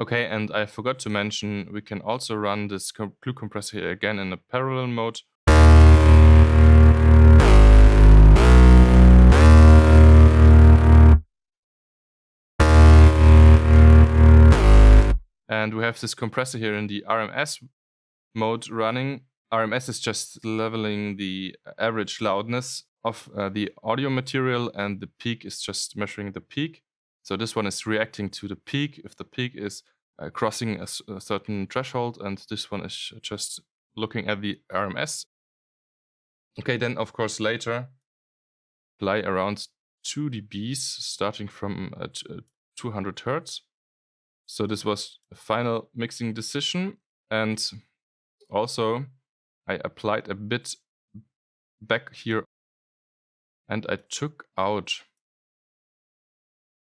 Okay, and I forgot to mention, we can also run this glue compressor here again in a parallel mode. And we have this compressor here in the RMS mode running. RMS is just leveling the average loudness of the audio material, and the peak is just measuring the peak. So this one is reacting to the peak if the peak is crossing a certain threshold, and this one is just looking at the RMS. Okay, then of course later apply around 2 dBs starting from 200 Hertz. So this was the final mixing decision, and also I applied a bit back here, and I took out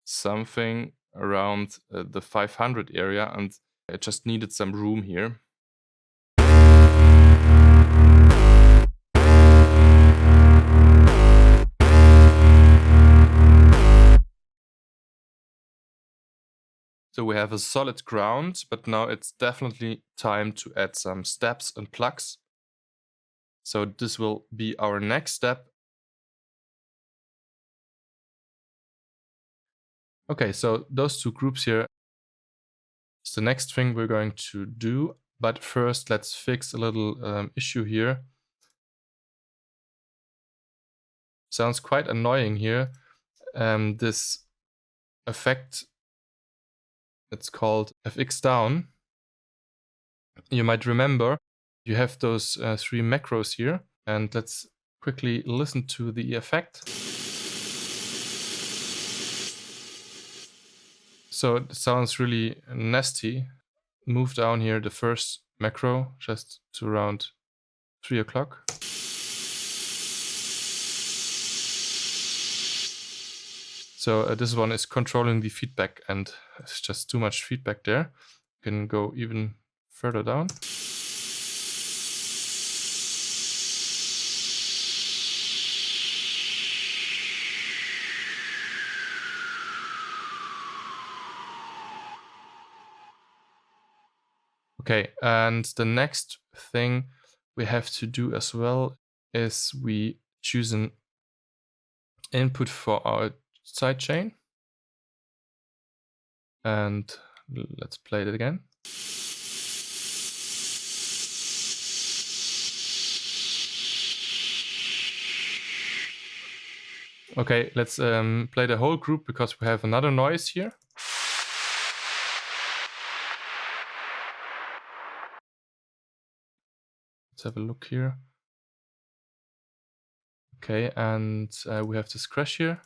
something around the 500 area, and I just needed some room here. So we have a solid ground, but now it's definitely time to add some steps and plucks. So this will be our next step. Okay, so those two groups here is the next thing we're going to do. But first, let's fix a little issue here. Sounds quite annoying here. This effect, it's called FX down. You might remember you have those 3 macros here, and let's quickly listen to the effect. So it sounds really nasty. Move down here the first macro just to around 3 o'clock. So this one is controlling the feedback, and it's just too much feedback there. You can go even further down. Okay, and the next thing we have to do as well is we choose an input for our sidechain. And let's play it again. Okay, let's play the whole group because we have another noise here. Let's have a look here. Okay, and we have this crash here.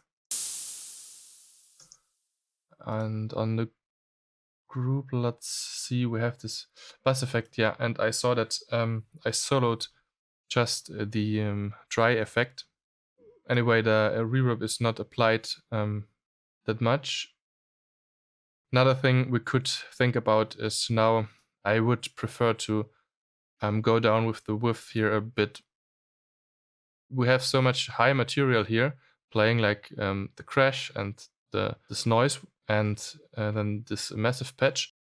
And on the group, let's see, we have this bus effect. Yeah, and I saw that I soloed just the dry effect. Anyway, the reverb is not applied that much. Another thing we could think about is now I would prefer to go down with the width here a bit. We have so much high material here playing, like the crash and this noise, and then this massive patch,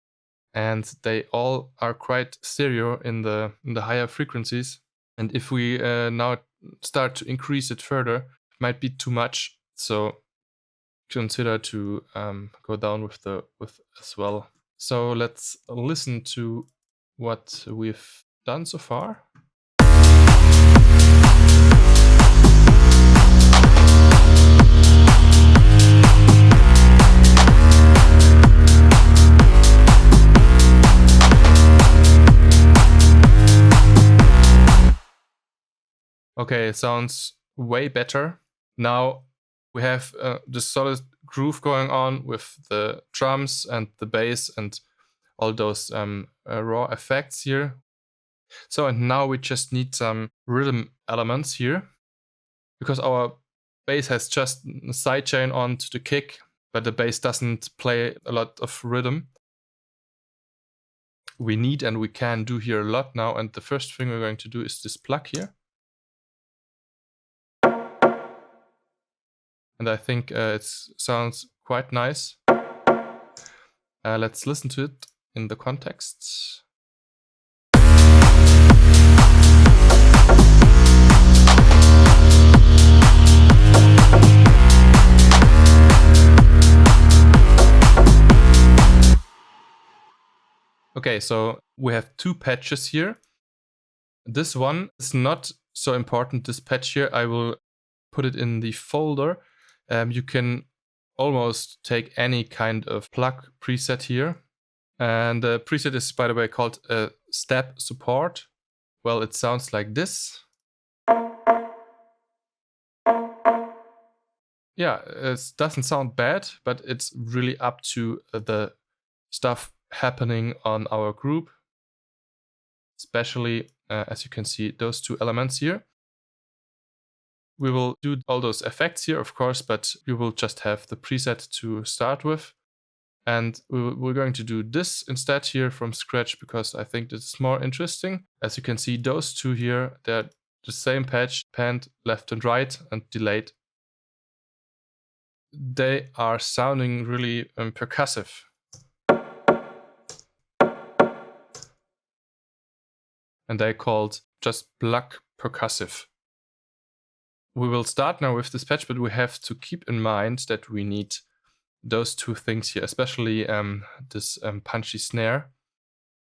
and they all are quite stereo in the higher frequencies. And if we now start to increase it further, it might be too much. So consider to go down with the width as well. So let's listen to what we've done so far. Okay, it sounds way better. Now we have the solid groove going on with the drums and the bass and all those raw effects here. So, and now we just need some rhythm elements here, because our bass has just a sidechain on to the kick, but the bass doesn't play a lot of rhythm. We need and we can do here a lot now, and the first thing we're going to do is this pluck here. And I think it sounds quite nice. Let's listen to it in the context. Okay, so we have two patches here. This one is not so important, this patch here. I will put it in the folder. You can almost take any kind of Pluck preset here. And the preset is, by the way, called step support. Well, it sounds like this. Yeah, it doesn't sound bad, but it's really up to the stuff happening on our group. Especially, as you can see, those two elements here. We will do all those effects here, of course, but we will just have the preset to start with. And we're going to do this instead here from scratch, because I think this is more interesting. As you can see, those two here, they're the same patch, panned left and right and delayed. They are sounding really percussive. And they're called just Pluck Percussive. We will start now with this patch, but we have to keep in mind that we need those two things here, especially this punchy snare.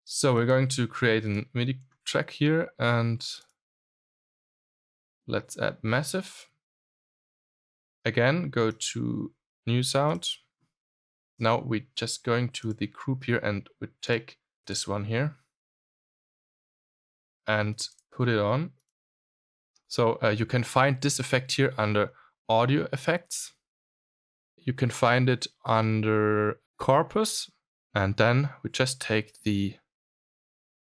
So we're going to create a MIDI track here, and let's add massive. Again, go to new sound. Now we're just going to the group here, and we take this one here and put it on. So you can find this effect here under audio effects. You can find it under corpus, and then we just take the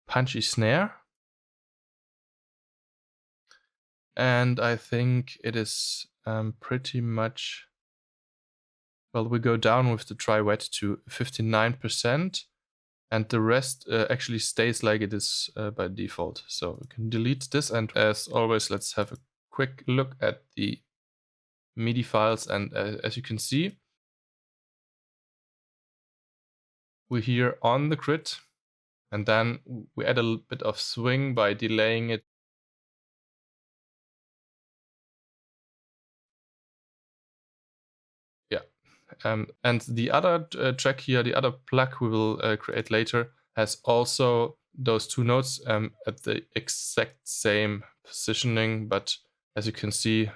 punchy snare. And I think it is pretty much, well, we go down with the dry wet to 59%, and the rest actually stays like it is by default. So we can delete this, and as always, let's have a quick look at the MIDI files, and as you can see, we're here on the grid, and then we add a little bit of swing by delaying it. Yeah, and the other track here, the other Pluck we will create later, has also those two notes at the exact same positioning, but as you can see,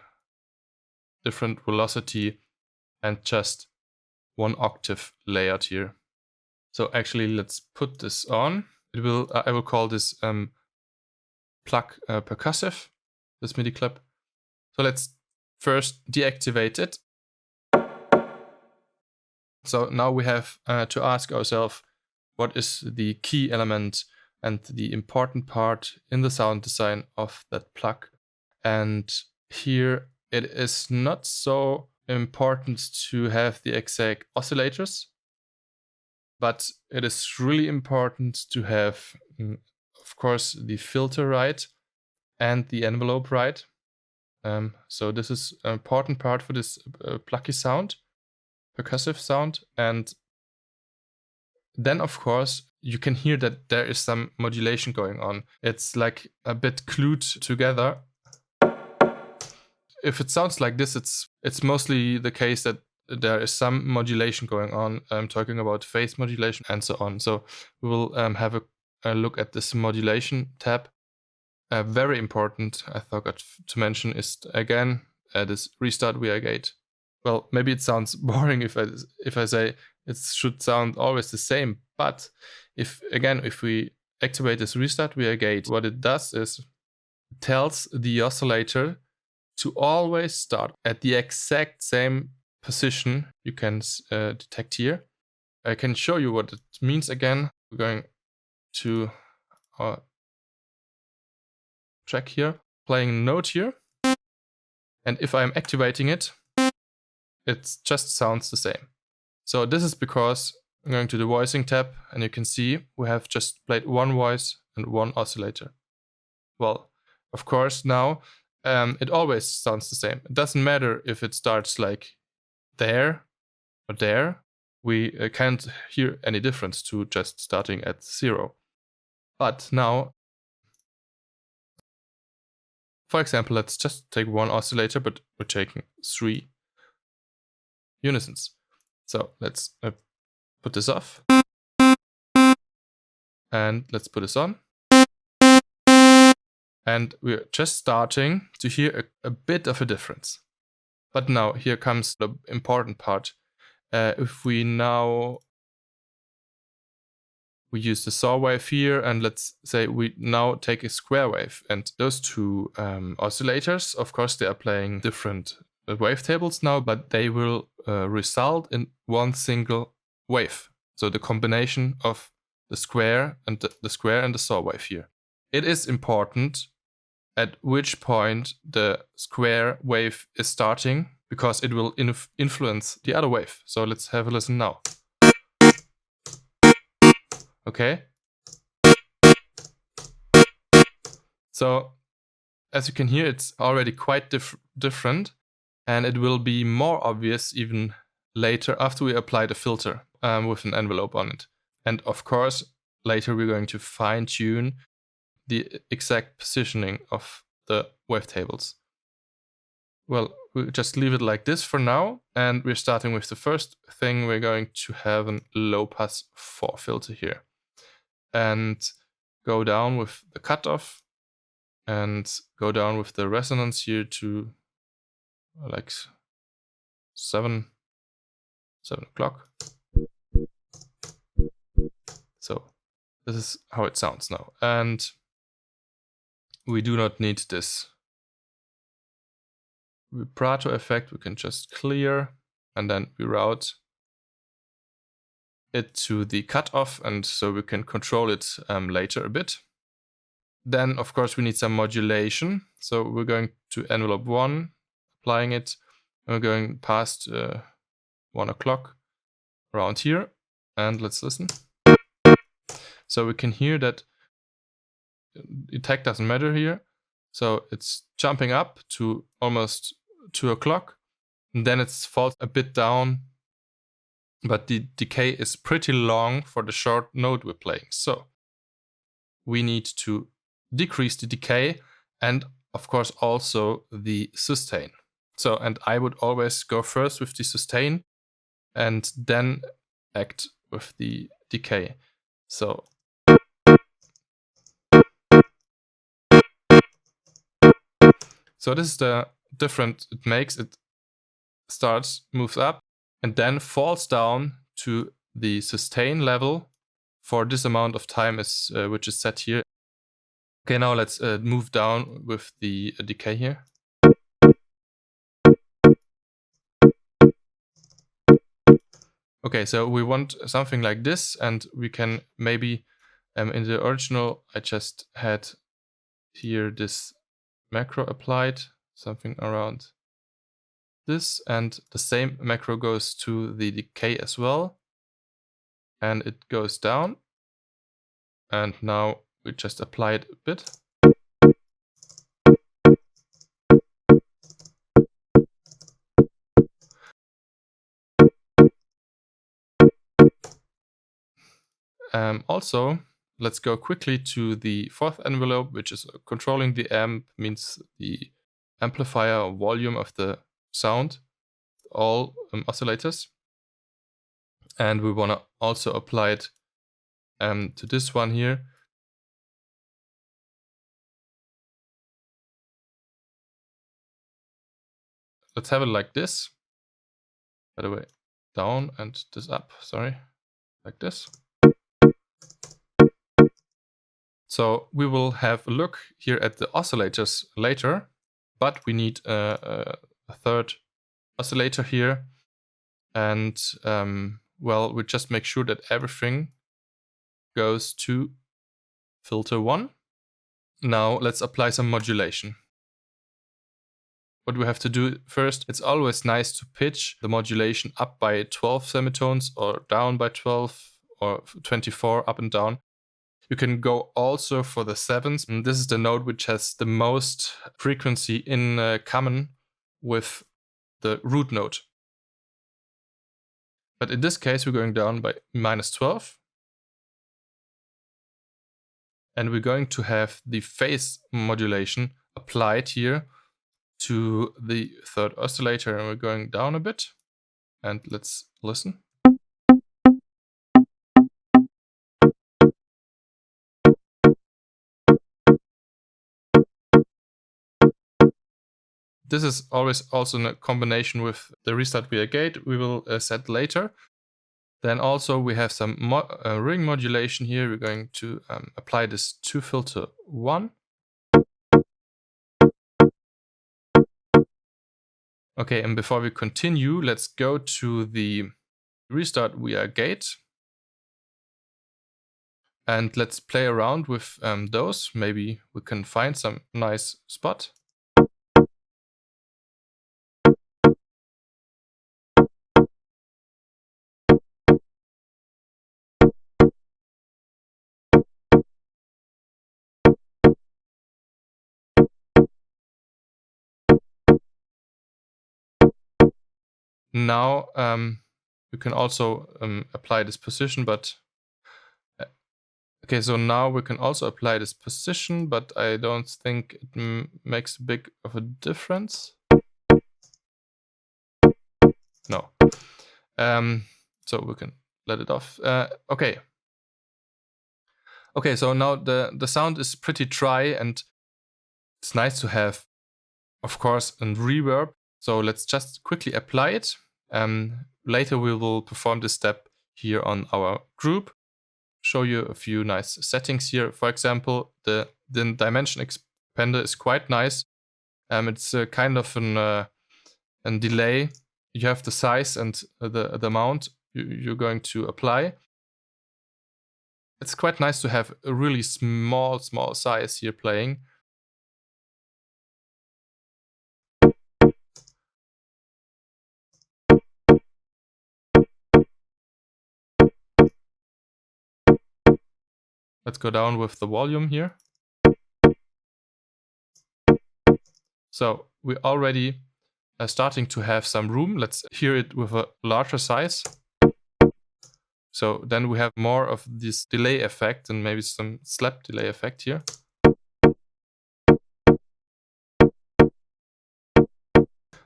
different velocity and just one octave layered here. So actually, let's put this on. It will. I will call this Pluck Percussive, this MIDI clip. So let's first deactivate it. So now we have to ask ourselves, what is the key element and the important part in the sound design of that Pluck? And here it is not so important to have the exact oscillators, but it is really important to have, of course, the filter right and the envelope right. So this is an important part for this plucky sound, percussive sound. And then, of course, you can hear that there is some modulation going on. It's like a bit glued together. If it sounds like this, it's mostly the case that there is some modulation going on. I'm talking about phase modulation and so on. So we will have a look at this modulation tab. Very important, I forgot to mention, is again this restart VI gate. Well, maybe it sounds boring if I say it should sound always the same, but if we activate this restart VI gate, what it does is it tells the oscillator to always start at the exact same position you can detect here. I can show you what it means again. We're going to our track here, playing a note here, and if I'm activating it, it just sounds the same. So this is because I'm going to the voicing tab, and you can see we have just played one voice and one oscillator. Well, of course now it always sounds the same. It doesn't matter if it starts like there or there. We can't hear any difference to just starting at 0. But now, for example, let's just take one oscillator, but we're taking 3 unisons. So let's put this off. And let's put this on. And we're just starting to hear a bit of a difference. But now here comes the important part. If we use the saw wave here, and let's say we now take a square wave, and those two oscillators, of course, they are playing different wavetables now, but they will result in one single wave. So the combination of the square and the saw wave here. It is important at which point the square wave is starting, because it will influence the other wave. So let's have a listen now. Okay. So as you can hear, it's already quite different, and it will be more obvious even later after we apply the filter with an envelope on it. And of course, later we're going to fine-tune the exact positioning of the wavetables. Well, we'll just leave it like this for now, and we're starting with the first thing. We're going to have a low-pass 4 filter here, and go down with the cutoff, and go down with the resonance here to like 7 o'clock. So this is how it sounds now, and we do not need this vibrato effect. We can just clear, and then we route it to the cutoff, and so we can control it later a bit. Then, of course, we need some modulation. So we're going to envelope 1, applying it, and we're going past 1 o'clock around here, and let's listen. So we can hear that the tag doesn't matter here. So it's jumping up to almost 2 o'clock, and then it falls a bit down, but the decay is pretty long for the short note we're playing. So we need to decrease the decay, and of course also the sustain. So, and I would always go first with the sustain and then act with the decay. So this is the difference it makes. It starts, moves up, and then falls down to the sustain level for this amount of time which is set here. Okay, now let's move down with the decay here. Okay, so we want something like this, and we can maybe, in the original, I just had here this macro applied, something around this, and the same macro goes to the decay as well, and it goes down, and now we just apply it a bit. Also, let's go quickly to the 4th envelope, which is controlling the amp, means the amplifier or volume of the sound. all oscillators. And we want to also apply it to this one here. Let's have it like this. By the way, down and this up, sorry, like this. So we will have a look here at the oscillators later, but we need a third oscillator here. And well, we just make sure that everything goes to filter 1. Now let's apply some modulation. What we have to do first, it's always nice to pitch the modulation up by 12 semitones or down by 12 or 24 up and down. You can go also for the 7s. And this is the note which has the most frequency in common with the root note. But in this case, we're going down by -12. And we're going to have the phase modulation applied here to the third oscillator. And we're going down a bit. And let's listen. This is always also in a combination with the restart via gate we will set later. Then also we have some ring modulation here. We're going to apply this to filter 1. Okay, and before we continue, let's go to the restart via gate. And let's play around with those. Maybe we can find some nice spot. Now you can also apply this position, but okay, so now we can also apply this position, but I don't think it makes a big of a difference. No. So we can let it off. Okay. Okay, so now the sound is pretty dry and it's nice to have, of course, a reverb. So let's just quickly apply it. Later we will perform this step here on our group. Show you a few nice settings here. For example, the dimension expander is quite nice. It's kind of a delay. You have the size and the amount you're going to apply. It's quite nice to have a really small size here playing. Let's go down with the volume here. So we're already starting to have some room. Let's hear it with a larger size. So then we have more of this delay effect and maybe some slap delay effect here.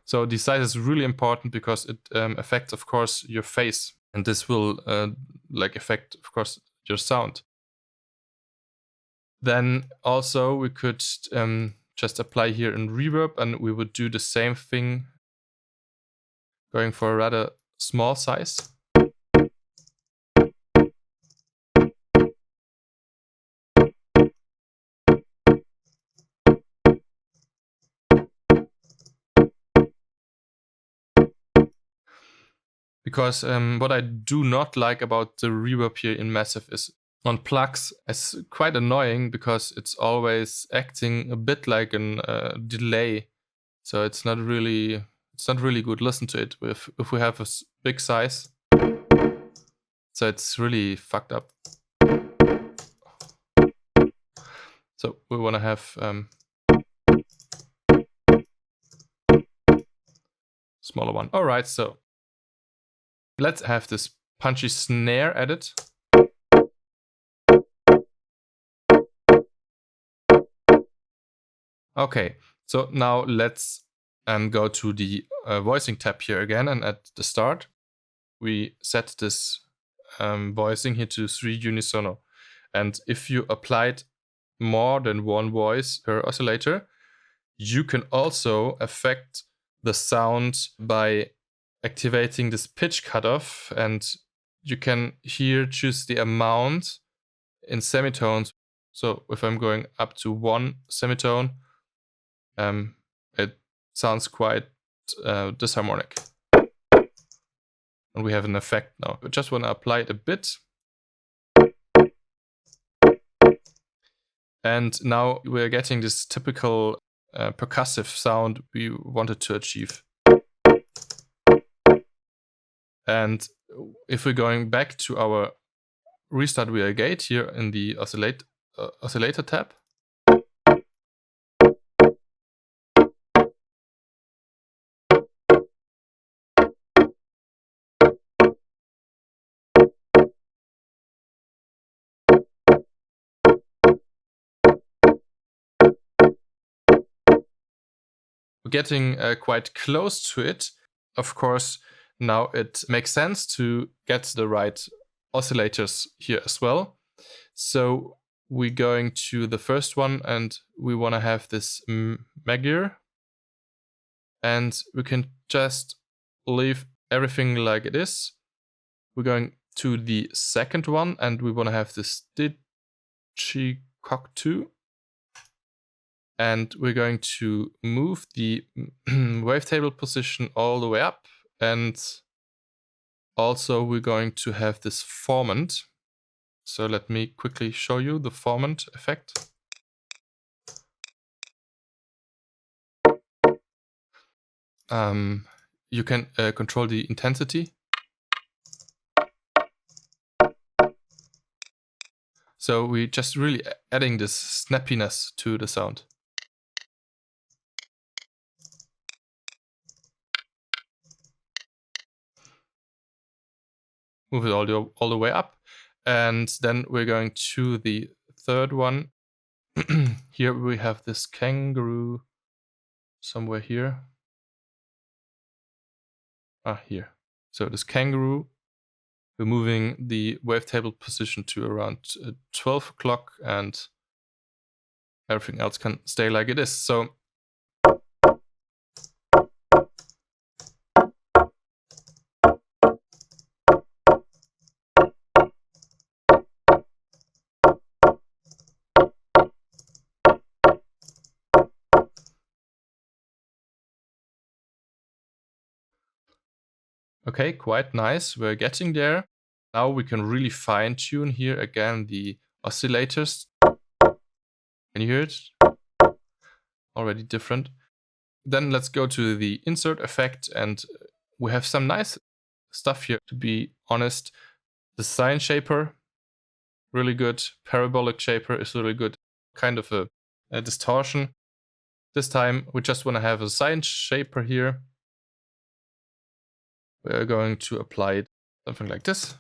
So the size is really important because it affects, of course, your face. And this will affect, of course, your sound. Then also we could just apply here in reverb and we would do the same thing, going for a rather small size. Because what I do not like about the reverb here in Massive is on plugs, it's quite annoying because it's always acting a bit like a delay. So it's not really good. Listen to it if we have a big size. So it's really fucked up. So we want to have smaller one. All right, so let's have this punchy snare added. Okay, so now let's go to the voicing tab here again, and at the start we set this voicing here to 3 unisono. And if you applied more than one voice per oscillator, you can also affect the sound by activating this pitch cutoff, and you can here choose the amount in semitones. So if I'm going up to 1 semitone, it sounds quite disharmonic. And we have an effect now. I just want to apply it a bit. And now we're getting this typical percussive sound we wanted to achieve. And if we're going back to our restart wheel gate here in the oscillator tab, we're getting quite close to it. Of course, now it makes sense to get the right oscillators here as well. So we're going to the first one, and we want to have this Magyar. And we can just leave everything like it is. We're going to the second one, and we want to have this Digicog2. And we're going to move the wavetable position all the way up. And also we're going to have this formant. So let me quickly show you the formant effect. You can control the intensity. So we're just really adding this snappiness to the sound. Move it all the way up. And then we're going to the third one. Here we have this kangaroo somewhere here. Here. So this kangaroo, we're moving the wavetable position to around 12 o'clock, and everything else can stay like it is. So okay, quite nice. We're getting there. Now we can really fine tune here again the oscillators. Can you hear it? Already different. Then let's go to the insert effect, and we have some nice stuff here, to be honest. The sine shaper, really good. Parabolic shaper is really good. Kind of a distortion. This time we just want to have a sine shaper here. We're going to apply it something like this.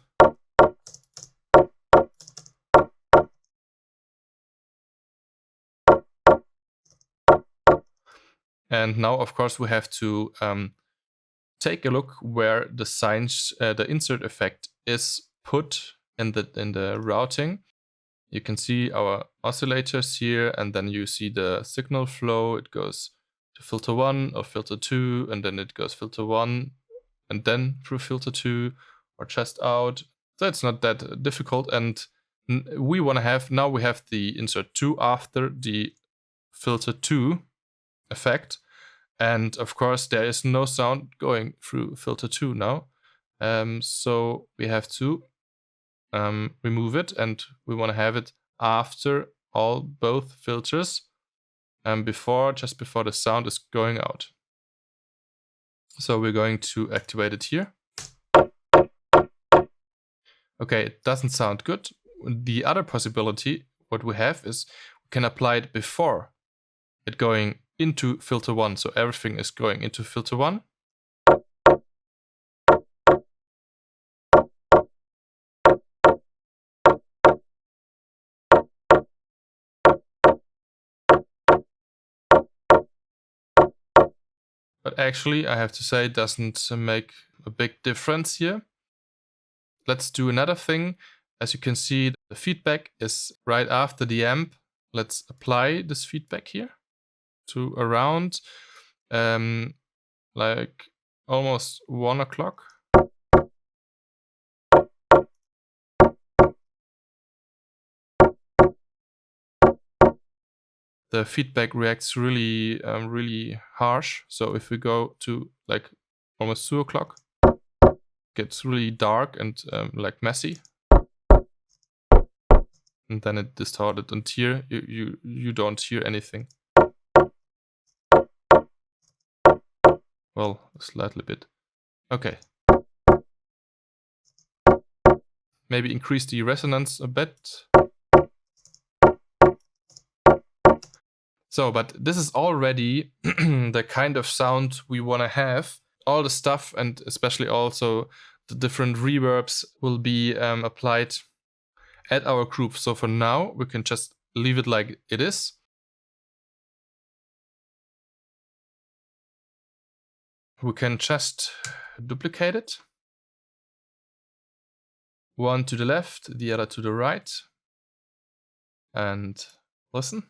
And now, of course, we have to take a look where the insert effect is put in the routing. You can see our oscillators here, and then you see the signal flow. It goes to filter 1 or filter 2, and then it goes filter 1 and then through filter 2 or just out. So it's not that difficult. And we want to have, now we have the insert 2 after the filter 2 effect. And of course, there is no sound going through filter 2 now. So we have to remove it, and we want to have it after both filters, just before the sound is going out. So we're going to activate it here. Okay, it doesn't sound good. The other possibility, what we have, is we can apply it before it going into filter 1. So everything is going into filter 1. But actually, I have to say it doesn't make a big difference here. Let's do another thing. As you can see, the feedback is right after the amp. Let's apply this feedback here to around like almost 1 o'clock. The feedback reacts really, really harsh. So if we go to like almost 2 o'clock, it gets really dark and like messy. And then it distorted. And here you don't hear anything. Well, a slightly bit. Okay. Maybe increase the resonance a bit. So, but this is already the kind of sound we want to have. All the stuff, and especially also the different reverbs, will be applied at our group. So for now, we can just leave it like it is. We can just duplicate it. One to the left, the other to the right. And listen.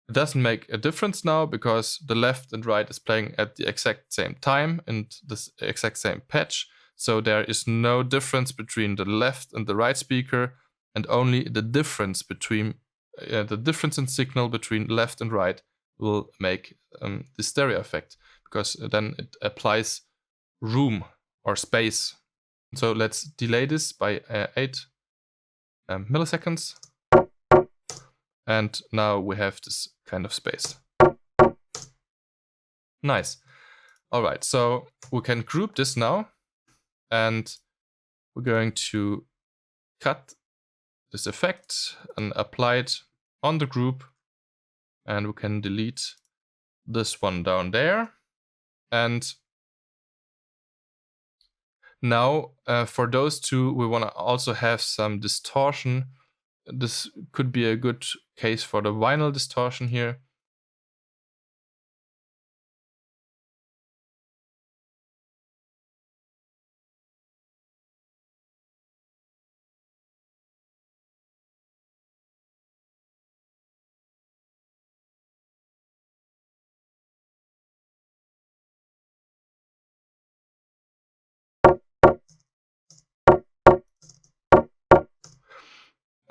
It doesn't make a difference now because the left and right is playing at the exact same time and the exact same pitch. So there is no difference between the left and the right speaker, and only the difference between the difference in signal between left and right will make the stereo effect, because then it applies room or space. So let's delay this by 8 milliseconds. And now we have this kind of space. Nice. All right, so we can group this now. And we're going to cut this effect and apply it on the group. And we can delete this one down there. And now for those two, we want to also have some distortion. This could be a good case for the vinyl distortion here.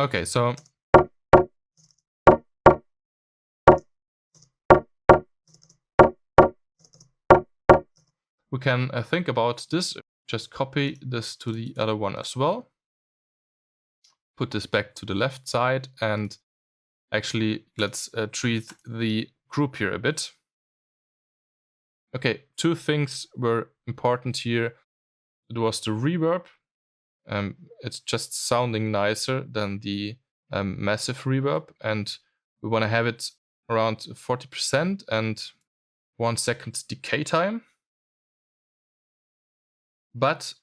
Okay, so we can think about this. Just copy this to the other one as well. Put this back to the left side, and actually let's treat the group here a bit. Okay, two things were important here. It was the reverb. It's just sounding nicer than the massive reverb, and we want to have it around 40% and 1 second decay time. But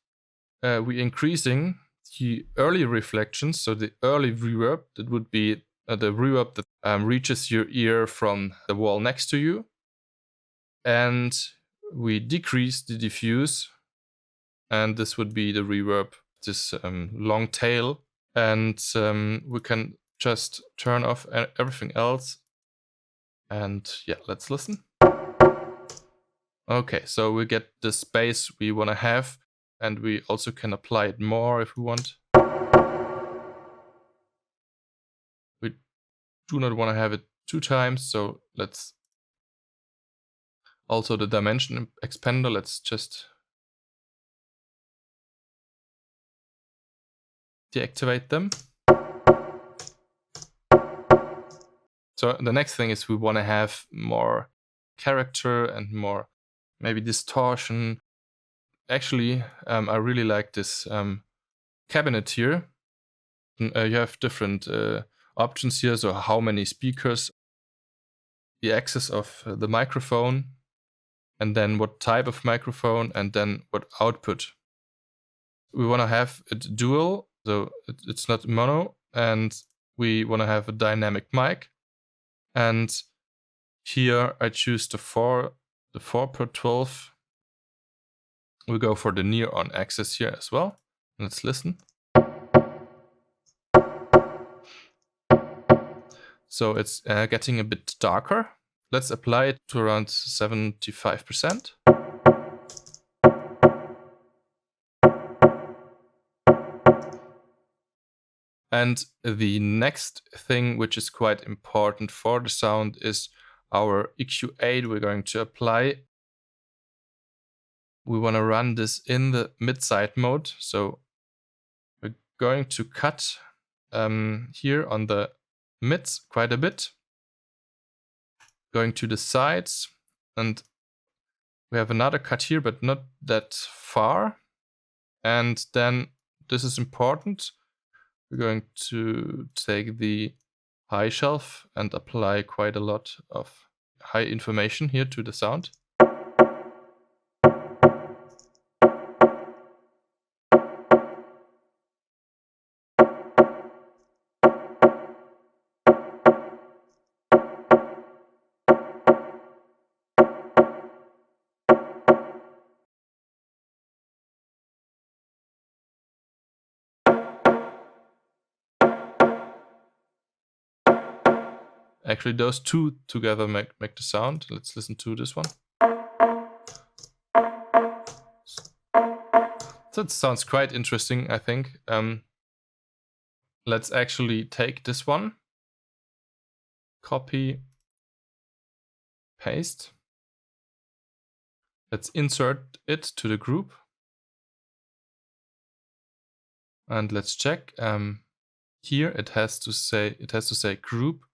we're increasing the early reflections, so the early reverb, that would be the reverb that reaches your ear from the wall next to you. And we decrease the diffuse, and this would be the reverb, this long tail. And we can just turn off everything else. And yeah, let's listen. Okay, so we get the space we want to have, and we also can apply it more if we want. We do not want to have it 2 times, so let's also the dimension expander, let's just deactivate them. So the next thing is we want to have more character and more maybe distortion. Actually, I really like this cabinet here. You have different options here, so how many speakers, the axis of the microphone, and then what type of microphone, and then what output. We want to have it dual, so it's not mono, and we want to have a dynamic mic. And here I choose the 4/12. We go for the near on axis here as well. Let's listen. So it's getting a bit darker. Let's apply it to around 75%. And the next thing, which is quite important for the sound, is our EQ8 we're going to apply. We want to run this in the mid-side mode. So we're going to cut here on the mids quite a bit. Going to the sides, and we have another cut here, but not that far. And then this is important. We're going to take the high shelf and apply quite a lot of high information here to the sound. Actually, those two together make the sound. Let's listen to this one. That sounds quite interesting, I think. Let's actually take this one, copy, paste. Let's insert it to the group. And let's check. Here it has to say group,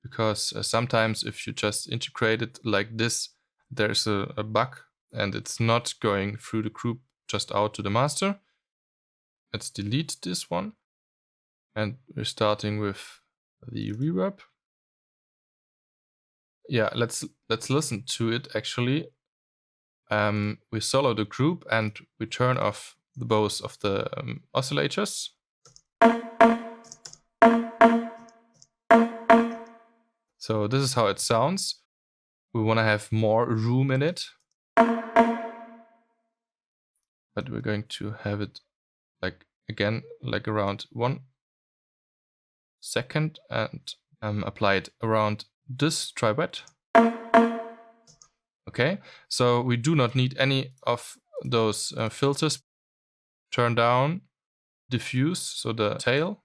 because sometimes if you just integrate it like this, there's a bug and it's not going through the group, just out to the master. Let's delete this one. And we're starting with the reverb. Yeah, let's listen to it actually. We solo the group and we turn off the both of the oscillators. So this is how it sounds. We want to have more room in it. But we're going to have it again around 1 second and apply it around this tri-wet. Okay, so we do not need any of those filters. Turn down diffuse, so the tail,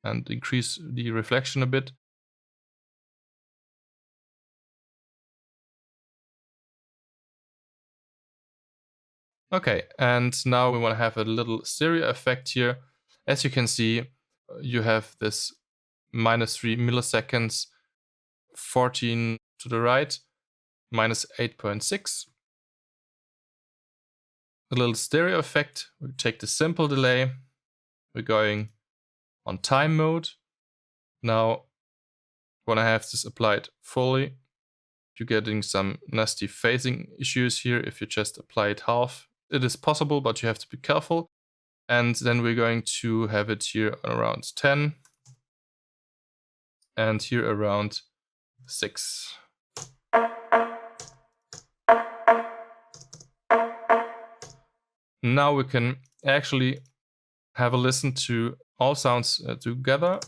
and increase the reflection a bit. Okay, and now we want to have a little stereo effect here. As you can see, you have this -3 milliseconds, 14 to the right, -8.6. A little stereo effect. We take the simple delay. We're going on time mode. Now, when I have this applied fully, you're getting some nasty phasing issues here if you just apply it half. It is possible, but you have to be careful. And then we're going to have it here around 10. And here around 6. Now we can actually have a listen to all sounds together.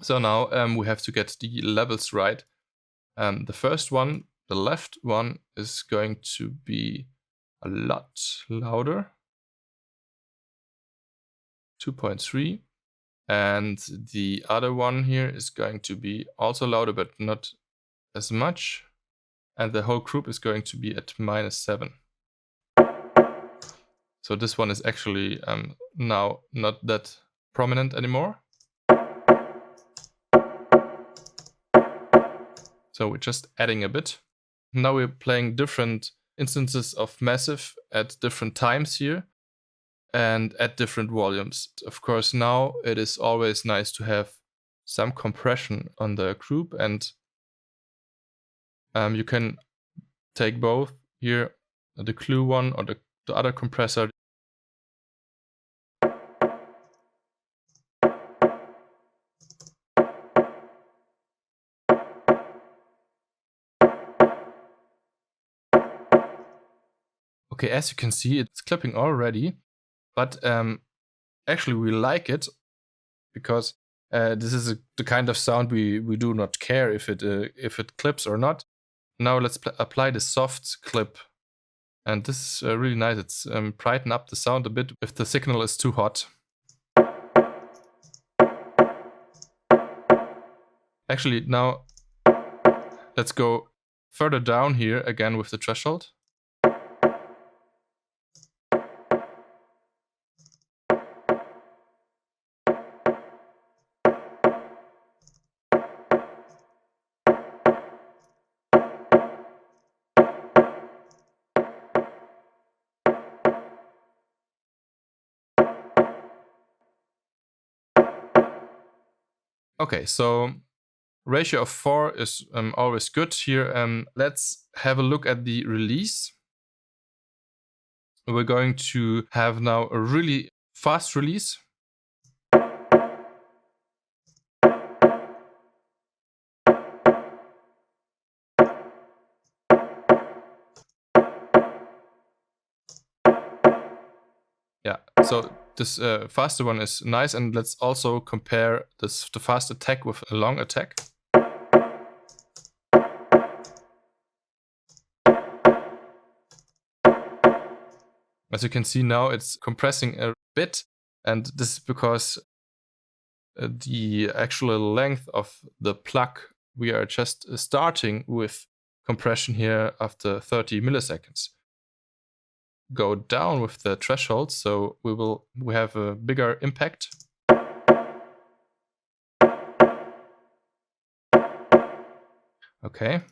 So now we have to get the levels right. The first one, the left one, is going to be a lot louder. 2.3. And the other one here is going to be also louder, but not as much. And the whole group is going to be at -7. So this one is actually now not that prominent anymore. So we're just adding a bit. Now we're playing different instances of massive at different times here and at different volumes. Of course, now it is always nice to have some compression on the group, and you can take both here, the clue one or the other compressor. Okay, as you can see, it's clipping already, but actually we like it because this is the kind of sound we do not care if it clips or not. Now let's apply the soft clip, and this is really nice. It's brighten up the sound a bit if the signal is too hot. Actually, now let's go further down here again with the threshold. Okay, so ratio of 4 is always good here. Let's have a look at the release. We're going to have now a really fast release. Yeah, so this faster one is nice, and let's also compare the fast attack with a long attack. As you can see now, it's compressing a bit, and this is because the actual length of the pluck, we are just starting with compression here after 30 milliseconds. Go down with the threshold, so we have a bigger impact. Okay.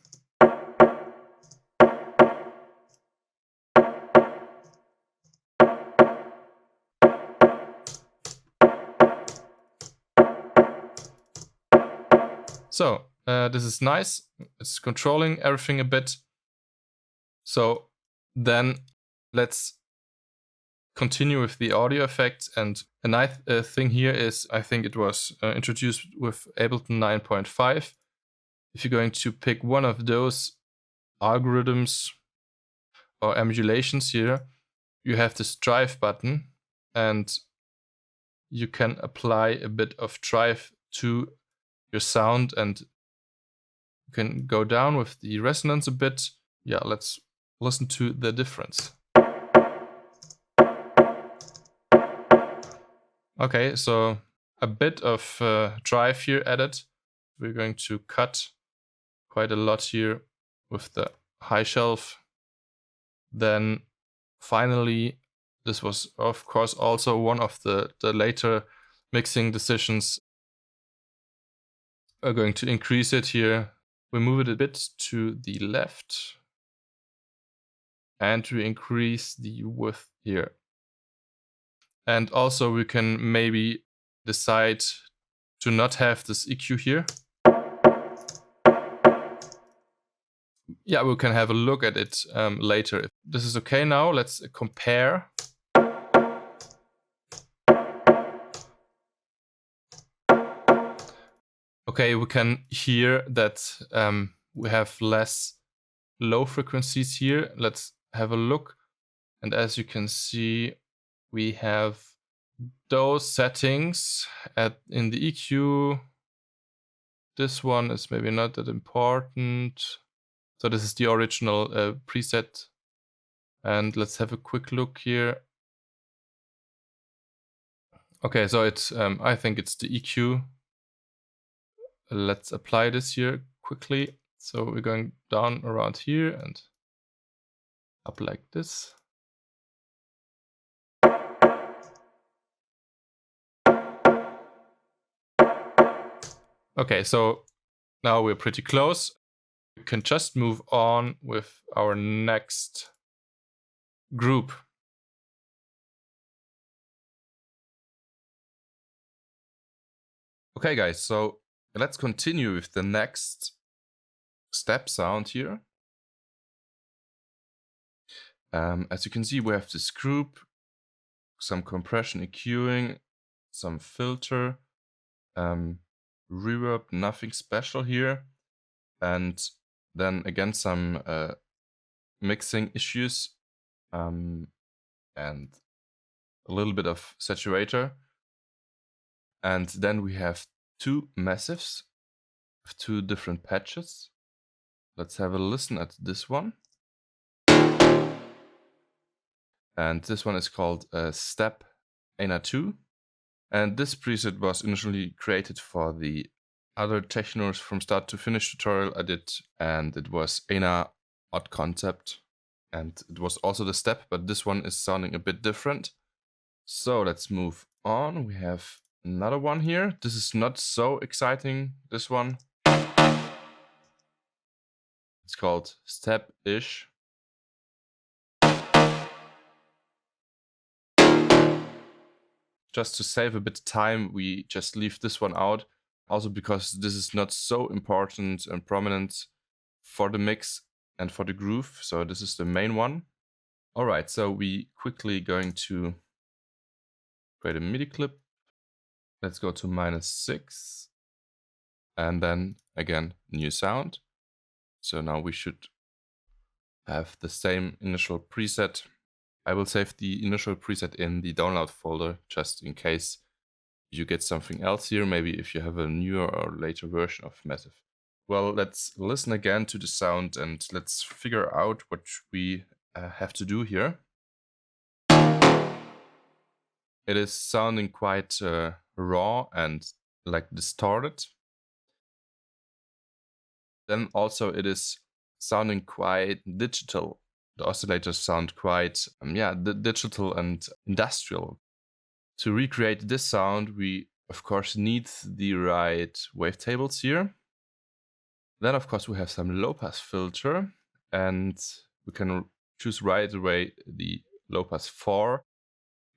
So this is nice. It's controlling everything a bit. So then let's continue with the audio effects. And a nice thing here is, I think it was introduced with Ableton 9.5. If you're going to pick one of those algorithms or emulations here, you have this drive button, and you can apply a bit of drive to your sound, and you can go down with the resonance a bit. Yeah, let's listen to the difference. Okay, so a bit of drive here added. We're going to cut quite a lot here with the high shelf. Then finally, this was of course also one of the later mixing decisions. We're going to increase it here. We move it a bit to the left, and we increase the width here. And also we can maybe decide to not have this EQ here. Yeah, we can have a look at it later. If this is okay now, let's compare. Okay, we can hear that we have less low frequencies here. Let's have a look. And as you can see, we have those settings in the EQ. This one is maybe not that important. So this is the original preset. And let's have a quick look here. Okay, so it's I think it's the EQ. Let's apply this here quickly. So we're going down around here and up like this. Okay, so now we're pretty close. We can just move on with our next group. Okay, guys, so let's continue with the next step sound here. As you can see, we have this group, some compression EQing, some filter, reverb, nothing special here, and then again some mixing issues. and a little bit of saturator. And then we have two massives with two different patches. Let's have a listen at this one. And this one is called Step ENA 2. And this preset was initially created for the other Technos from start to finish tutorial I did. And it was ENA Odd Concept. And it was also the step, but this one is sounding a bit different. So let's move on. We have another one here. This is not so exciting, this one. It's called Step-ish. Just to save a bit of time, we just leave this one out. Also because this is not so important and prominent for the mix and for the groove. So this is the main one. All right, so we quickly going to create a MIDI clip. Let's go to -6. And then again, new sound. So now we should have the same initial preset. I will save the initial preset in the download folder just in case you get something else here, maybe if you have a newer or later version of Massive. Well, let's listen again to the sound and let's figure out what we have to do here. It is sounding quite raw and like distorted. Then also it is sounding quite digital. The oscillators sound quite digital and industrial. To recreate this sound, we of course need the right wavetables here. Then of course we have some low pass filter, and we can choose right away the low pass 4.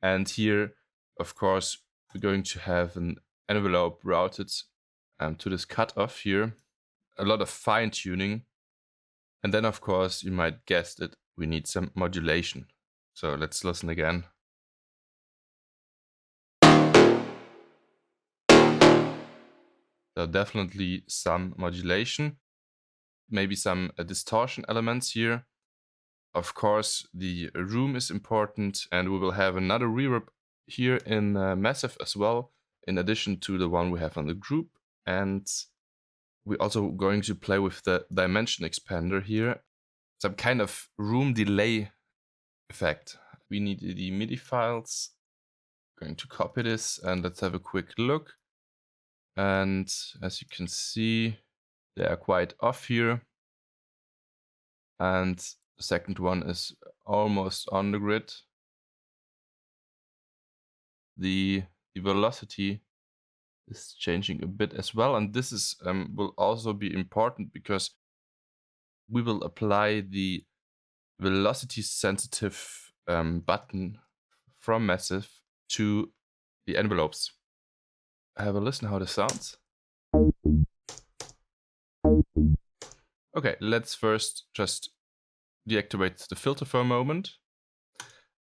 And here of course we're going to have an envelope routed to this cutoff here. A lot of fine tuning. And then of course you might guess that we need some modulation. So let's listen again. So definitely some modulation, maybe some distortion elements here. Of course the room is important, and we will have another reverb here in Massive as well, in addition to the one we have on the group. And we're also going to play with the dimension expander here, some kind of room delay effect. We need the MIDI files. Going to copy this and let's have a quick look. And as you can see, they are quite off here. And the second one is almost on the grid. The velocity is changing a bit as well, and this is will also be important because we will apply the velocity sensitive button from Massive to the envelopes. Have a listen how this sounds. Okay, let's first just deactivate the filter for a moment.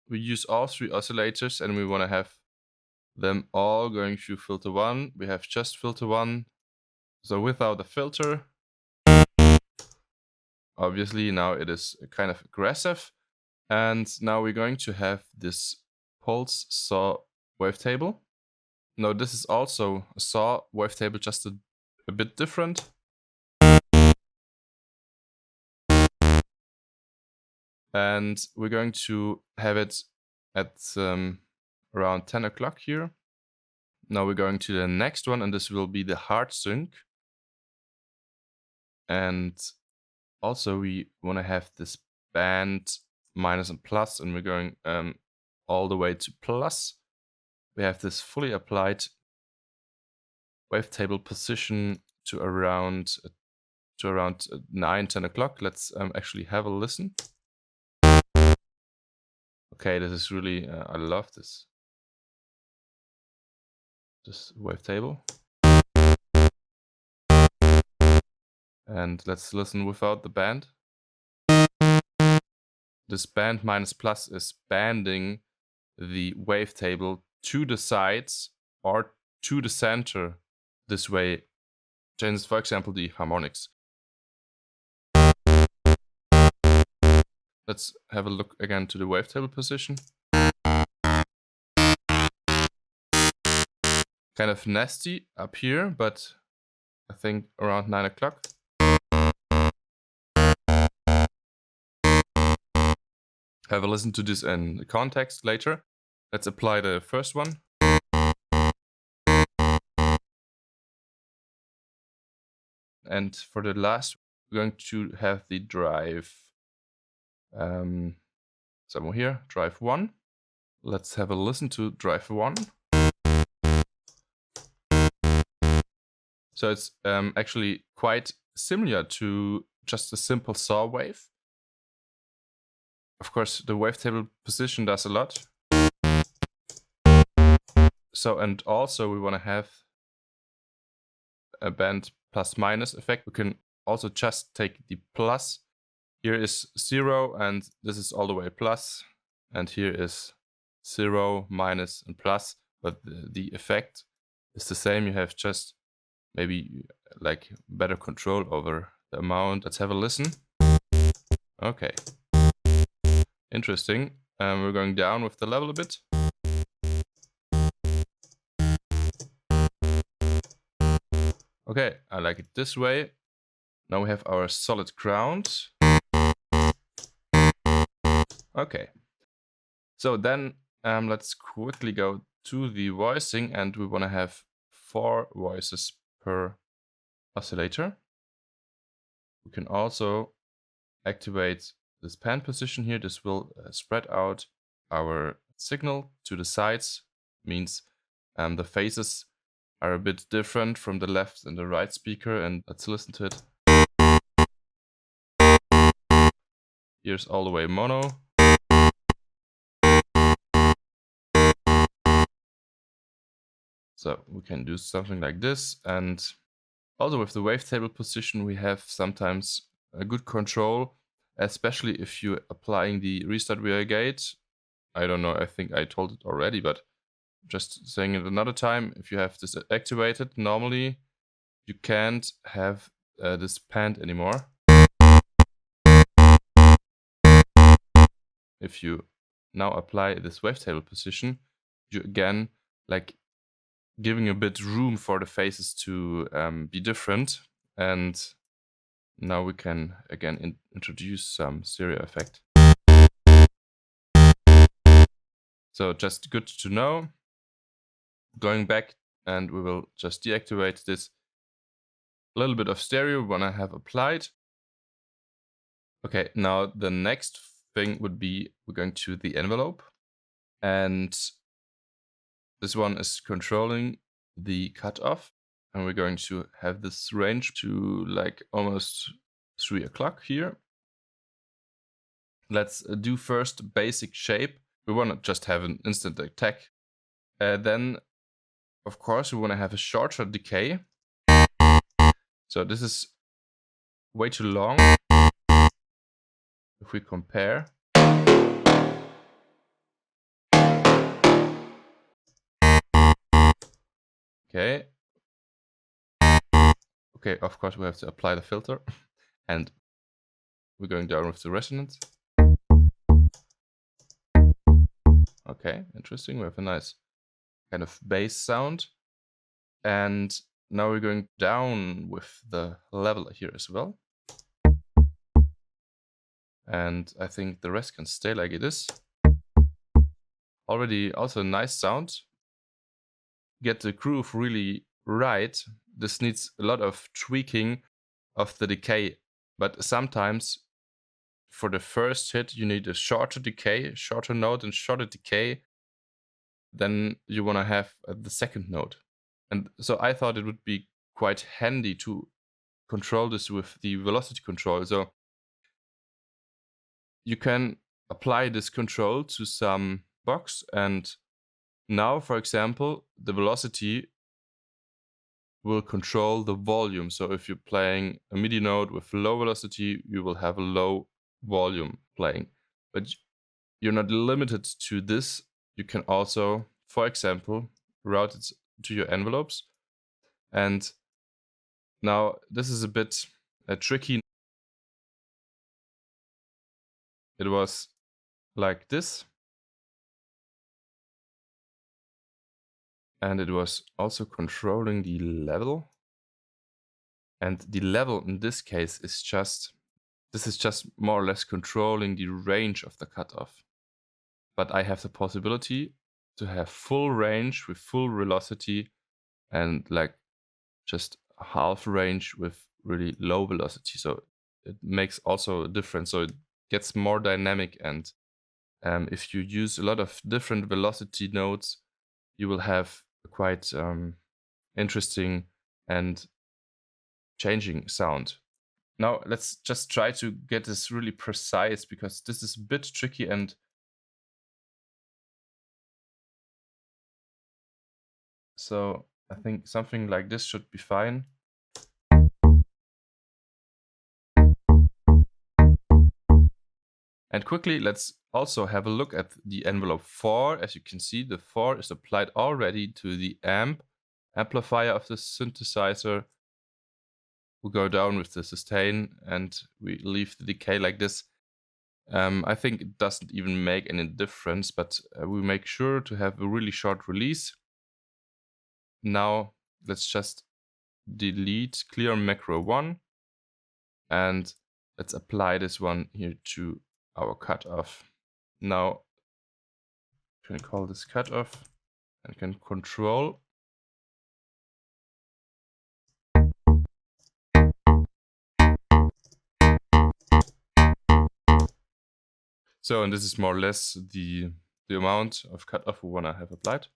We use all 3 oscillators and we want to have them all going through filter 1. We have just filter 1, so without a filter. Obviously now it is kind of aggressive, and now we're going to have this pulse saw wavetable. Now this is also a saw wavetable, just a bit different. And we're going to have it at around 10 o'clock here. Now we're going to the next one, and this will be the hard sync. And also we want to have this band minus and plus, and we're going all the way to plus. We have this fully applied wavetable position to around 9-10 o'clock. Let's actually have a listen. Okay, this is really I love this wavetable. And let's listen without the band. This band minus plus is banding the wavetable to the sides or to the center. This way changes, for example, the harmonics. Let's have a look again to the wavetable position. Kind of nasty up here, but I think around 9 o'clock. Have a listen to this in context later. Let's apply the first one. And for the last, we're going to have the drive somewhere here, drive 1. Let's have a listen to drive 1. So it's actually quite similar to just a simple saw wave. Of course, the wavetable position does a lot. So, and also we want to have a band plus minus effect. We can also just take the plus. Here is 0 and this is all the way plus. And here is 0, minus and plus. But the effect is the same. You have just maybe like better control over the amount. Let's have a listen. Okay. Interesting. We're going down with the level a bit. Okay, I like it this way. Now we have our solid ground. Okay. So then let's quickly go to the voicing, and we want to have 4 voices per oscillator. We can also activate this pan position here. This will spread out our signal to the sides. Means the phases are a bit different from the left and the right speaker. And let's listen to it. Here's all the way mono. So we can do something like this. And also with the wavetable position, we have sometimes a good control, especially if you're applying the restart VI gate. I don't know, I think I told it already, but just saying it another time, if you have this activated, normally you can't have this panned anymore. If you now apply this wavetable position, you again like giving a bit room for the phases to be different. And now we can again introduce some stereo effect. So just good to know. Going back, and we will just deactivate this little bit of stereo we want to have applied. Okay, now the next thing would be we're going to the envelope, and this one is controlling the cutoff, and we're going to have this range to like almost 3 o'clock here. Let's do first basic shape. We want to just have an instant attack. Then, of course, we want to have a shorter decay. So this is way too long. If we compare. Okay. Okay, of course we have to apply the filter. And we're going down with the resonance. Okay, interesting. We have a nice kind of bass sound. And now we're going down with the level here as well. And I think the rest can stay like it is. Already also a nice sound. Get the groove really right. This needs a lot of tweaking of the decay. But sometimes for the first hit, you need a shorter decay, shorter note and shorter decay. Then you want to have the second note. And so I thought it would be quite handy to control this with the velocity control. So you can apply this control to some box, and now, for example, the velocity will control the volume. So if you're playing a MIDI note with low velocity, you will have a low volume playing. But you're not limited to this. You can also, for example, route it to your envelopes. And now this is a bit tricky. it was like this. And it was also controlling the level. And the level in this case is just, this is just more or less controlling the range of the cutoff. But I have the possibility to have full range with full velocity and like just half range with really low velocity. So it makes also a difference. So it gets more dynamic, and if you use a lot of different velocity nodes, you will have a quite interesting and changing sound. Now let's just try to get this really precise, because this is a bit tricky, and so I think something like this should be fine. And quickly, let's also have a look at the envelope 4. As you can see, the 4 is applied already to the amplifier of the synthesizer. We go down with the sustain and we leave the decay like this. I think it doesn't even make any difference, but we make sure to have a really short release. Now let's just delete clear macro 1 and let's apply this one here to our cutoff. Now you can call this cutoff and can control. So, and this is more or less the amount of cutoff we want to have applied.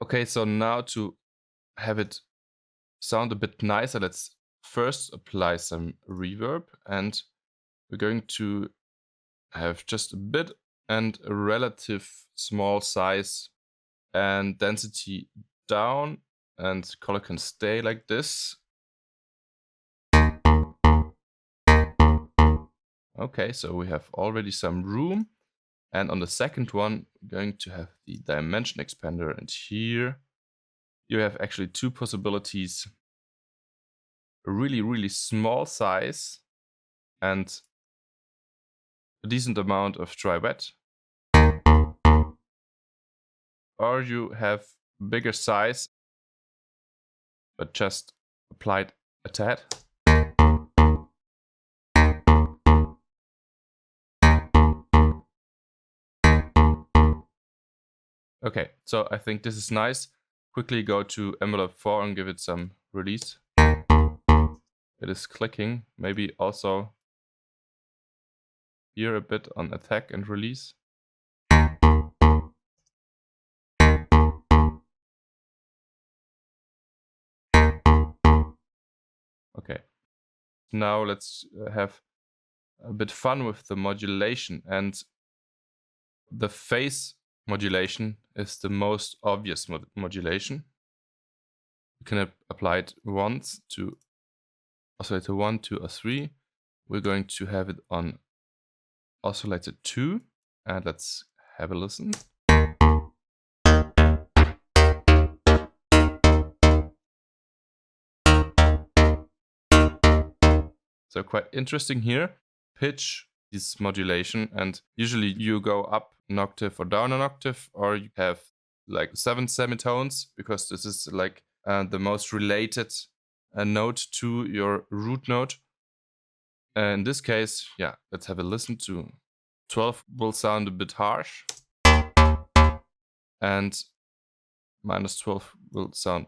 Okay, so now to have it sound a bit nicer, let's first apply some reverb, and we're going to have just a bit and a relative small size and density down, and color can stay like this. Okay, so we have already some room, and on the second one we're going to have the dimension expander, and here you have actually two possibilities: a really small size and a decent amount of dry wet, or you have bigger size but just applied a tad. Okay, so I think this is nice. Quickly go to envelope 4 and give it some release. It is clicking. Maybe also here a bit on attack and release. Okay, now let's have a bit fun with the modulation, and the phase modulation is the most obvious modulation. You can apply it once to oscillator 1, 2, or 3. We're going to have it on oscillator 2, and let's have a listen. So quite interesting here. Pitch is modulation, and usually you go up an octave or down an octave, or you have like 7 semitones, because this is like the most related note to your root note. In this case, yeah, let's have a listen to 12 will sound a bit harsh, and minus 12 will sound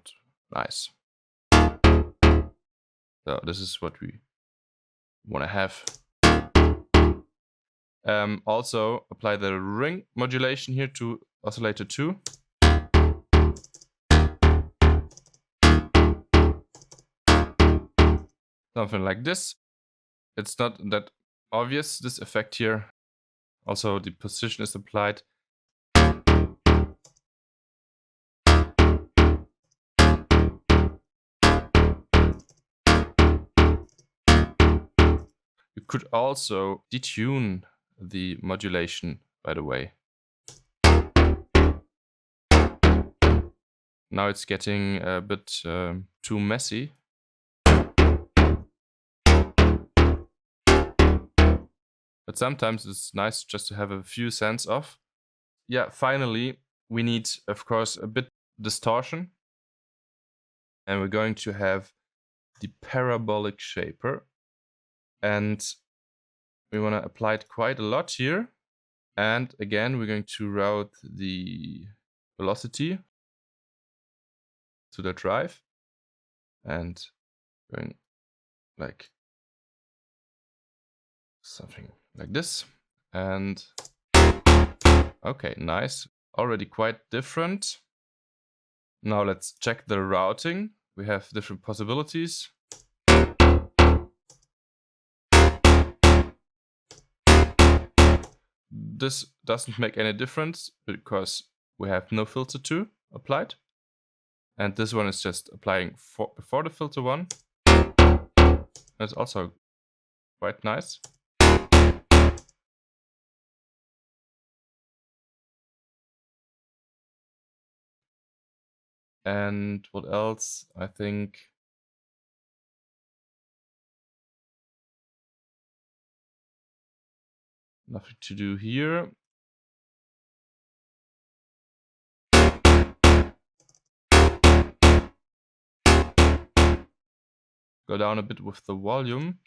nice. So this is what we want to have. Also apply the ring modulation here to oscillator 2. Something like this. It's not that obvious, this effect here. Also the position is applied. You could also detune the modulation, by the way. Now it's getting a bit too messy. but sometimes it's nice just to have a few cents off. Yeah, finally, we need, of course, a bit distortion. And we're going to have the parabolic shaper. And we want to apply it quite a lot here. And again, we're going to route the velocity to the drive. And going like something like this. And okay, nice. Already quite different. Now let's check the routing. We have different possibilities. This doesn't make any difference because we have no filter 2 applied. And this one is just applying before the filter 1. That's also quite nice. And what else? I think nothing to do here. Go down a bit with the volume.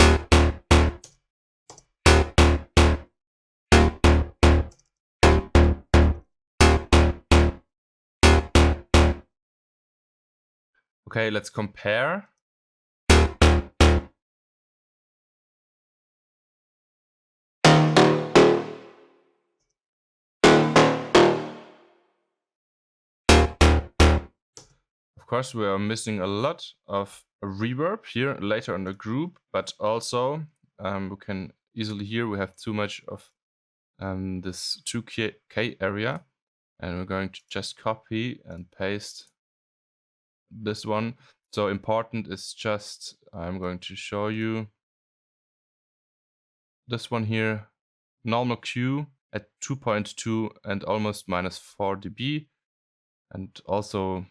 Okay, let's compare. Of course, we are missing a lot of reverb here later in the group, but also we can easily hear we have too much of this 2K area, and we're going to just copy and paste this one. So important is just, I'm going to show you this one here, normal Q at 2.2 and almost -4 dB, and also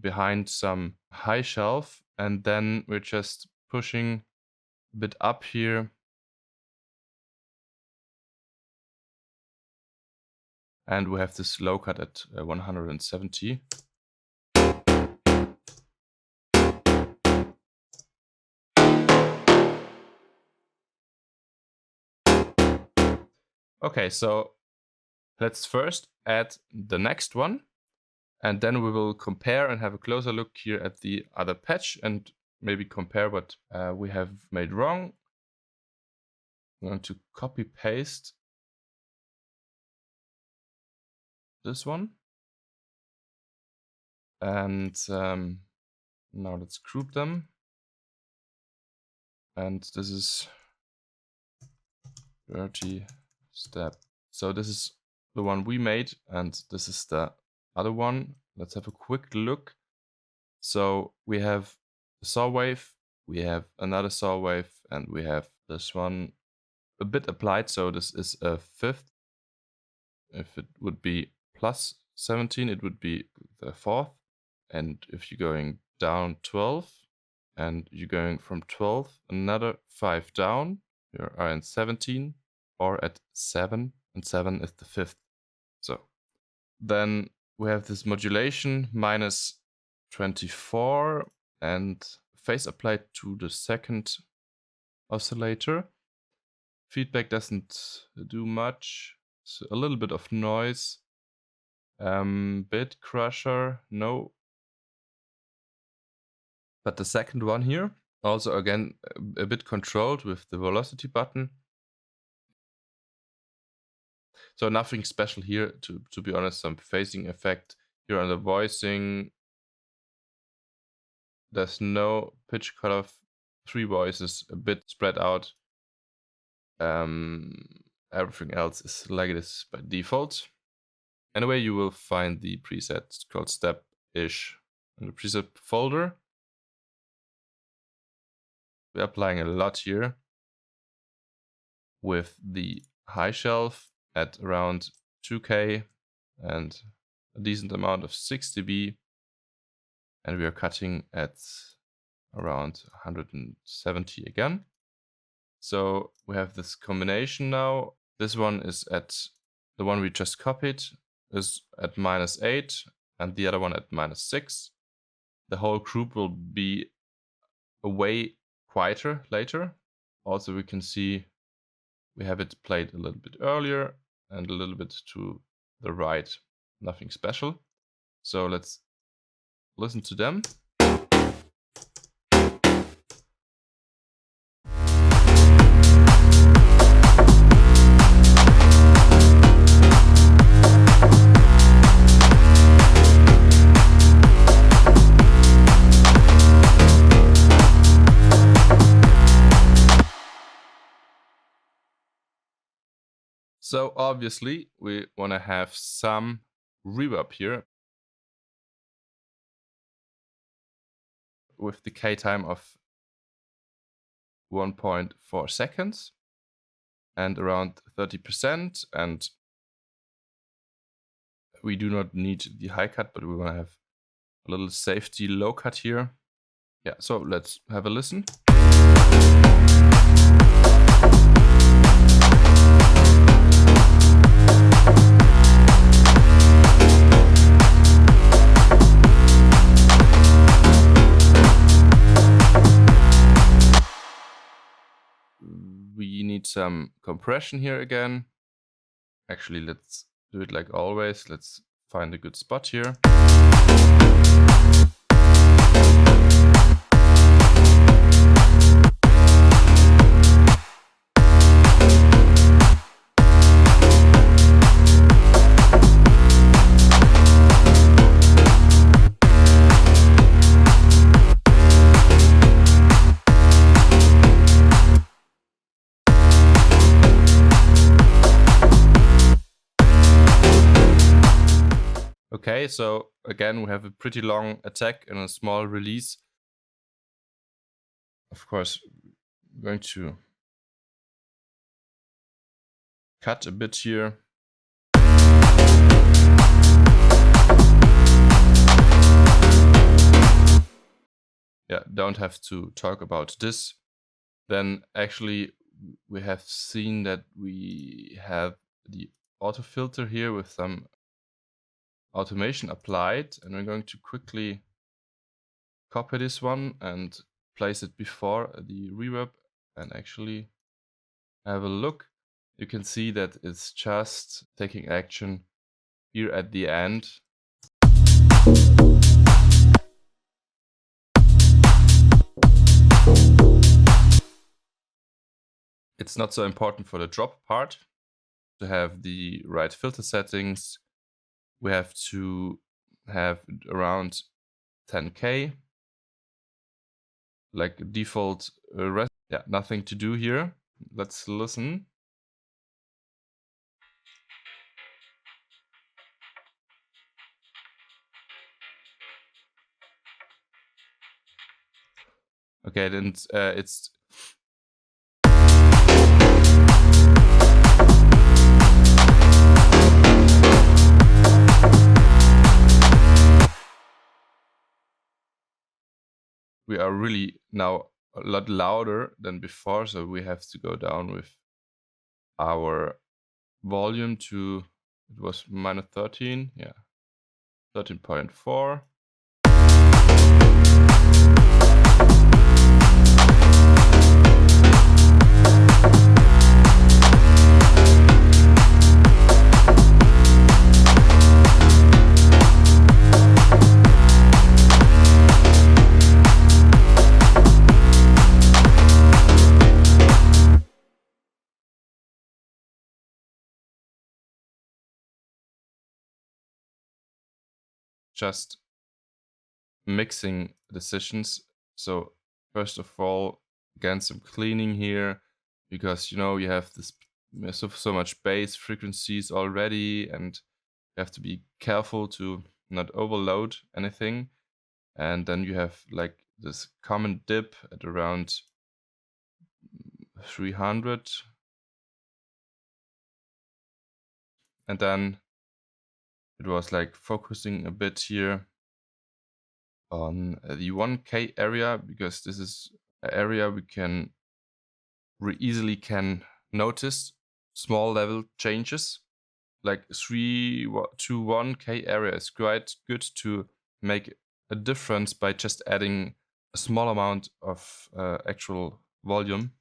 behind some high shelf, and then we're just pushing a bit up here. And we have this low cut at 170. Okay, so let's first add the next one, and then we will compare and have a closer look here at the other patch and maybe compare what we have made wrong. I'm going to copy paste this one. And now let's group them. And this is 30 step. So this is the one we made, and this is the other one. Let's have a quick look. So we have a saw wave, we have another saw wave, and we have this one a bit applied. So this is a fifth. If it would be plus 17, it would be the fourth. And if you're going down 12, and you're going from 12, another 5 down, you are in 17, or at 7, and 7 is the fifth. So then we have this modulation minus 24, and phase applied to the second oscillator. Feedback doesn't do much. So a little bit of noise. Bit crusher, no. But the second one here, also again a bit controlled with the velocity button. So nothing special here, to be honest. Some phasing effect here on the voicing. There's no pitch cutoff. 3 voices, a bit spread out. Everything else is like this by default. Anyway, you will find the preset called step-ish in the preset folder. We're applying a lot here with the high shelf at around 2K and a decent amount of 6 dB. And we are cutting at around 170 again. So we have this combination now This one is at, the one we just copied is at -8 and the other one at -6. The whole group will be way quieter later. Also, we can see we have it played a little bit earlier and a little bit to the right. Nothing special. So let's listen to them. So obviously we want to have some reverb here with decay time of 1.4 seconds and around 30%. And we do not need the high cut, but we want to have a little safety low cut here. Yeah, so let's have a listen. We need some compression here again. Actually, let's do it like always. Let's find a good spot here. Okay, so again, we have a pretty long attack and a small release. Of course, I'm going to cut a bit here. Yeah, don't have to talk about this. Then actually, we have seen that we have the auto filter here with some automation applied, and we're going to quickly copy this one and place it before the reverb and actually have a look. You can see that it's just taking action here at the end. It's not so important for the drop part to have the right filter settings. We have to have around 10K, like default rest. Yeah, nothing to do here. Let's listen. Okay, then it's we are really now a lot louder than before, so we have to go down with our volume to, it was -13, yeah, 13.4. Just mixing decisions. So first of all, again, some cleaning here, because you know you have this so much bass frequencies already, and you have to be careful to not overload anything. And then you have like this common dip at around 300, and then it was like focusing a bit here on the 1K area, because this is an area we easily can notice. small level changes. Like 3 to 1K area is quite good to make a difference by just adding a small amount of actual volume.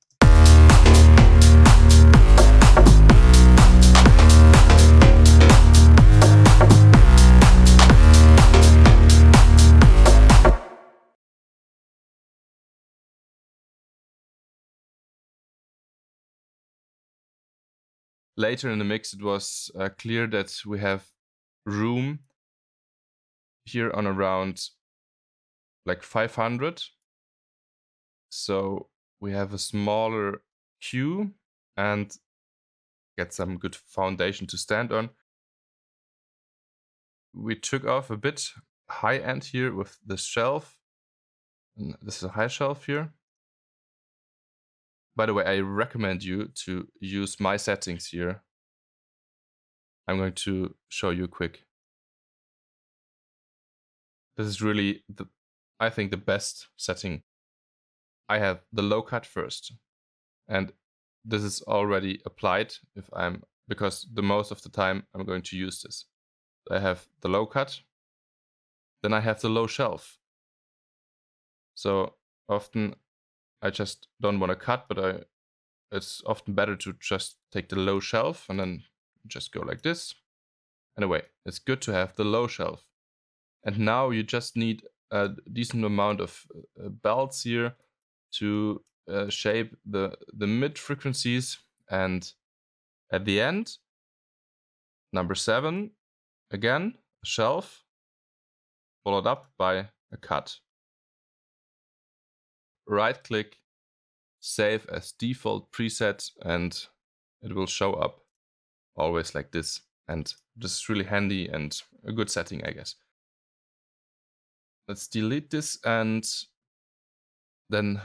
Later in the mix, it was clear that we have room here on around like 500. So we have a smaller Q and get some good foundation to stand on. We took off a bit high end here with the shelf. And this is a high shelf here. By the way, I recommend you to use my settings here. I'm going to show you quick. This is really, I think, the best setting. I have the low cut first. And this is already applied because the most of the time I'm going to use this. I have the low cut, then I have the low shelf. So often I just don't want to cut, but it's often better to just take the low shelf and then just go like this. Anyway, it's good to have the low shelf. And now you just need a decent amount of belts here to shape the mid frequencies. And at the end, number 7, again, a shelf, followed up by a cut. Right click, save as default preset, and it will show up always like this. And this is really handy and a good setting, I guess. Let's delete this, and then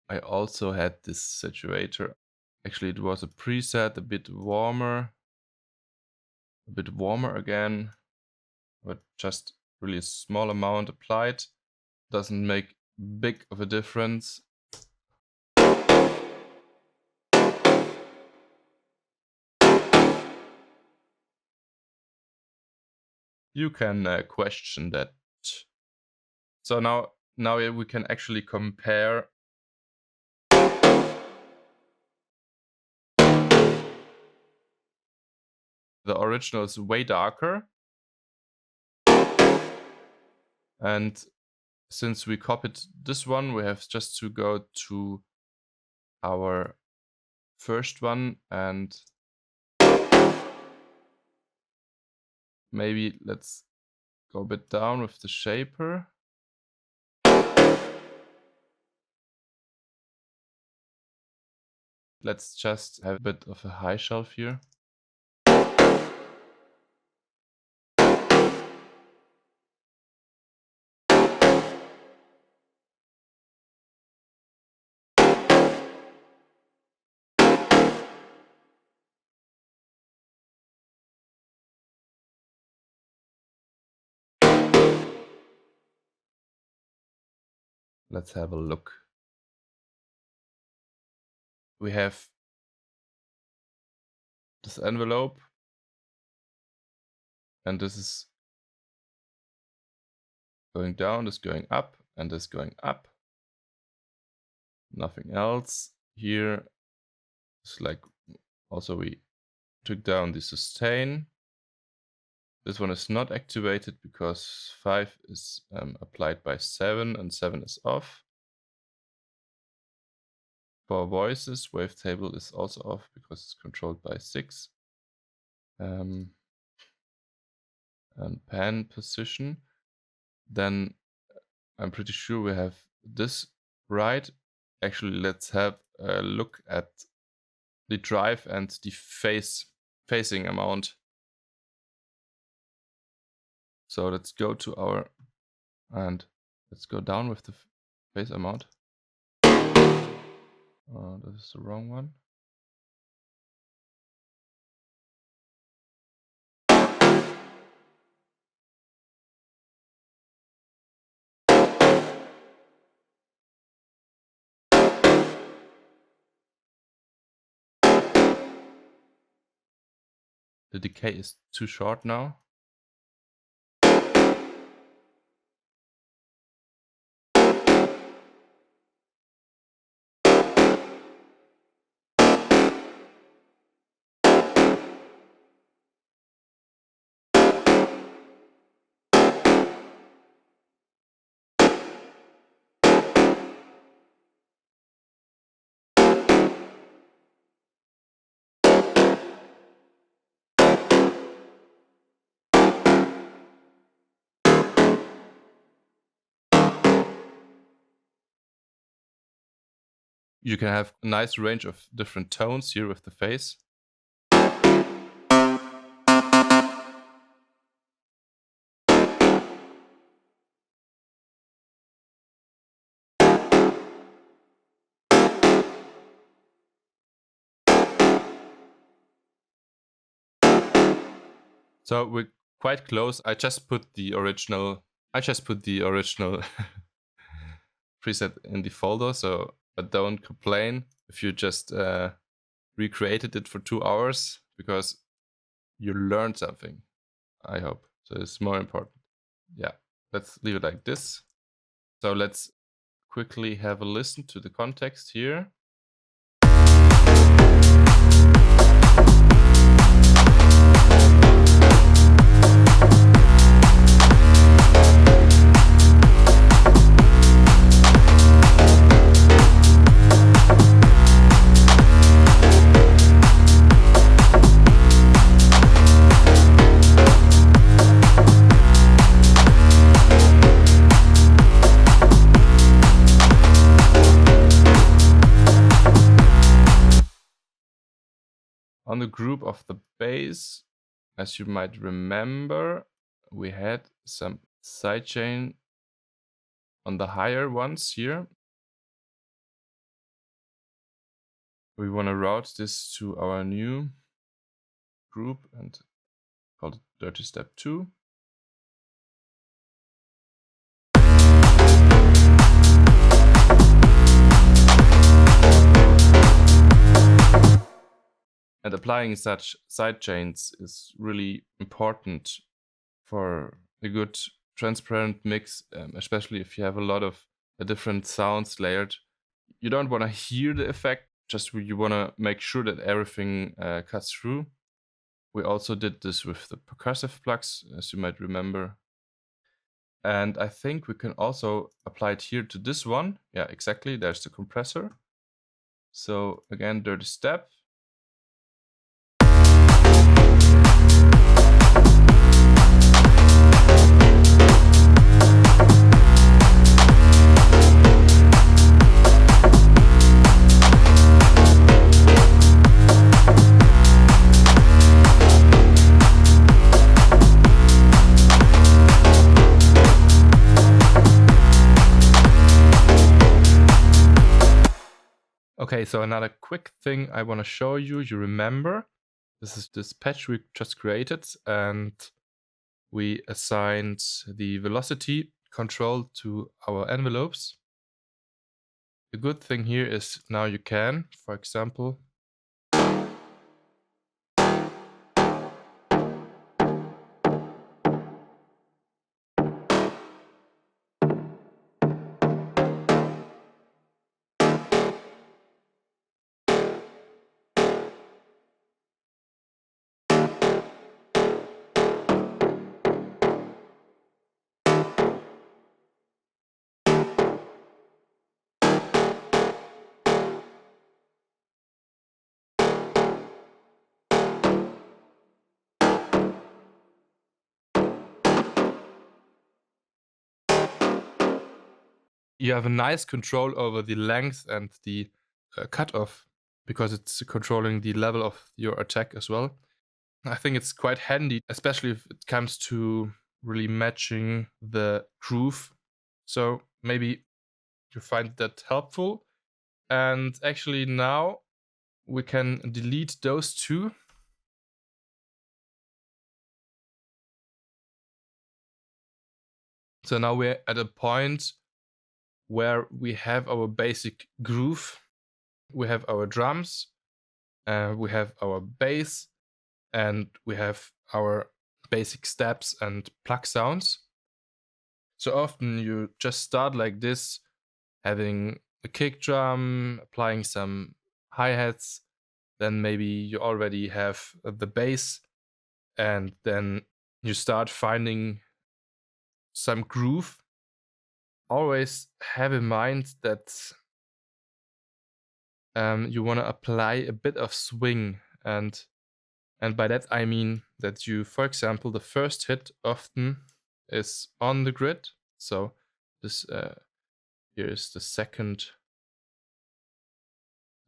I also had this situator. Actually, it was a preset, a bit warmer again, but just really a small amount applied. Doesn't make big of a difference. You can question that. So now we can actually compare the original is way darker. And since we copied this one, we have just to go to our first one and maybe let's go a bit down with the shaper. Let's just have a bit of a high shelf here. Let's have a look. We have this envelope, and this is going down, this going up, and this going up. Nothing else. Here it's like also we took down the sustain. This one is not activated because 5 is applied by 7 and 7 is off. For voices, wavetable is also off because it's controlled by 6. And pan position. Then I'm pretty sure we have this right. Actually, let's have a look at the drive and the phasing amount. So let's go to our, and let's go down with the phase amount. Oh, this is the wrong one. The decay is too short now. You can have a nice range of different tones here with the phase. So we're quite close. I just put the original preset in the folder, so but don't complain if you just recreated it for 2 hours, because you learned something, I hope. So it's more important. Yeah, let's leave it like this. So let's quickly have a listen to the context here. On the group of the bass, as you might remember, we had some sidechain on the higher ones here. We want to route this to our new group and call it Dirty Step 2. And applying such sidechains is really important for a good transparent mix, especially if you have a lot of different sounds layered. You don't want to hear the effect, just you want to make sure that everything cuts through. We also did this with the percussive plugs, as you might remember. And I think we can also apply it here to this one. Yeah, exactly. There's the compressor. So again, Dirty Step. Okay, so another quick thing I want to show you. You remember, this is this patch we just created, and we assigned the velocity control to our envelopes. The good thing here is now you can, for example, you have a nice control over the length and the cutoff, because it's controlling the level of your attack as well. I think it's quite handy, especially if it comes to really matching the groove. So maybe you find that helpful. And actually now we can delete those two. So now we're at a point where we have our basic groove, we have our drums, we have our bass, and we have our basic steps and Pluck sounds. So often you just start like this, having a kick drum, applying some hi-hats, then maybe you already have the bass, and then you start finding some groove. Always have in mind that you want to apply a bit of swing, and by that I mean that you, for example, the first hit often is on the grid. So this here is the second.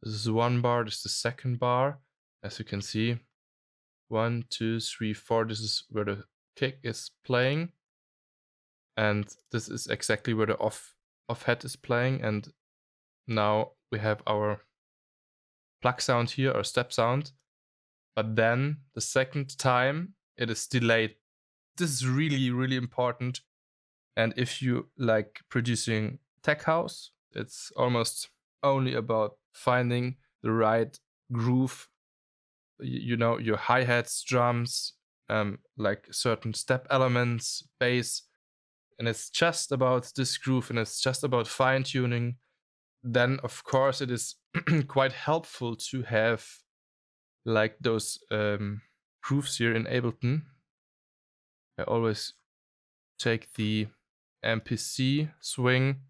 This is one bar. This is the second bar. As you can see, 1, 2, 3, 4. This is where the kick is playing, and this is exactly where the off hat is playing. And now we have our Pluck sound here, or step sound. But then the second time it is delayed. This is really, really important. And if you like producing tech house, it's almost only about finding the right groove. You know, your hi-hats, drums, like certain step elements, bass. And it's just about this groove, and it's just about fine-tuning. Then, of course, it is quite helpful to have like those grooves here in Ableton. I always take the MPC swing.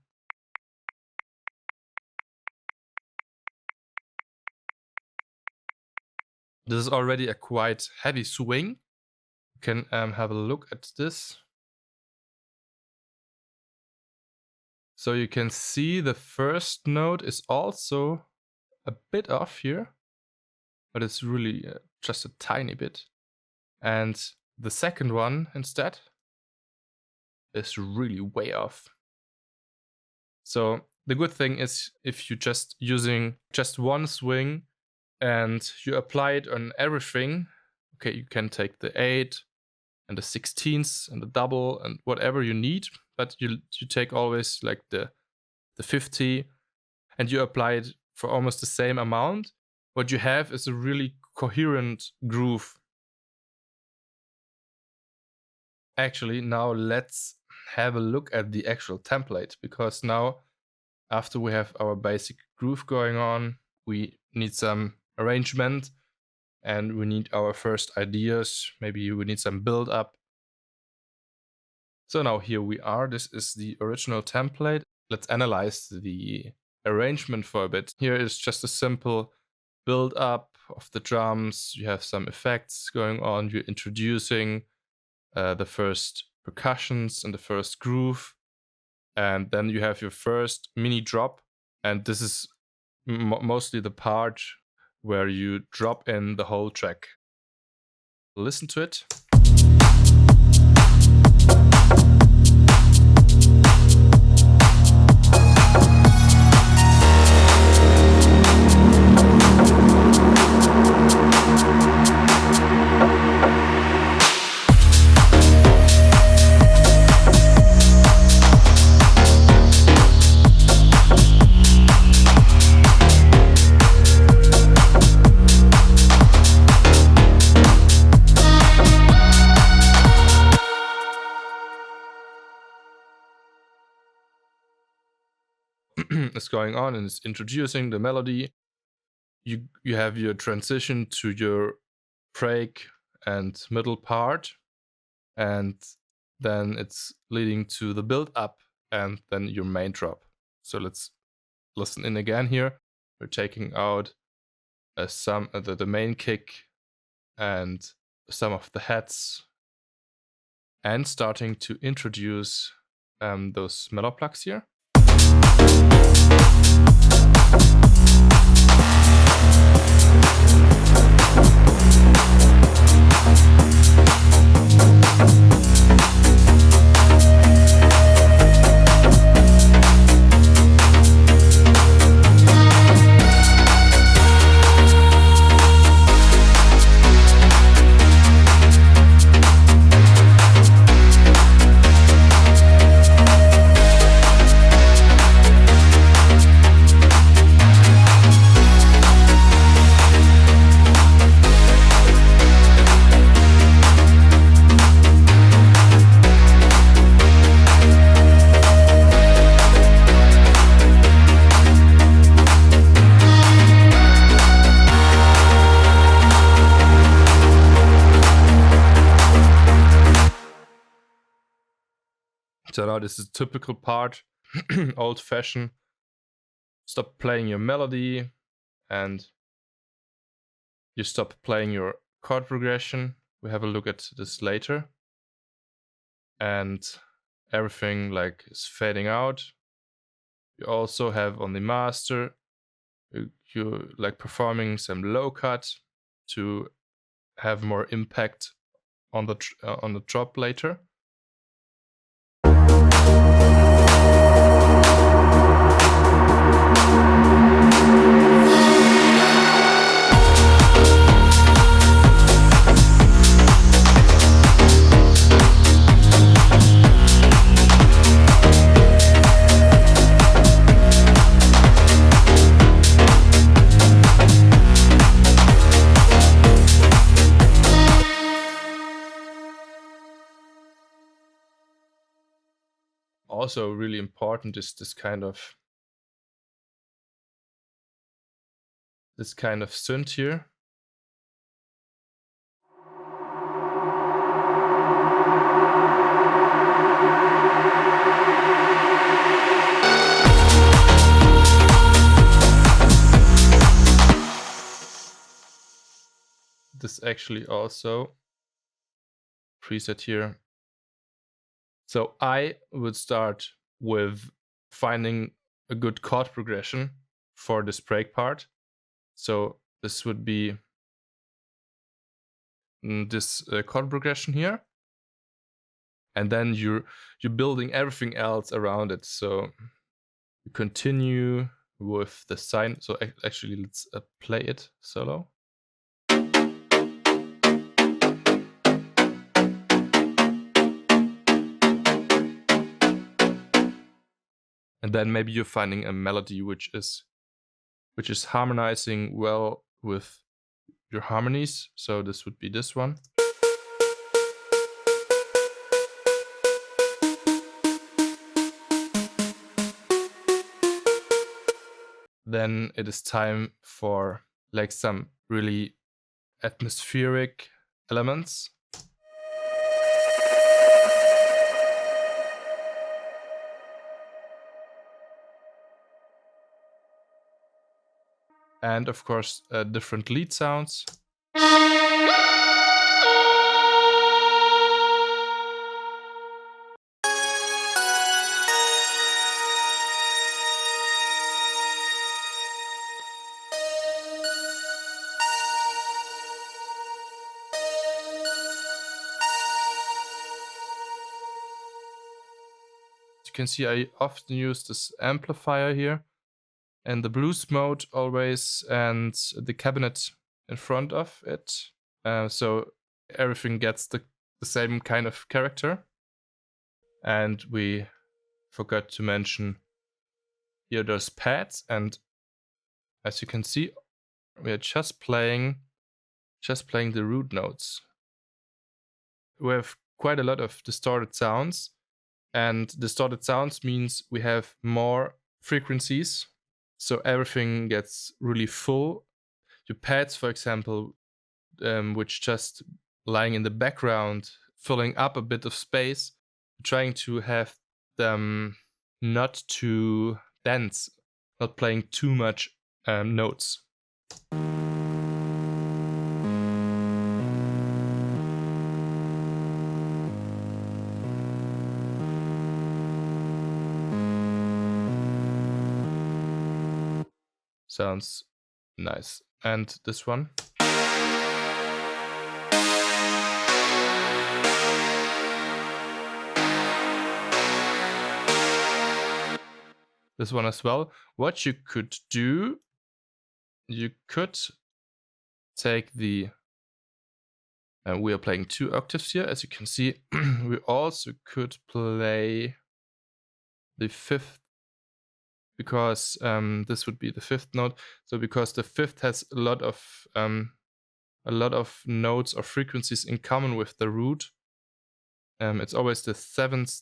This is already a quite heavy swing. You can have a look at this. So you can see the first note is also a bit off here, but it's really just a tiny bit. And the second one instead is really way off. So the good thing is, if you're just using just one swing and you apply it on everything, okay, you can take the 8 and the 16ths and the double and whatever you need, but you take always like the 50 and you apply it for almost the same amount. What you have is a really coherent groove. Actually, now let's have a look at the actual template, because now after we have our basic groove going on, we need some arrangement and we need our first ideas. Maybe we need some build up. So now here we are. This is the original template. Let's analyze the arrangement for a bit. Here is just a simple build up of the drums. You have some effects going on. You're introducing the first percussions and the first groove. And then you have your first mini drop. And this is mostly the part where you drop in the whole track. Listen to it. Is going on and it's introducing the melody. You have your transition to your break and middle part, and then it's leading to the build up and then your main drop. So let's listen in again here. We're taking out the main kick and some of the hats and starting to introduce those mellow plucks here. So now this is a typical part, old-fashioned. Stop playing your melody and you stop playing your chord progression. We have a look at this later. And everything like is fading out. You also have on the master, you like performing some low cut to have more impact on the drop later. Also really important is this kind of synth here. This actually also preset here. So I would start with finding a good chord progression for this break part. So this would be this chord progression here. And then you're building everything else around it. So you continue with the sign. So actually let's play it solo. And then maybe you're finding a melody which is harmonizing well with your harmonies. So this would be this one. Then it is time for like some really atmospheric elements. And of course, different lead sounds. You can see I often use this amplifier here and the blues mode always and the cabinet in front of it. So everything gets the same kind of character. And we forgot to mention here there's pads, and as you can see, we are just playing the root notes. We have quite a lot of distorted sounds, and distorted sounds means we have more frequencies, so everything gets really full. Your pads, for example, which just lying in the background, filling up a bit of space, trying to have them not too dense, not playing too much notes. Sounds nice. And this one. This one as well. What you could do, you could take the, we are playing 2 octaves here, as you can see. We also could play the 5th, because this would be the 5th note. So because the 5th has a lot of notes or frequencies in common with the root, it's always the 7th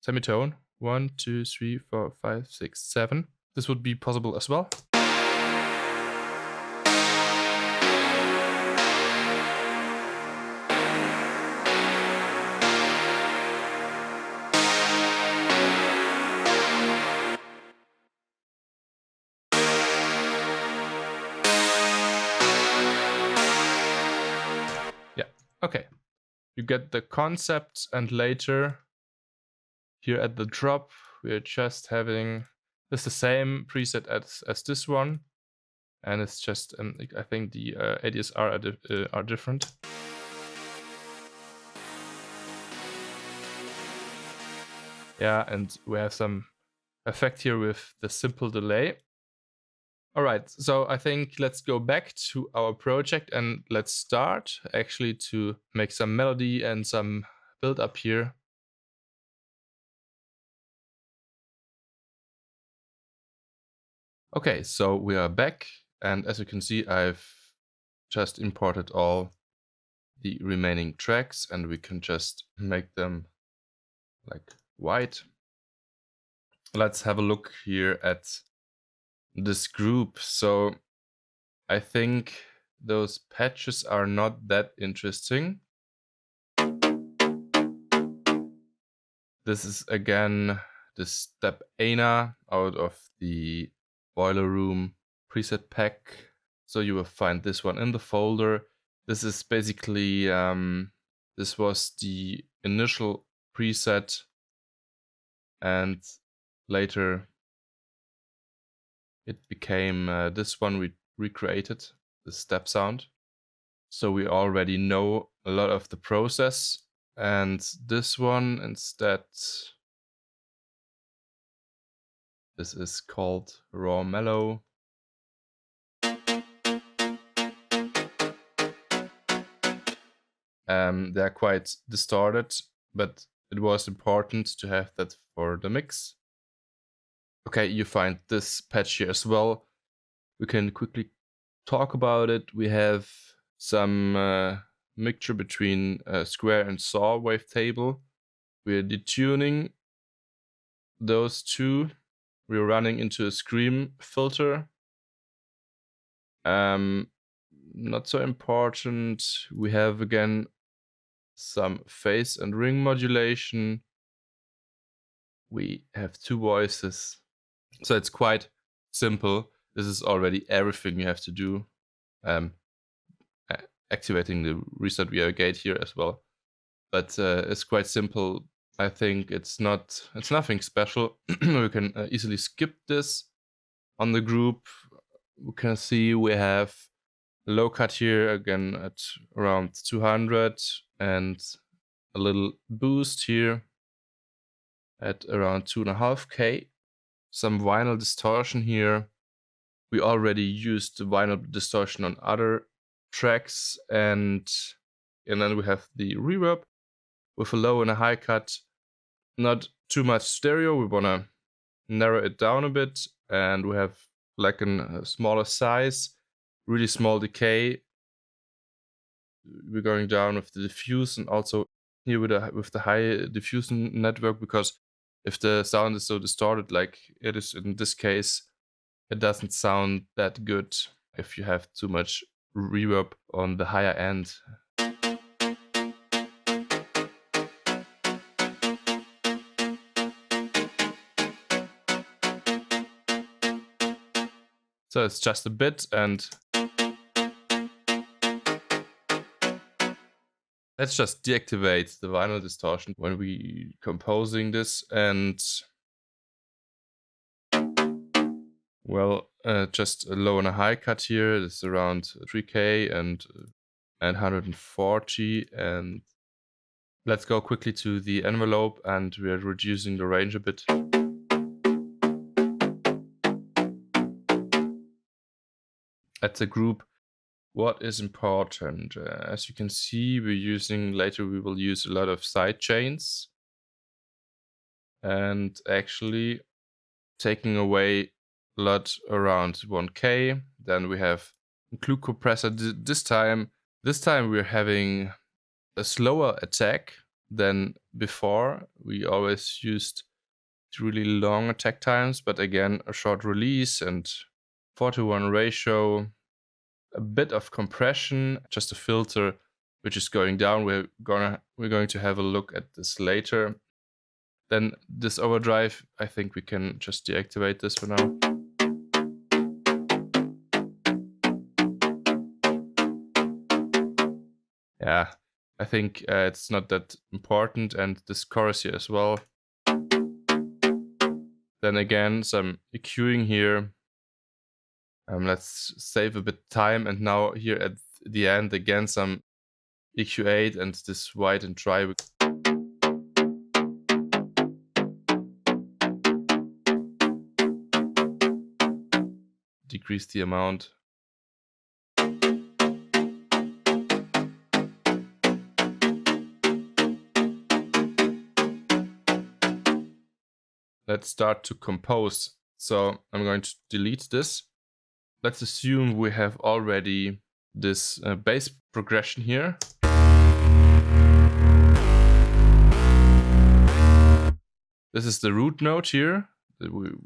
semitone. 1, 2, 3, 4, 5, 6, 7. This would be possible as well. you get the concept, and later here at the drop we're just having this the same preset as this one, and it's just I think the ADSR are different. Yeah, and we have some effect here with the simple delay. All right, so I think let's go back to our project and let's start actually to make some melody and some build up here. Okay, so we are back, and as you can see, I've just imported all the remaining tracks, and we can just make them like white. Let's have a look here at this group. So I think those patches are not that interesting. This is again the step Ana out of the Boiler Room preset pack. So you will find this one in the folder. This is basically, this was the initial preset, and later it became this one we recreated, the step sound. So we already know a lot of the process, and this one instead, this is called Raw Mellow. They're quite distorted, but it was important to have that for the mix. Okay, you find this patch here as well. We can quickly talk about it. We have some mixture between square and saw wavetable. We're detuning those two. We're running into a scream filter. Not so important. We have again some phase and ring modulation. We have two voices. So it's quite simple. This is already everything you have to do. Activating the reset via gate here as well. But it's quite simple. I think it's nothing special. We can easily skip this. On the group, we can see we have a low cut here again at around 200, and a little boost here at around 2.5K. Some vinyl distortion here. We already used the vinyl distortion on other tracks, and then we have the reverb with a low and a high cut. Not too much stereo. We wanna narrow it down a bit, and we have like a smaller size, really small decay. We're going down with the diffuse, and also here with the high diffusion network, because if the sound is so distorted like it is in this case, it doesn't sound that good if you have too much reverb on the higher end. So it's just a bit, and let's just deactivate the vinyl distortion when we composing this, and well, just a low and a high cut here. This is around 3K and 140, and let's go quickly to the envelope, and we are reducing the range a bit. At the group, what is important? As you can see, later we will use a lot of side chains, and actually taking away a lot around 1K. Then we have include compressor. This time we're having a slower attack than before. We always used really long attack times, but again a short release and 4:1 ratio, a bit of compression, just a filter which is going down. We're going to have a look at this later. Then this overdrive, I think we can just deactivate this for now. Yeah, I think it's not that important, and this chorus here as well. Then again, some EQing here. Let's save a bit time, and now here at the end again some EQ8 and this white and dry. Decrease the amount. Let's start to compose. So I'm going to delete this. Let's assume we have already this bass progression here. This is the root note here.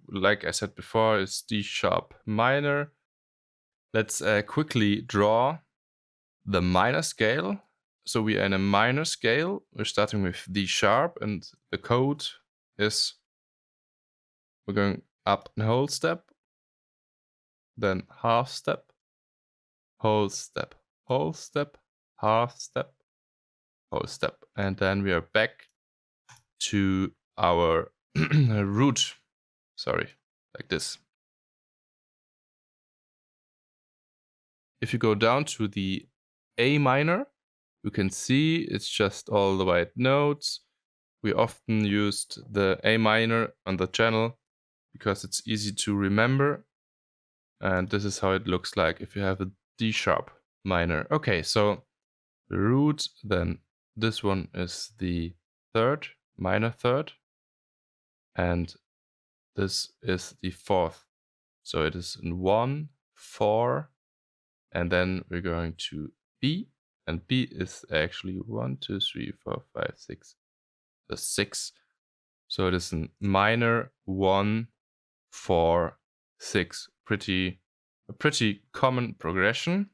Like I said before, is D sharp minor. Let's quickly draw the minor scale. So we are in a minor scale. We're starting with D sharp, and the code is we're going up a whole step, then half step, whole step, whole step, half step, whole step, and then we are back to our root. Sorry, like this. If you go down to the A minor, you can see it's just all the white notes. We often used the A minor on the channel because it's easy to remember. And this is how it looks like if you have a D sharp minor. Okay, so the root, then this one is the third, minor third. And this is the fourth. So it is in 1, 4, and then we're going to B. And B is actually 1, 2, 3, 4, 5, 6. The 6. So it is a minor 1, 4, 6. A pretty common progression.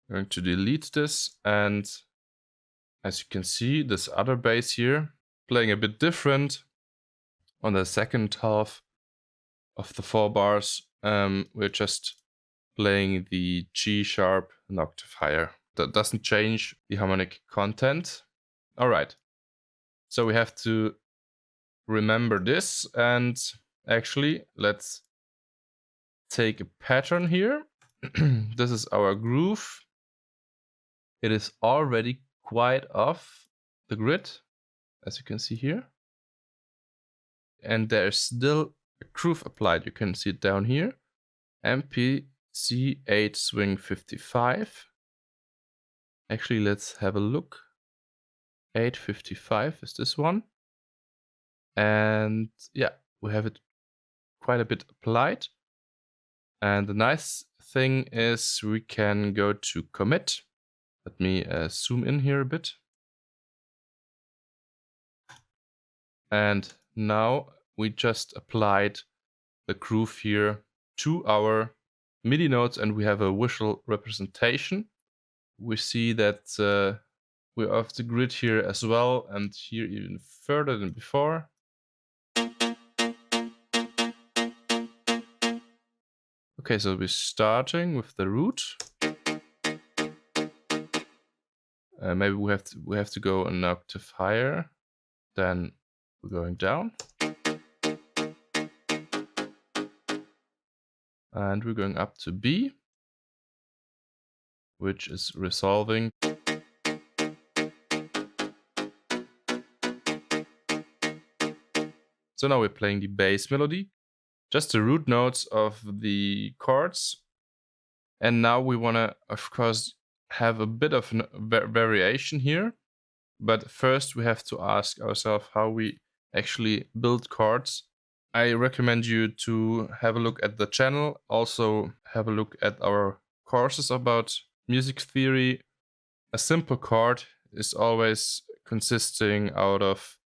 I'm going to delete this, and as you can see, this other bass here playing a bit different on the second half of the 4 bars. We're just playing the G sharp an octave higher. That doesn't change the harmonic content. All right. So we have to remember this, and actually let's take a pattern here. This is our groove. It is already quite off the grid, as you can see here. And there's still a groove applied. You can see it down here. MPC8 swing 55. Actually, let's have a look. 855 is this one. And yeah, we have it quite a bit applied. And the nice thing is we can go to commit. Let me zoom in here a bit. And now we just applied the groove here to our MIDI notes, and we have a visual representation. We see that we're off the grid here as well, and here even further than before. Okay, so we're starting with the root. Maybe we have to go an octave higher. Then we're going down. And we're going up to B, which is resolving. So now we're playing the bass melody, just the root notes of the chords. And now we want to, of course, have a bit of variation here. But first we have to ask ourselves how we actually build chords. I recommend you to have a look at the channel. Also have a look at our courses about music theory. A simple chord is always consisting out of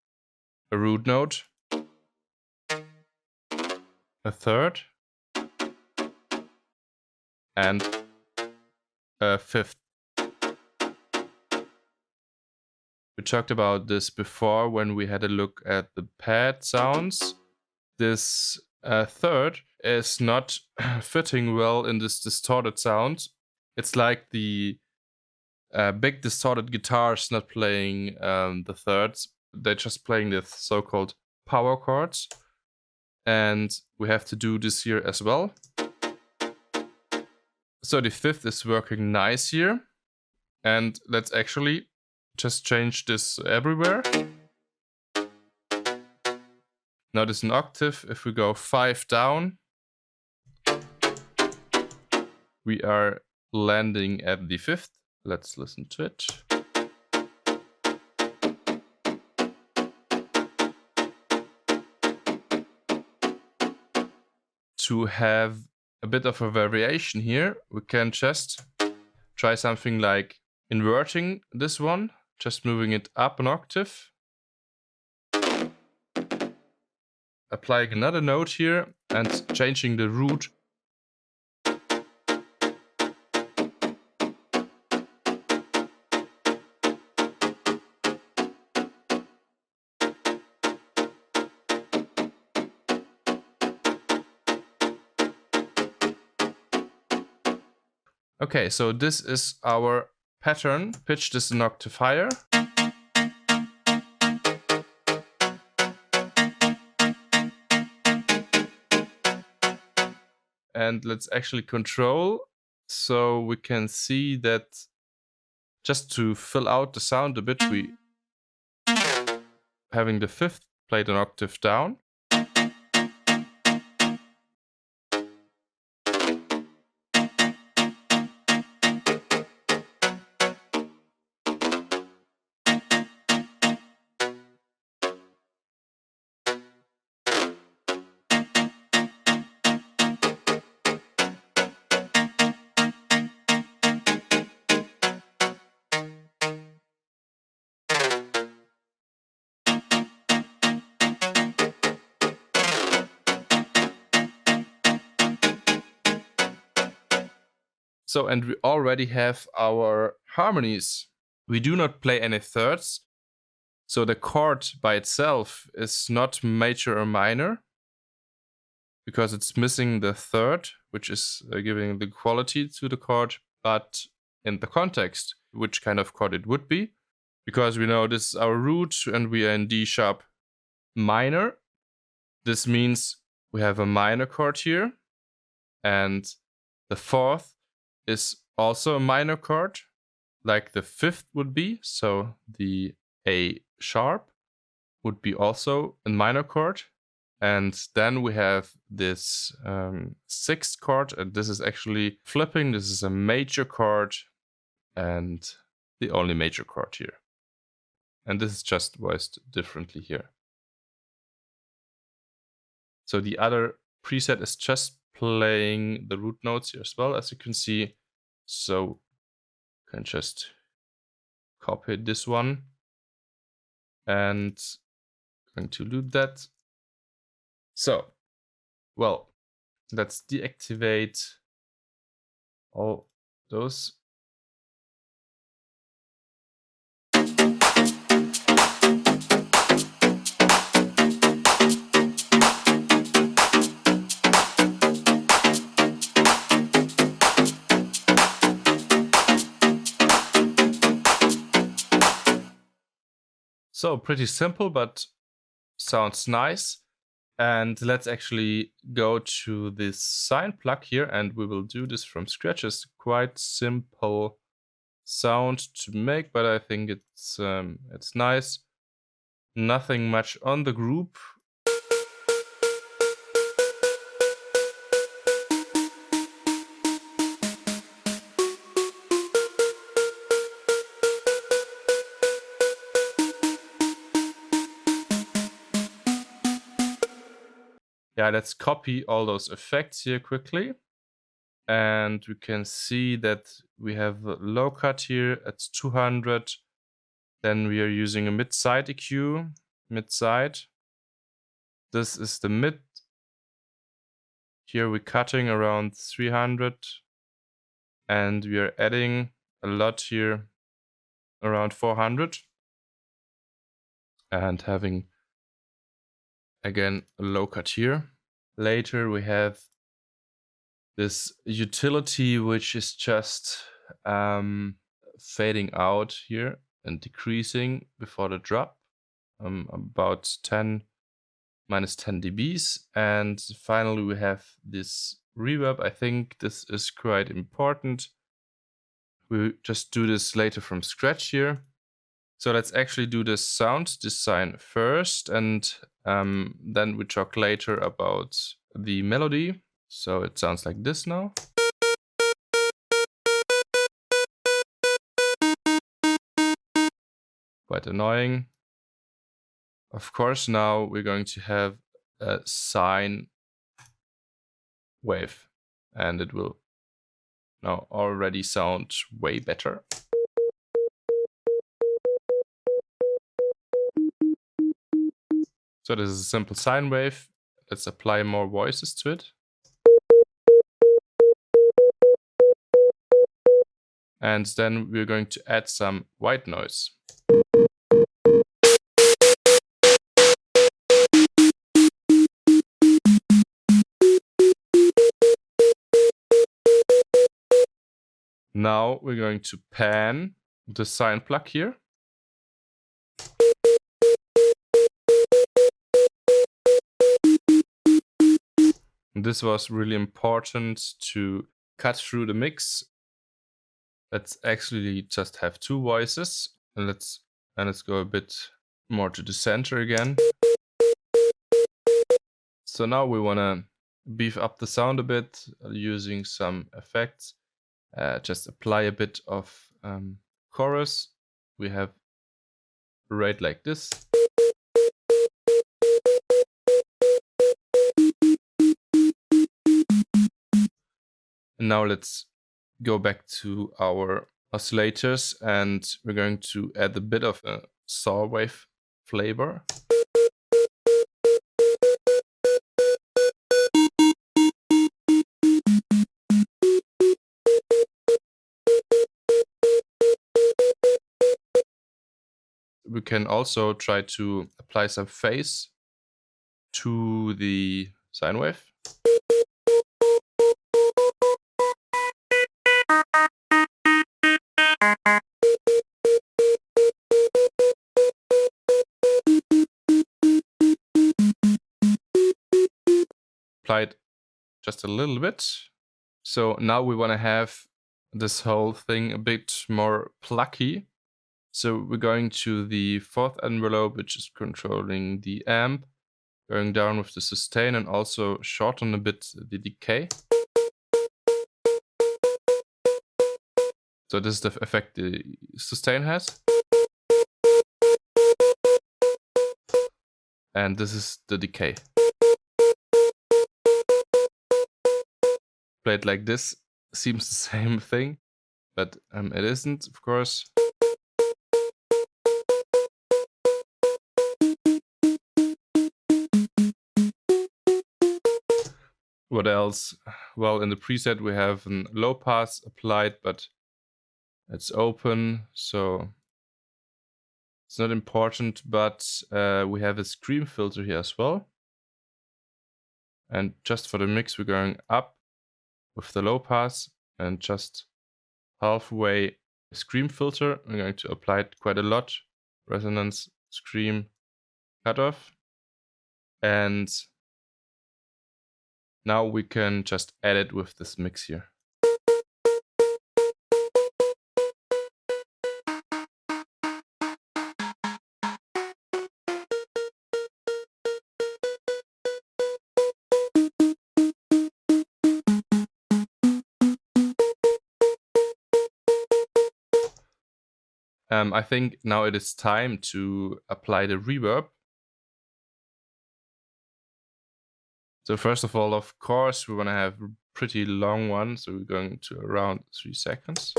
a root note, a third, and a fifth. We talked about this before when we had a look at the pad sounds. This third is not fitting well in this distorted sound. It's like the big distorted guitars not playing the thirds. They're just playing the so-called power chords. And we have to do this here as well. So the fifth is working nice here. And let's actually just change this everywhere. Now this is an octave. If we go 5 down, we are landing at the fifth. Let's listen to it. To have a bit of a variation here, we can just try something like inverting this one, just moving it up an octave. Applying another note here and changing the root. Okay, so this is our pattern. Pitch this an octave higher. And let's actually control, so we can see that just to fill out the sound a bit, we having the fifth played an octave down. So, and we already have our harmonies. We do not play any thirds. So the chord by itself is not major or minor, because it's missing the third, which is giving the quality to the chord, but in the context, which kind of chord it would be, because we know this is our root and we are in D sharp minor. This means we have a minor chord here, and the fourth is also a minor chord, like the fifth would be. So the A sharp would be also a minor chord. And then we have this sixth chord, and this is actually flipping. This is a major chord and the only major chord here. And this is just voiced differently here. So the other preset is just playing the root notes here as well, as you can see. So you can just copy this one and going to loop that. So, well, let's deactivate all those. So pretty simple, but sounds nice. And let's actually go to this sine plug here, and we will do this from scratch. It's quite simple sound to make, but I think it's nice. Nothing much on the group. Yeah, let's copy all those effects here quickly. And we can see that we have a low cut here at 200. Then we are using a mid-side EQ, mid-side. This is the mid. Here we're cutting around 300. And we are adding a lot here around 400. And having, again, a low cut here. Later we have this utility, which is just fading out here and decreasing before the drop, about 10 minus 10 dBs. And finally we have this reverb. I think this is quite important. We just do this later from scratch here. So let's actually do the sound design first, and then we talk later about the melody. So it sounds like this now. Quite annoying. Of course, now we're going to have a sine wave, and it will now already sound way better. So this is a simple sine wave. Let's apply more voices to it. And then we're going to add some white noise. Now we're going to pan the sine pluck here. This was really important to cut through the mix. Let's actually just have two voices, and let's go a bit more to the center again. So now we want to beef up the sound a bit using some effects. Just apply a bit of chorus. We have a rate like this. And now let's go back to our oscillators, and we're going to add a bit of a saw wave flavor. We can also try to apply some phase to the sine wave. Apply it just a little bit. So now we want to have this whole thing a bit more plucky. So we're going to the fourth envelope, which is controlling the amp, going down with the sustain, and also shorten a bit the decay. So this is the effect the sustain has. And this is the decay. Played like this seems the same thing, but it isn't, of course. What else? Well, in the preset we have a low pass applied, but it's open, so it's not important. But we have a scream filter here as well. And just for the mix, we're going up with the low pass, and just halfway scream filter. I'm going to apply it quite a lot. Resonance, scream, cutoff. And now we can just add it with this mix here. I think now it is time to apply the reverb. So first of all, of course, we want to have a pretty long one. So we're going to around 3 seconds.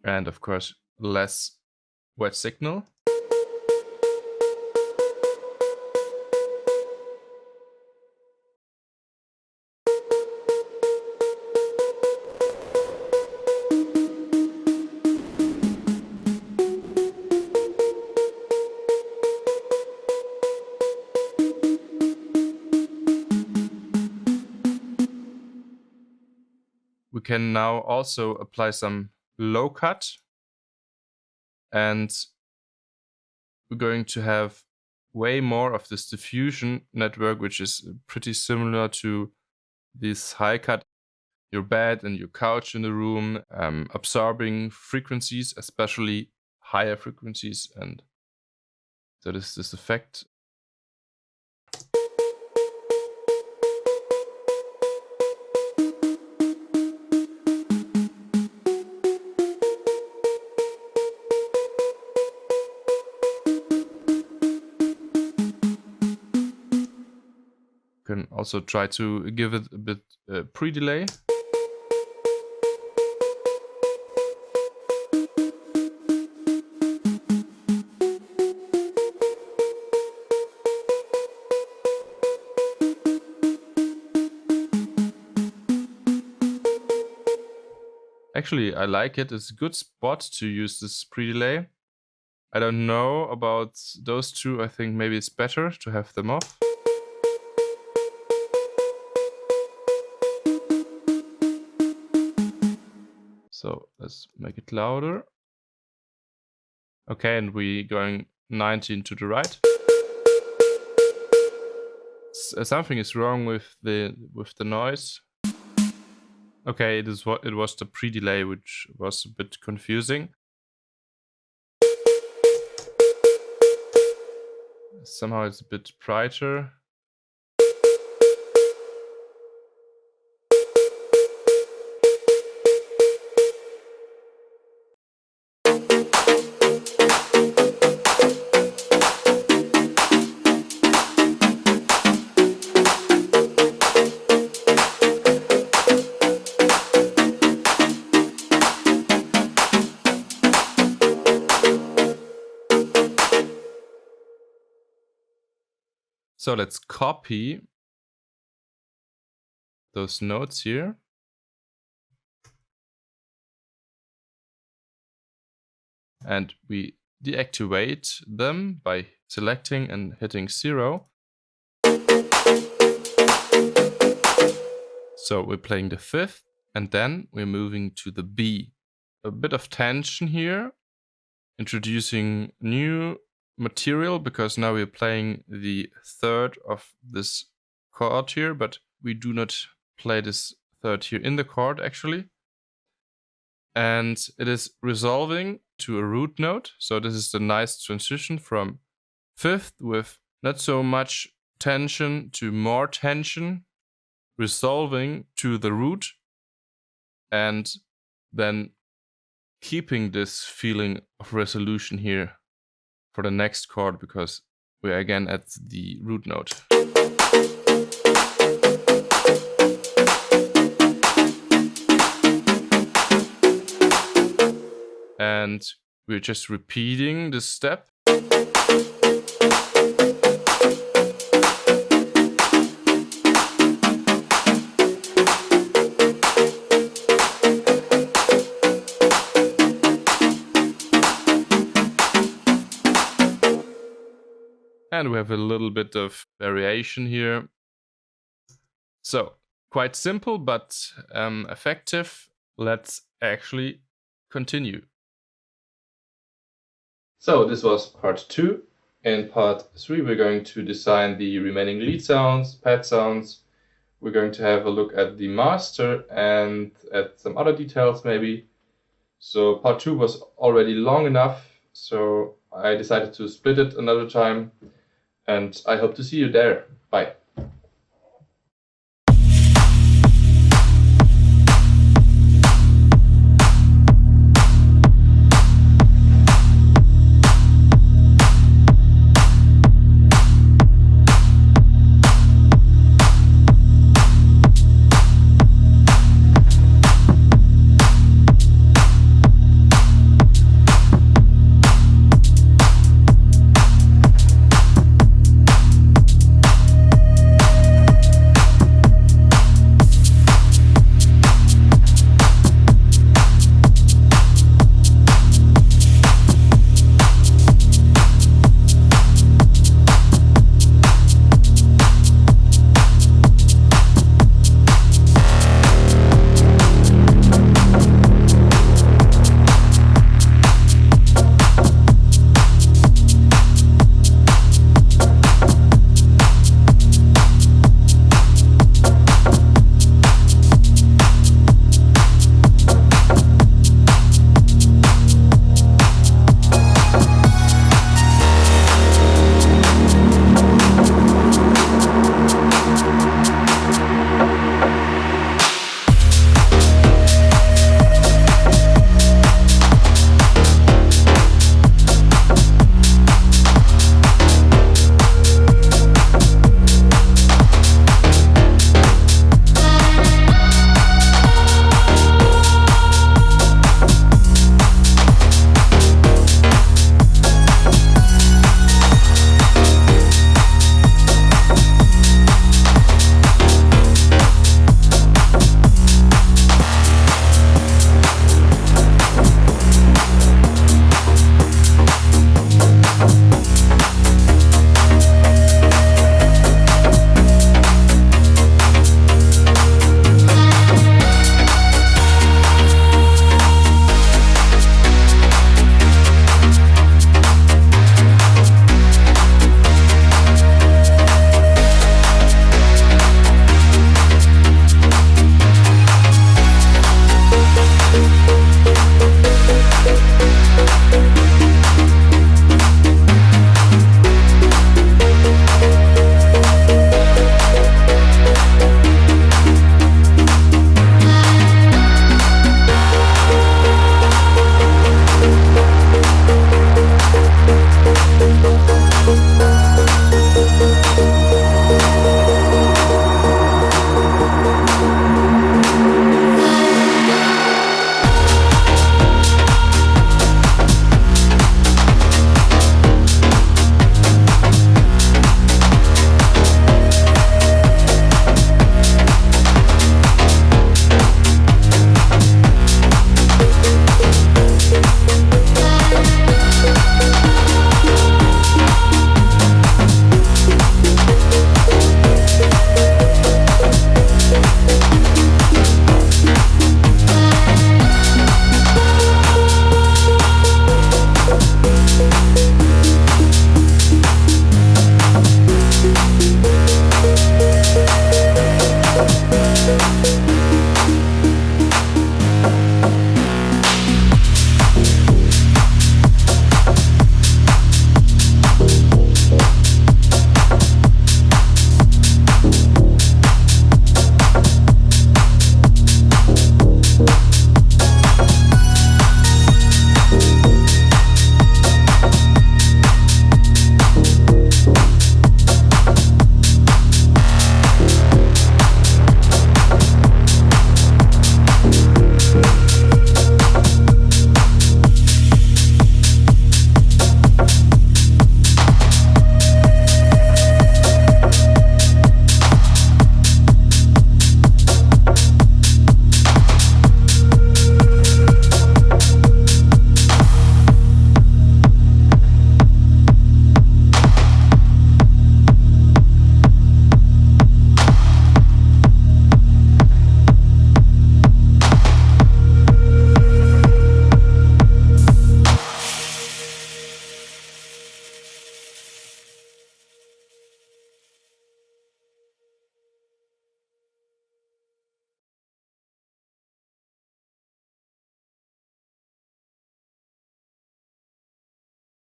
And of course, less wet signal. can now also apply some low cut, and we're going to have way more of this diffusion network, which is pretty similar to this high cut, your bed and your couch in the room, absorbing frequencies, especially higher frequencies, and that is this effect. Can also try to give it a bit pre-delay. Actually, I like it. It's a good spot to use this pre-delay. I don't know about those two. I think maybe it's better to have them off. So let's make it louder. Okay, and we're going 19 to the right. Something is wrong with the noise. Okay, it was the pre-delay, which was a bit confusing. Somehow it's a bit brighter. So let's copy those notes here. And we deactivate them by selecting and hitting 0. So we're playing the 5th, and then we're moving to the B. A bit of tension here, introducing new material, because now we're playing the 3rd of this chord here, but we do not play this 3rd here in the chord actually. And it is resolving to a root note. So this is the nice transition from 5th with not so much tension to more tension, resolving to the root, and then keeping this feeling of resolution here for the next chord, because we're again at the root note. And we're just repeating this step. And we have a little bit of variation here. So, quite simple, but effective. Let's actually continue. So this was part 2. In part 3 we're going to design the remaining lead sounds, pad sounds. We're going to have a look at the master and at some other details maybe. So part 2 was already long enough, so I decided to split it another time. And I hope to see you there. Bye.